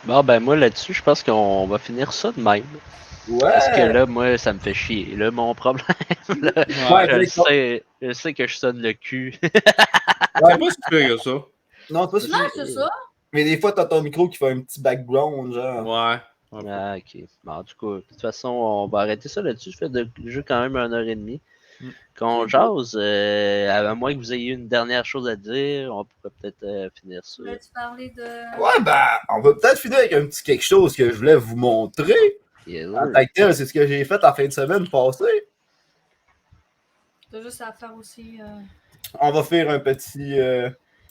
Bon, ben moi, là-dessus, je pense qu'on va finir ça de même. Ouais! Parce que là, moi, ça me fait chier. Là, mon problème, là, je sais que je sonne le cul. C'est pas si pire que ça. Non, c'est pas Non, c'est ça. Mais des fois, t'as ton micro qui fait un petit background, genre. Ouais. Ah, ok. Bon, en tout cas, de toute façon, on va arrêter ça là-dessus. Je fais le jeu quand même 1h30. Qu'on jase, à moins que vous ayez une dernière chose à dire, on pourrait peut-être finir ça. Voulais-tu parler de. Ouais, ben, on va peut-être finir avec un petit quelque chose que je voulais vous montrer. Yes, En tant que tel, c'est ce que j'ai fait en fin de semaine passée. T'as juste à faire aussi. On va faire un petit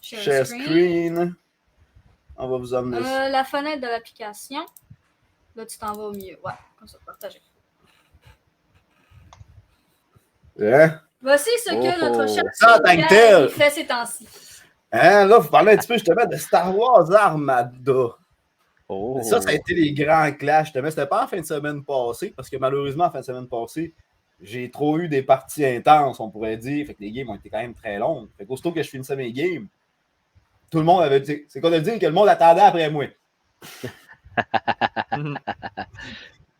share screen. On va vous emmener ça. La fenêtre de l'application. Là, tu t'en vas au milieu. Ouais, comme ça, partager. Hein? Voici ce que notre cher Ça, en tant que tel. fait ces temps-ci. Hein? Là, vous parlez un petit peu justement de Star Wars Armada. Oh. Ça a été les grands clashs. C'était pas en fin de semaine passée, parce que malheureusement, en fin de semaine passée, j'ai trop eu des parties intenses, on pourrait dire. Fait que les games ont été quand même très longues. Fait qu'aussitôt que je finissais mes games, tout le monde avait dit. C'est quoi de dire que le monde attendait après moi.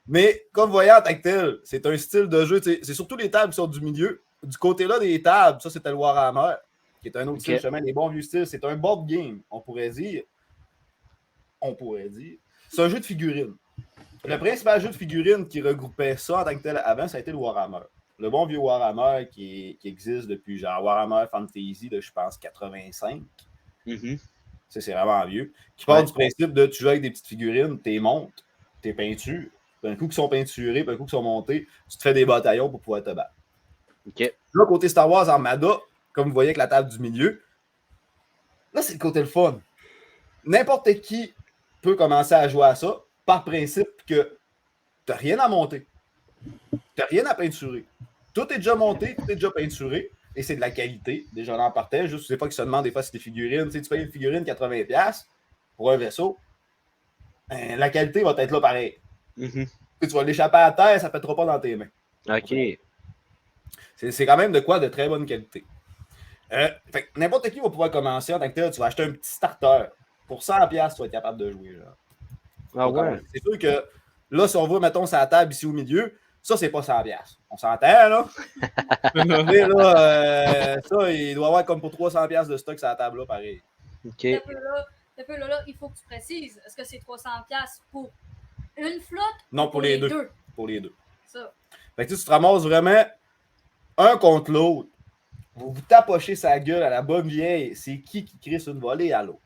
Mais comme vous voyez en tant que tel, c'est un style de jeu. C'est surtout les tables qui sont du milieu. Du côté-là des tables, ça c'était le Warhammer, qui est un autre style, chemin, les bons vieux styles. C'est un board game, on pourrait dire. C'est un jeu de figurines. Le principal jeu de figurines qui regroupait ça en tant que tel avant, ça a été le Warhammer. Le bon vieux Warhammer qui existe depuis genre Warhammer Fantasy de, je pense, 85. C'est vraiment vieux. Qui part du principe de tu joues avec des petites figurines, t'es montes, t'es peintures. Un coup qui sont peinturés, puis un coup qui sont montés, tu te fais des bataillons pour pouvoir te battre. Là, côté Star Wars Armada, comme vous voyez avec la table du milieu, là, c'est le côté le fun. N'importe qui peut commencer à jouer à ça par principe que tu n'as rien à monter. Tu n'as rien à peinturer. Tout est déjà monté, tout est déjà peinturé, et c'est de la qualité. Déjà, on en partait. Juste des fois qu'ils se demandent des fois si des figurines. Tu payes une figurine 80$ pour un vaisseau, la qualité va être là pareil. Tu vas l'échapper à terre, ça ne pètera pas dans tes mains. OK. C'est quand même de quoi de très bonne qualité. Fait que n'importe qui va pouvoir commencer en tant que tel. Tu vas acheter un petit starter. Pour 100$, tu vas être capable de jouer. Genre. Ah ouais. C'est sûr que là, si on voit, mettons, sa table ici au milieu, ça, c'est pas 100$. On s'entend, là? Mais là, ça, il doit avoir comme pour 300$ de stock sur la table, là, pareil. OK. Là, il faut que tu précises. Est-ce que c'est 300$ pour une flotte? Non, pour les deux. Pour les deux. Ça. Fait que tu te ramasses vraiment un contre l'autre. Vous vous tapochez sa gueule à la bonne vieille. C'est qui crée une volée à l'autre.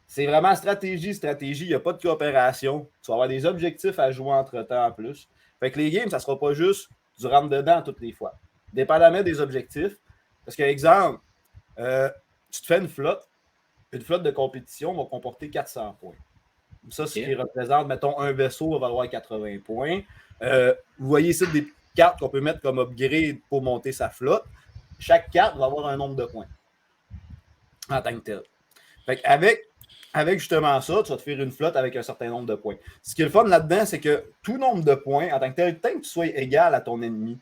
C'est vraiment stratégie. Il n'y a pas de coopération. Tu vas avoir des objectifs à jouer entre-temps en plus. Fait que les games, ça ne sera pas juste du rentre-dedans toutes les fois. Dépendamment des objectifs. Parce que, exemple, tu te fais une flotte de compétition va comporter 400 points. Ça, ce qui représente, mettons, un vaisseau va valoir 80 points. Vous voyez ici des cartes qu'on peut mettre comme upgrade pour monter sa flotte. Chaque carte va avoir un nombre de points en tant que tel. Fait avec justement ça, tu vas te faire une flotte avec un certain nombre de points. Ce qui est le fun là-dedans, c'est que tout nombre de points, en tant que tel, tant que tu sois égal à ton ennemi,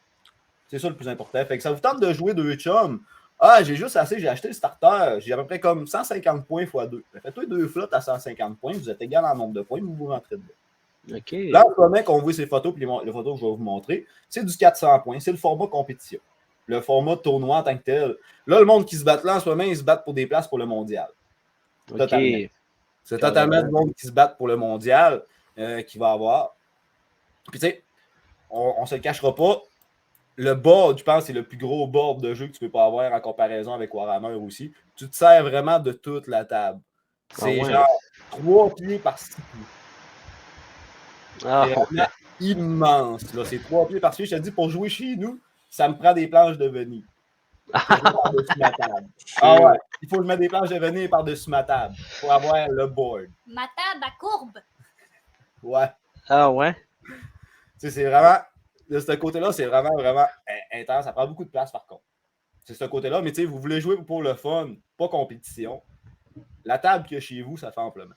c'est ça le plus important. Fait que ça vous tente de jouer deux chums. Ah, j'ai juste assez, j'ai acheté le starter, j'ai à peu près comme 150 points x 2. Faites-toi deux flottes à 150 points, vous êtes égal en nombre de points, vous vous rentrez dedans. Okay. Là, en ce moment, qu'on voit ces photos, puis les photos que je vais vous montrer, c'est du 400 points, c'est le format compétition. Le format tournoi en tant que tel. Là, le monde qui se bat là en ce moment, ils se battent pour des places pour le mondial. Totalement. C'est totalement le monde qui se bat pour le mondial qui va avoir. Puis tu sais, on se le cachera pas. Le board, je pense, c'est le plus gros board de jeu que tu peux pas avoir en comparaison avec Warhammer aussi. Tu te sers vraiment de toute la table. C'est genre 3 pieds par 6 pieds. C'est vraiment immense. Là. C'est 3 pieds par 6 pieds. Je te dis, pour jouer chez nous, ça me prend des planches de venir. Par-dessus ma table. Ah ouais, il faut mettre des planches de venir par-dessus ma table pour avoir le board. Ma table à courbe. Ouais. Ah ouais? Tu sais, c'est vraiment. De ce côté-là, c'est vraiment, vraiment intense. Ça prend beaucoup de place, par contre. C'est ce côté-là, mais tu sais, vous voulez jouer pour le fun, pas compétition. La table qu'il y a chez vous, ça fait amplement.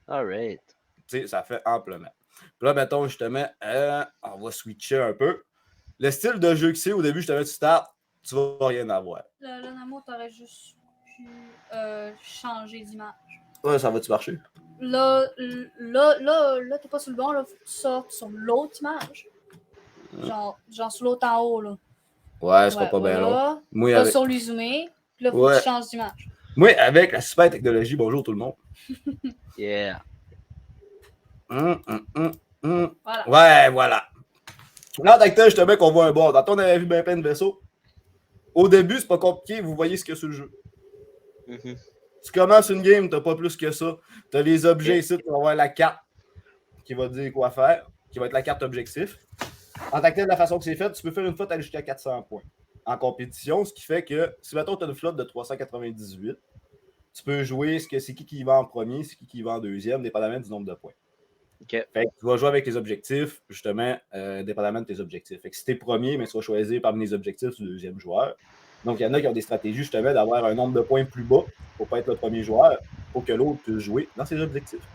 Alright. Tu sais, ça fait amplement. Puis là, mettons, justement, on va switcher un peu. Le style de jeu que c'est, au début, justement, tu startes, tu vas rien avoir. Là, Namo, t'aurais juste pu changer d'image. Ouais, ça va-tu marcher? Là, t'es pas sur le bon, là, faut que tu sortes sur l'autre image. Genre sur l'autre en haut, là. Ouais, c'est pas bien long. Là, Moi, là avec... sur lui zoomer, puis là, faut que Ouais. tu changes d'image. Moi, avec la super technologie, bonjour tout le monde. Yeah. Voilà. Ouais, voilà. Là, d'acteur, justement, qu'on voit un bord. Dans ton, on avait vu bien plein de vaisseaux. Au début, c'est pas compliqué, vous voyez ce qu'il y a sur le jeu. Mhm. Tu commences une game, t'as pas plus que ça. T'as les objets ici, tu vas avoir la carte qui va te dire quoi faire, qui va être la carte objectif. En tant que tel, de la façon que c'est fait, tu peux faire une flotte aller jusqu'à 400 points en compétition, ce qui fait que si maintenant tu as une flotte de 398, tu peux jouer ce que c'est qui va en premier, c'est qui va en deuxième, dépendamment du nombre de points. OK. Fait que tu vas jouer avec les objectifs, justement, dépendamment de tes objectifs. Fait que si t'es premier, mais tu vas choisir parmi les objectifs du deuxième joueur. Donc, il y en a qui ont des stratégies, justement, d'avoir un nombre de points plus bas pour pas être le premier joueur, pour que l'autre puisse jouer dans ses objectifs.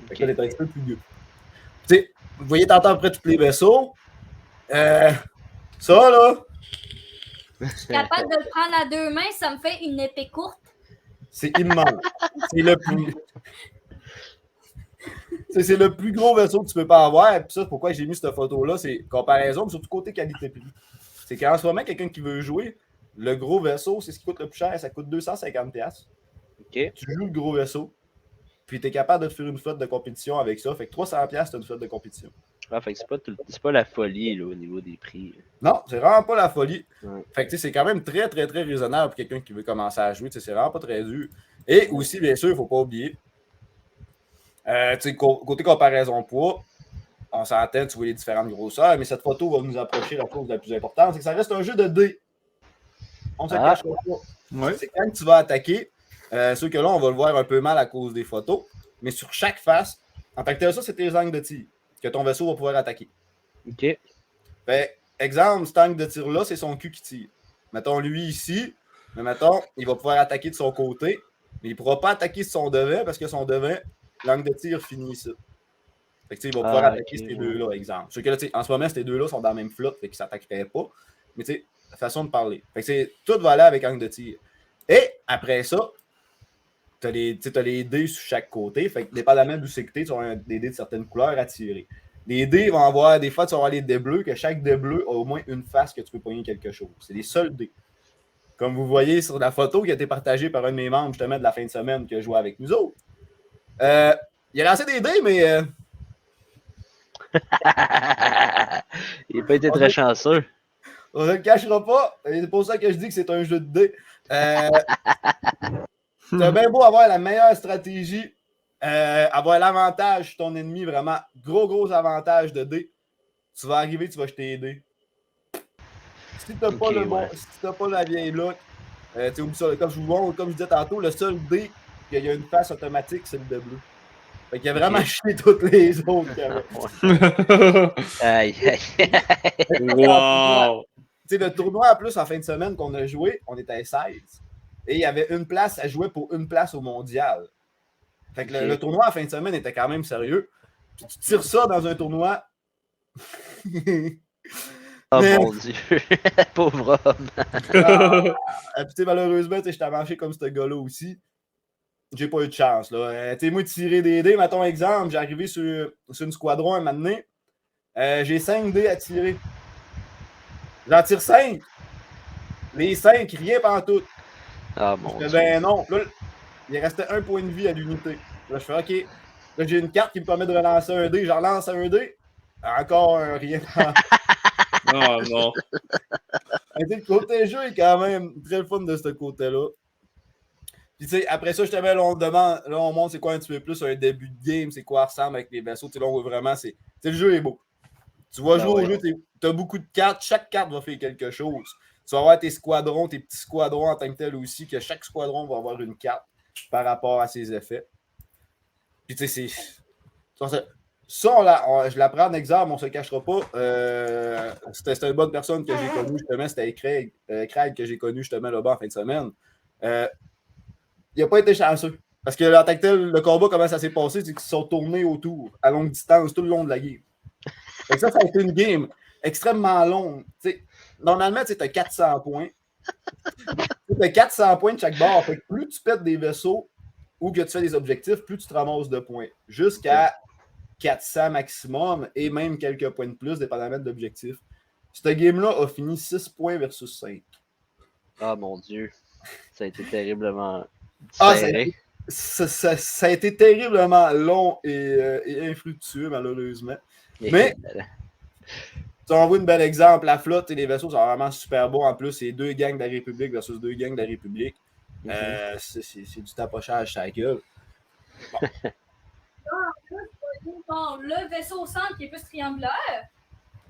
Fait que là, t'es un petit peu plus vieux. Tu sais, vous voyez tantôt après tous les vaisseaux. Ça, là, Je suis capable de le prendre à deux mains, ça me fait une épée courte. c'est immense. C'est le plus. C'est le plus gros vaisseau que tu peux pas avoir. Puis ça, pourquoi j'ai mis cette photo-là, c'est comparaison, mais surtout côté qualité-prix. C'est qu'en ce moment, quelqu'un qui veut jouer, le gros vaisseau, c'est ce qui coûte le plus cher. Ça coûte 250$. OK. Tu joues le gros vaisseau, puis tu es capable de te faire une flotte de compétition avec ça. Fait que 300$, c'est une flotte de compétition. Ah, fait que c'est pas la folie là, au niveau des prix. Non, c'est vraiment pas la folie. Ouais. Fait que tu sais, c'est quand même très, très, très raisonnable pour quelqu'un qui veut commencer à jouer. Tu sais, c'est vraiment pas très dur. Et aussi, bien sûr, il ne faut pas oublier, tu sais, côté comparaison poids, on s'entend, tu vois les différentes grosseurs, mais cette photo va nous approcher la chose la plus importante, c'est que ça reste un jeu de dés. On se cache pas. Ouais. C'est quand tu vas attaquer, ceux que là, on va le voir un peu mal à cause des photos, mais sur chaque face, en tant que tel, ça, c'est tes angles de tir que ton vaisseau va pouvoir attaquer. OK. Fait, exemple, cet angle de tir-là, c'est son cul qui tire. Mettons lui ici, mais mettons, il va pouvoir attaquer de son côté, mais il ne pourra pas attaquer de son devant parce que son devant, l'angle de tir finit ici. Fait que, il va pouvoir attaquer ces deux-là, exemple. Sauf que là, en ce moment, ces deux-là sont dans la même flotte, fait qu'ils ne s'attaqueraient pas. Mais tu sais, la façon de parler. Fait que tout va aller avec angle de tir. Et après ça, tu as les dés sur chaque côté. Fait que dépendamment d'où c'est que tu as des dés de certaines couleurs à tirer. Les dés vont avoir, des fois, tu vas avoir les dés bleus, que chaque dé bleu a au moins une face que tu peux pogner quelque chose. C'est les seuls dés. Comme vous voyez sur la photo qui a été partagée par un de mes membres, justement, de la fin de semaine, qui a joué avec nous autres. Il a lancé des dés, mais. Il n'a pas été très chanceux. On ne le cachera pas. C'est pour ça que je dis que c'est un jeu de dés. T'as bien beau avoir la meilleure stratégie, avoir l'avantage sur ton ennemi, vraiment gros avantage de dés. Tu vas arriver, tu vas jeter les dés. Si t'as pas le bon, si t'as pas la vieille look, oublie ça. Comme je disais tantôt, le seul dé qu'il y a une face automatique, c'est le dé bleu. Fait qu'il a vraiment jeté toutes les autres. Aïe, aïe. Wow! Tu sais, le tournoi, en plus, en fin de semaine qu'on a joué, on était à 16. Et il y avait une place à jouer pour une place au mondial. Fait que le tournoi, en fin de semaine, était quand même sérieux. Puis tu tires ça dans un tournoi. Oh mon Dieu. Pauvre homme. Puis malheureusement, je t'ai marché comme ce gars-là aussi. J'ai pas eu de chance. Là. Moi, tirer des dés, mettons exemple, j'ai arrivé sur une squadron un moment donné. J'ai 5 dés à tirer. J'en tire 5. Les 5, rien pantoute. Ah mon Dieu. Ben non. Là, il restait 1 point de vie à l'unité. Là, je fais OK. Là, j'ai une carte qui me permet de relancer un dé. J'en lance un dé. Encore rien. Oh non. Le côté jeu est quand même très fun de ce côté-là. Puis tu sais, après ça, justement, là, on demande, là, on montre c'est quoi un petit peu plus un début de game, c'est quoi ressemble avec les vaisseaux. Tu sais, là, on voit vraiment, le jeu est beau. Tu vas jouer au jeu, tu as beaucoup de cartes, chaque carte va faire quelque chose. Tu vas avoir tes squadrons, tes petits squadrons en tant que tel aussi, que chaque squadron va avoir une carte par rapport à ses effets. Puis tu sais, Ça, je la prends en exemple, on se cachera pas. C'était une bonne personne que j'ai connue, justement. C'était Craig que j'ai connu, justement, là-bas en fin de semaine. Il n'a pas été chanceux. Parce que, en tant que tel, le combat, comment ça s'est passé, c'est qu'ils se sont tournés autour, à longue distance, tout le long de la game. Fait que ça a été une game extrêmement longue. T'sais, normalement, tu as 400 points. Tu as 400 points de chaque barre. Fait que plus tu pètes des vaisseaux ou que tu fais des objectifs, plus tu te ramasses de points. Jusqu'à 400 maximum et même quelques points de plus, dépendamment de l'objectif. Cette game-là a fini 6 points versus 5. Ah mon Dieu. Ça a été terriblement serré. serré. Ça a été terriblement long et infructueux, malheureusement. Mais tu envoies un bel exemple. La flotte et les vaisseaux sont vraiment super bons. En plus, c'est 2 gangs de la République versus 2 gangs de la République. C'est du tapochage à la gueule. Bon, le vaisseau au centre qui est plus triangulaire,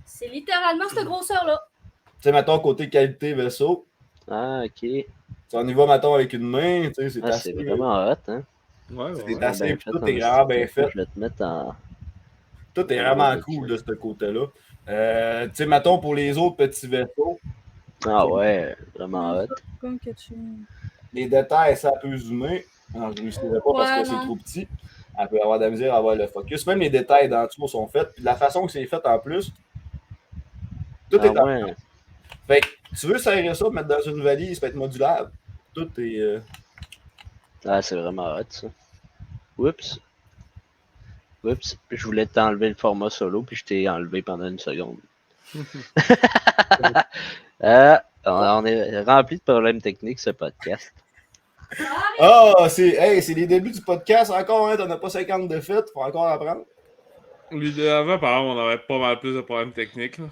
c'est littéralement cette grosseur-là. Tu sais, mettons, côté qualité vaisseau. Ah, ok. Tu en y vas, mettons, avec une main. Tu sais, c'est assez. C'est vraiment hot, hein? C'est assez. Fait, tout est vraiment bien fait. Je vais te mettre en. Tout est vraiment cool de ce côté-là. Tu sais, mettons, pour les autres petits vaisseaux. Ah ouais, vraiment hot. Comme que tu... Les détails, ça peut zoomer. Non, je ne réussirai pas parce que c'est trop petit. Elle peut avoir de la misère à avoir le focus. Même les détails dans tout sont faits. Puis la façon que c'est fait en plus, tout est en ouais. Fait que tu veux serrer ça, mettre dans une valise, ça peut être modulable. Tout est. Ah, c'est vraiment hot, ça. Oups. Je voulais t'enlever le format solo, puis je t'ai enlevé pendant une seconde. On est rempli de problèmes techniques, ce podcast. C'est les débuts du podcast encore, hein, t'en as pas 50 de fait, faut encore apprendre. Lui d'avant, par exemple, on avait pas mal plus de problèmes techniques. Là.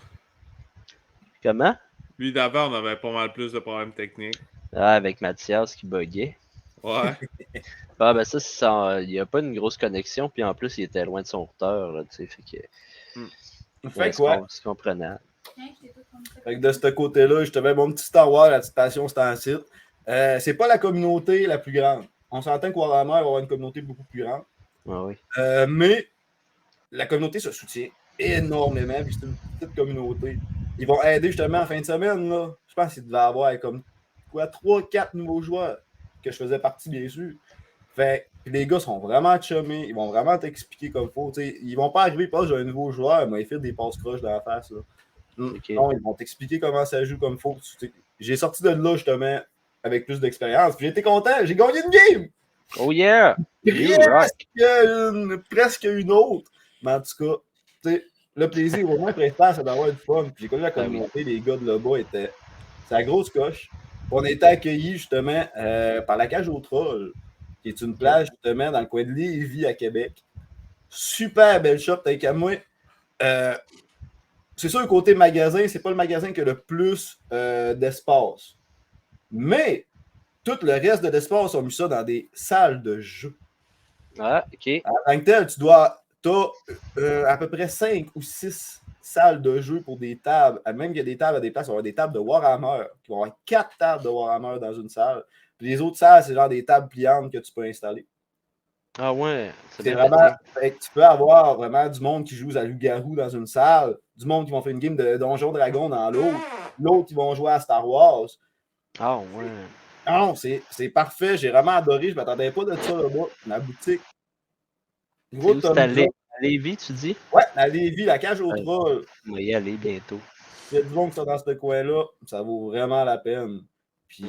Comment? Lui d'avant, on avait pas mal plus de problèmes techniques. Ah, avec Mathias qui buguait. Ouais. Ah, ben ça, il n'y a pas une grosse connexion, puis en plus, il était loin de son routeur, là, tu sais, fait que... Fait quoi? C'est comprenable. Fait que de ce côté-là, je te mets mon petit Star Wars, la petite passion, c'est en site. C'est pas la communauté la plus grande. On s'entend que Warhammer va avoir une communauté beaucoup plus grande. Ah oui. Mais la communauté se soutient énormément, puis c'est une petite communauté. Ils vont aider justement en fin de semaine, là. Je pense qu'il devait y avoir comme 3-4 nouveaux joueurs, que je faisais partie, bien sûr. Fait que les gars sont vraiment chummés, ils vont vraiment t'expliquer comme il faut. T'sais, ils vont pas arriver, j'ai un nouveau joueur, mais ils font des passes croches dans la face. Là. Okay. Non, ils vont t'expliquer comment ça joue comme il faut. J'ai sorti de là justement avec plus d'expérience. J'ai été content, j'ai gagné une game! Oh yeah! Presque une autre. Mais en tout cas, le plaisir au moins prestant, c'est d'avoir du fun. Puis j'ai connu la communauté, les gars de là-bas étaient. C'est la grosse coche. On a été accueillis justement par la Cage aux Trolls, qui est une plage justement dans le coin de Lévis à Québec. Super belle shop, t'as qu'à moi. C'est sûr, le côté magasin, c'est pas le magasin qui a le plus d'espace. Mais tout le reste de l'espace, on mis ça dans des salles de jeu. Ah, ok. En tant que tel, t'as à peu près 5 ou 6 salles de jeu pour des tables. Même qu'il y a des tables à des places, on va avoir des tables de Warhammer. Qui vont avoir 4 tables de Warhammer dans une salle. Puis les autres salles, c'est genre des tables pliantes que tu peux installer. Ah ouais. C'est vraiment. Tu peux avoir vraiment du monde qui joue à Loup-Garou dans une salle, du monde qui vont faire une game de Donjon Dragon dans l'autre qui vont jouer à Star Wars. Ah ouais. Non, c'est parfait. J'ai vraiment adoré. Je ne m'attendais pas de ça là-bas, dans la boutique. C'est à Lévis, tu dis? Ouais, à Lévis, la Cage aux Trolls. On va y aller bientôt. Il y a du monde qui sont dans ce coin-là. Ça vaut vraiment la peine. Puis,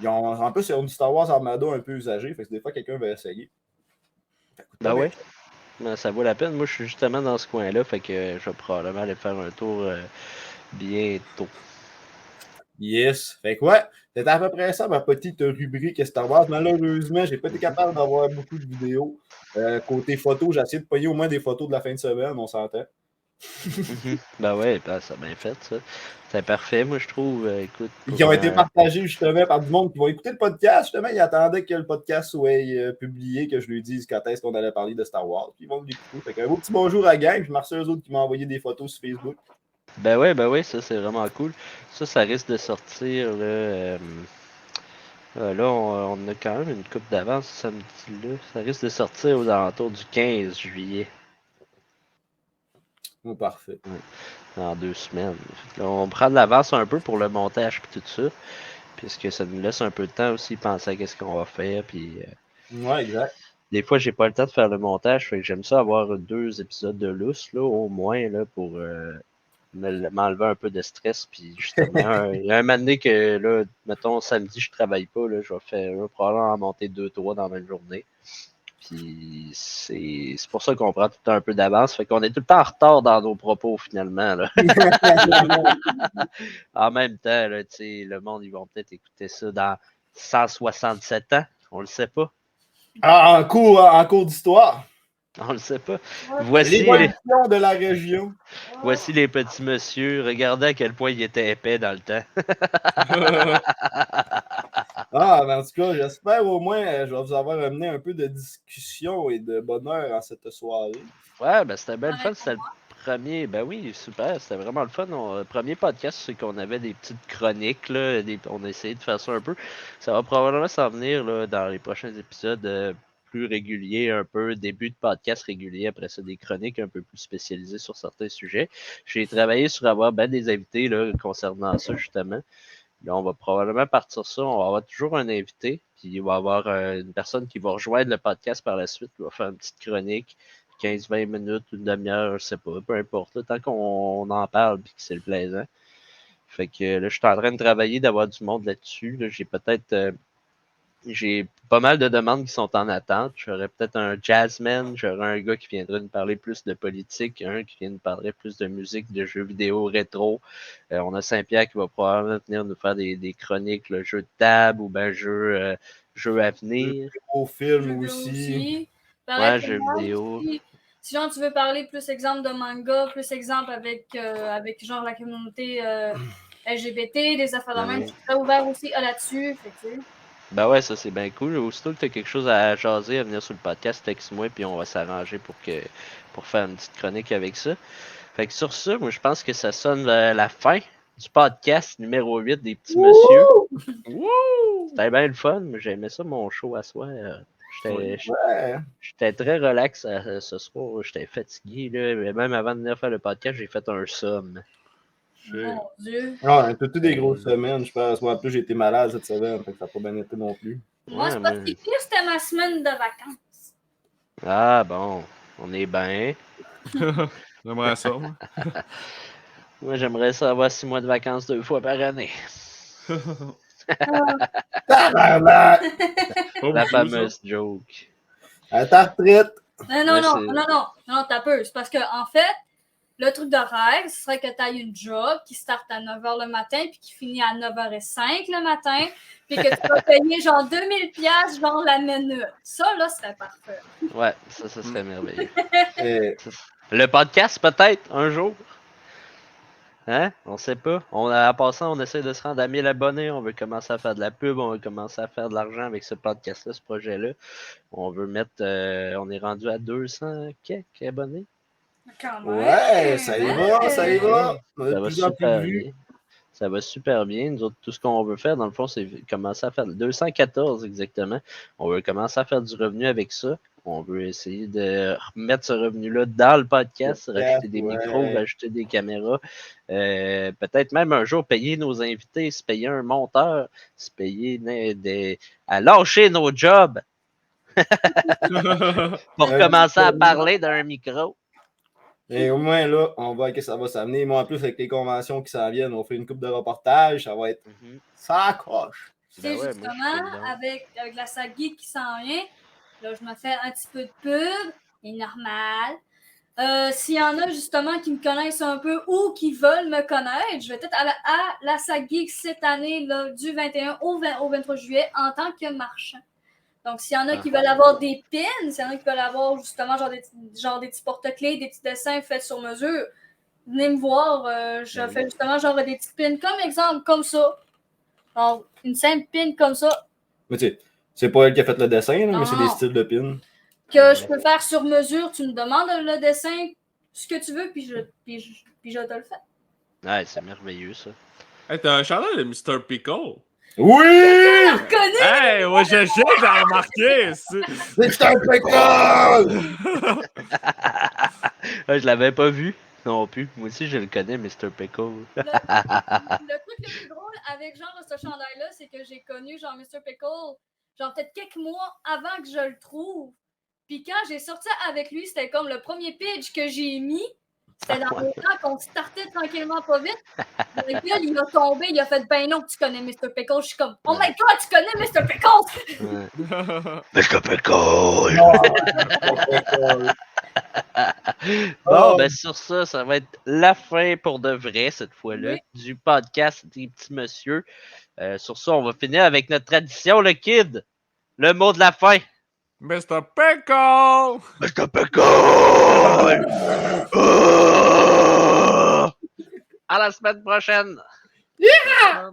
en plus, ils ont du Star Wars Armada un peu usagé. Fait que des fois, quelqu'un va essayer. Ben ouais. Ben, ça vaut la peine. Moi, je suis justement dans ce coin-là. Fait que je vais probablement aller faire un tour bientôt. Yes. Fait que ouais, c'était à peu près ça, ma petite rubrique Star Wars. Malheureusement, j'ai pas été capable d'avoir beaucoup de vidéos. Côté photo, j'ai essayé de payer au moins des photos de la fin de semaine, on s'entend. Ben ouais, ben, ça a bien fait, ça. C'est parfait, moi, je trouve. Écoute. Qui ont été partagés justement par du monde qui vont écouter le podcast. Justement, ils attendaient que le podcast soit publié, que je lui dise quand est-ce qu'on allait parler de Star Wars. Puis ils vont l'écouter. Fait qu'un beau petit bonjour à la gang. Je remercie eux autres qui m'ont envoyé des photos sur Facebook. Ben ouais, ça c'est vraiment cool. Ça risque de sortir là. Là, on a quand même une coupe d'avance ce samedi-là. Ça risque de sortir aux alentours du 15 juillet. Oh, parfait. Dans 2 semaines. Fait que là, on prend de l'avance un peu pour le montage et tout ça. Puisque ça nous laisse un peu de temps aussi penser à qu'est-ce qu'on va faire. Puis, Ouais, exact. des fois, j'ai pas le temps de faire le montage. Fait que j'aime ça avoir 2 épisodes de lousse, là, au moins, là, pour m'enlever un peu de stress. Puis justement, il y a un moment donné que, là, mettons, samedi, je travaille pas. Là, je vais probablement en monter 2-3 dans la même journée. Puis c'est pour ça qu'on prend tout le temps un peu d'avance. Fait qu'on est tout le temps en retard dans nos propos, finalement. Là. En même temps, là, le monde, ils vont peut-être écouter ça dans 167 ans. On le sait pas. Ah, en cours d'histoire. On le sait pas. L'évolution de la région. Voici les petits messieurs. Regardez à quel point ils étaient épais dans le temps. Ah, ben en tout cas, j'espère au moins, je vais vous avoir amené un peu de discussion et de bonheur en cette soirée. Ouais, ben c'était bien le fun. C'était le premier. Ben oui, super. C'était vraiment le fun. Le premier podcast, c'est qu'on avait des petites chroniques. Là, on a essayé de faire ça un peu. Ça va probablement s'en venir là, dans les prochains épisodes plus réguliers, un peu. Début de podcast régulier. Après ça, des chroniques un peu plus spécialisées sur certains sujets. J'ai travaillé sur avoir des invités là, concernant ça, justement. Là, on va probablement partir ça. On va avoir toujours un invité. Puis il va y avoir une personne qui va rejoindre le podcast par la suite. Qui va faire une petite chronique. 15-20 minutes, une demi-heure, je sais pas, peu importe. Là, tant qu'on en parle et que c'est le plaisant. Fait que là, je suis en train de travailler, d'avoir du monde là-dessus. Là, j'ai pas mal de demandes qui sont en attente. J'aurais peut-être un jazzman, j'aurais un gars qui viendrait nous parler plus de politique, un qui vient nous parler plus de musique, de jeux vidéo rétro. On a Saint-Pierre qui va probablement venir nous faire des chroniques, le jeu de table ou ben jeu à venir. Au film aussi. Pareil, jeux vidéo. Si genre tu veux parler plus exemple de manga, plus exemple avec genre la communauté LGBT, des affaires de même, je suis très ouvert aussi là-dessus. Ben ouais, ça c'est bien cool. Aussitôt que tu as quelque chose à jaser, à venir sur le podcast, texte-moi puis on va s'arranger pour faire une petite chronique avec ça. Fait que sur ça, moi je pense que ça sonne la fin du podcast numéro 8 des petits messieurs. C'était bien le fun, mais j'aimais ça mon show à soir. J'étais très relax ce soir, j'étais fatigué. Là. Même avant de venir faire le podcast, j'ai fait un somme. Mon Dieu. Ah, on a toutes des grosses semaines, je pense. Moi, en plus, j'ai été malade cette semaine, fait que ça n'a pas bien été non plus. Moi, c'est pas si pire, c'était ma semaine de vacances. Ah bon, on est bien. J'aimerais ça, moi. Moi, j'aimerais ça avoir 6 mois de vacances 2 fois par année. La fameuse joke. À ta retraite. Non, t'as peur. C'est parce que, en fait, le truc de rêve, ce serait que tu aies une job qui start à 9h le matin puis qui finit à 9h05 le matin, puis que tu vas payer genre 2000$ genre la minute. Ça, là, serait parfait. Ouais, ça serait merveilleux. Le podcast, peut-être, un jour. Hein? On sait pas. En passant, on essaie de se rendre à 1000 abonnés. On veut commencer à faire de la pub. On veut commencer à faire de l'argent avec ce podcast-là, ce projet-là. On veut mettre... on est rendu à 200 quelques abonnés. Ouais, ça y va. Ça va super bien. Ça va super bien. Nous autres, tout ce qu'on veut faire, dans le fond, c'est commencer à faire 214 exactement. On veut commencer à faire du revenu avec ça. On veut essayer de remettre ce revenu-là dans le podcast, rajouter des micros, rajouter des caméras. Peut-être même un jour payer nos invités, se payer un monteur, se payer à lâcher nos jobs pour commencer à parler d'un micro. Et au moins, là, on voit que ça va s'amener. Moi, en plus, avec les conventions qui s'en viennent, on fait une coupe de reportages. Ça va être ça coche. Ben ouais, justement, avec la SAGI qui s'en vient, là, je me fais un petit peu de pub. C'est normal. S'il y en a, justement, qui me connaissent un peu ou qui veulent me connaître, je vais peut-être à la SAGI cette année, là, du 21 au 23 juillet, en tant que marchand. Donc, s'il y en a qui veulent avoir des pins, s'il y en a qui veulent avoir justement des petits porte-clés, des petits dessins faits sur mesure, venez me voir. Je fais justement des petits pins comme exemple, comme ça. Alors, une simple pin comme ça. Mais tu sais, c'est pas elle qui a fait le dessin, là, mais c'est des styles de pins. Que je peux faire sur mesure. Tu me demandes le dessin, ce que tu veux, puis je te le fais. Ouais, c'est merveilleux ça. Hey, t'as un chandail de Mr. Pickle. Oui! Tu l'as reconnu? Hey, ouais, j'ai remarqué. C'est un Pickle! Je l'avais pas vu. Non plus. Moi aussi, je le connais, Mr. Pickle. Le truc le plus drôle avec genre ce chandail-là, c'est que j'ai connu genre Mr. Pickle, genre peut-être quelques mois avant que je le trouve. Puis quand j'ai sorti avec lui, c'était comme le premier pitch que j'ai mis. C'était dans le temps qu'on startait tranquillement pas vite. Le gars, il a tombé, il a fait ben non, tu connais Mr. Pickle. Je suis comme, oh my god, tu connais Mr. Pickle! Mr. Pickle! Bon, ben sur ça va être la fin pour de vrai cette fois-là du podcast des petits messieurs. Sur ça, on va finir avec notre tradition, le kid. Le mot de la fin. Mr. Pickle! Mr. Pickle! À la semaine prochaine! Yeah!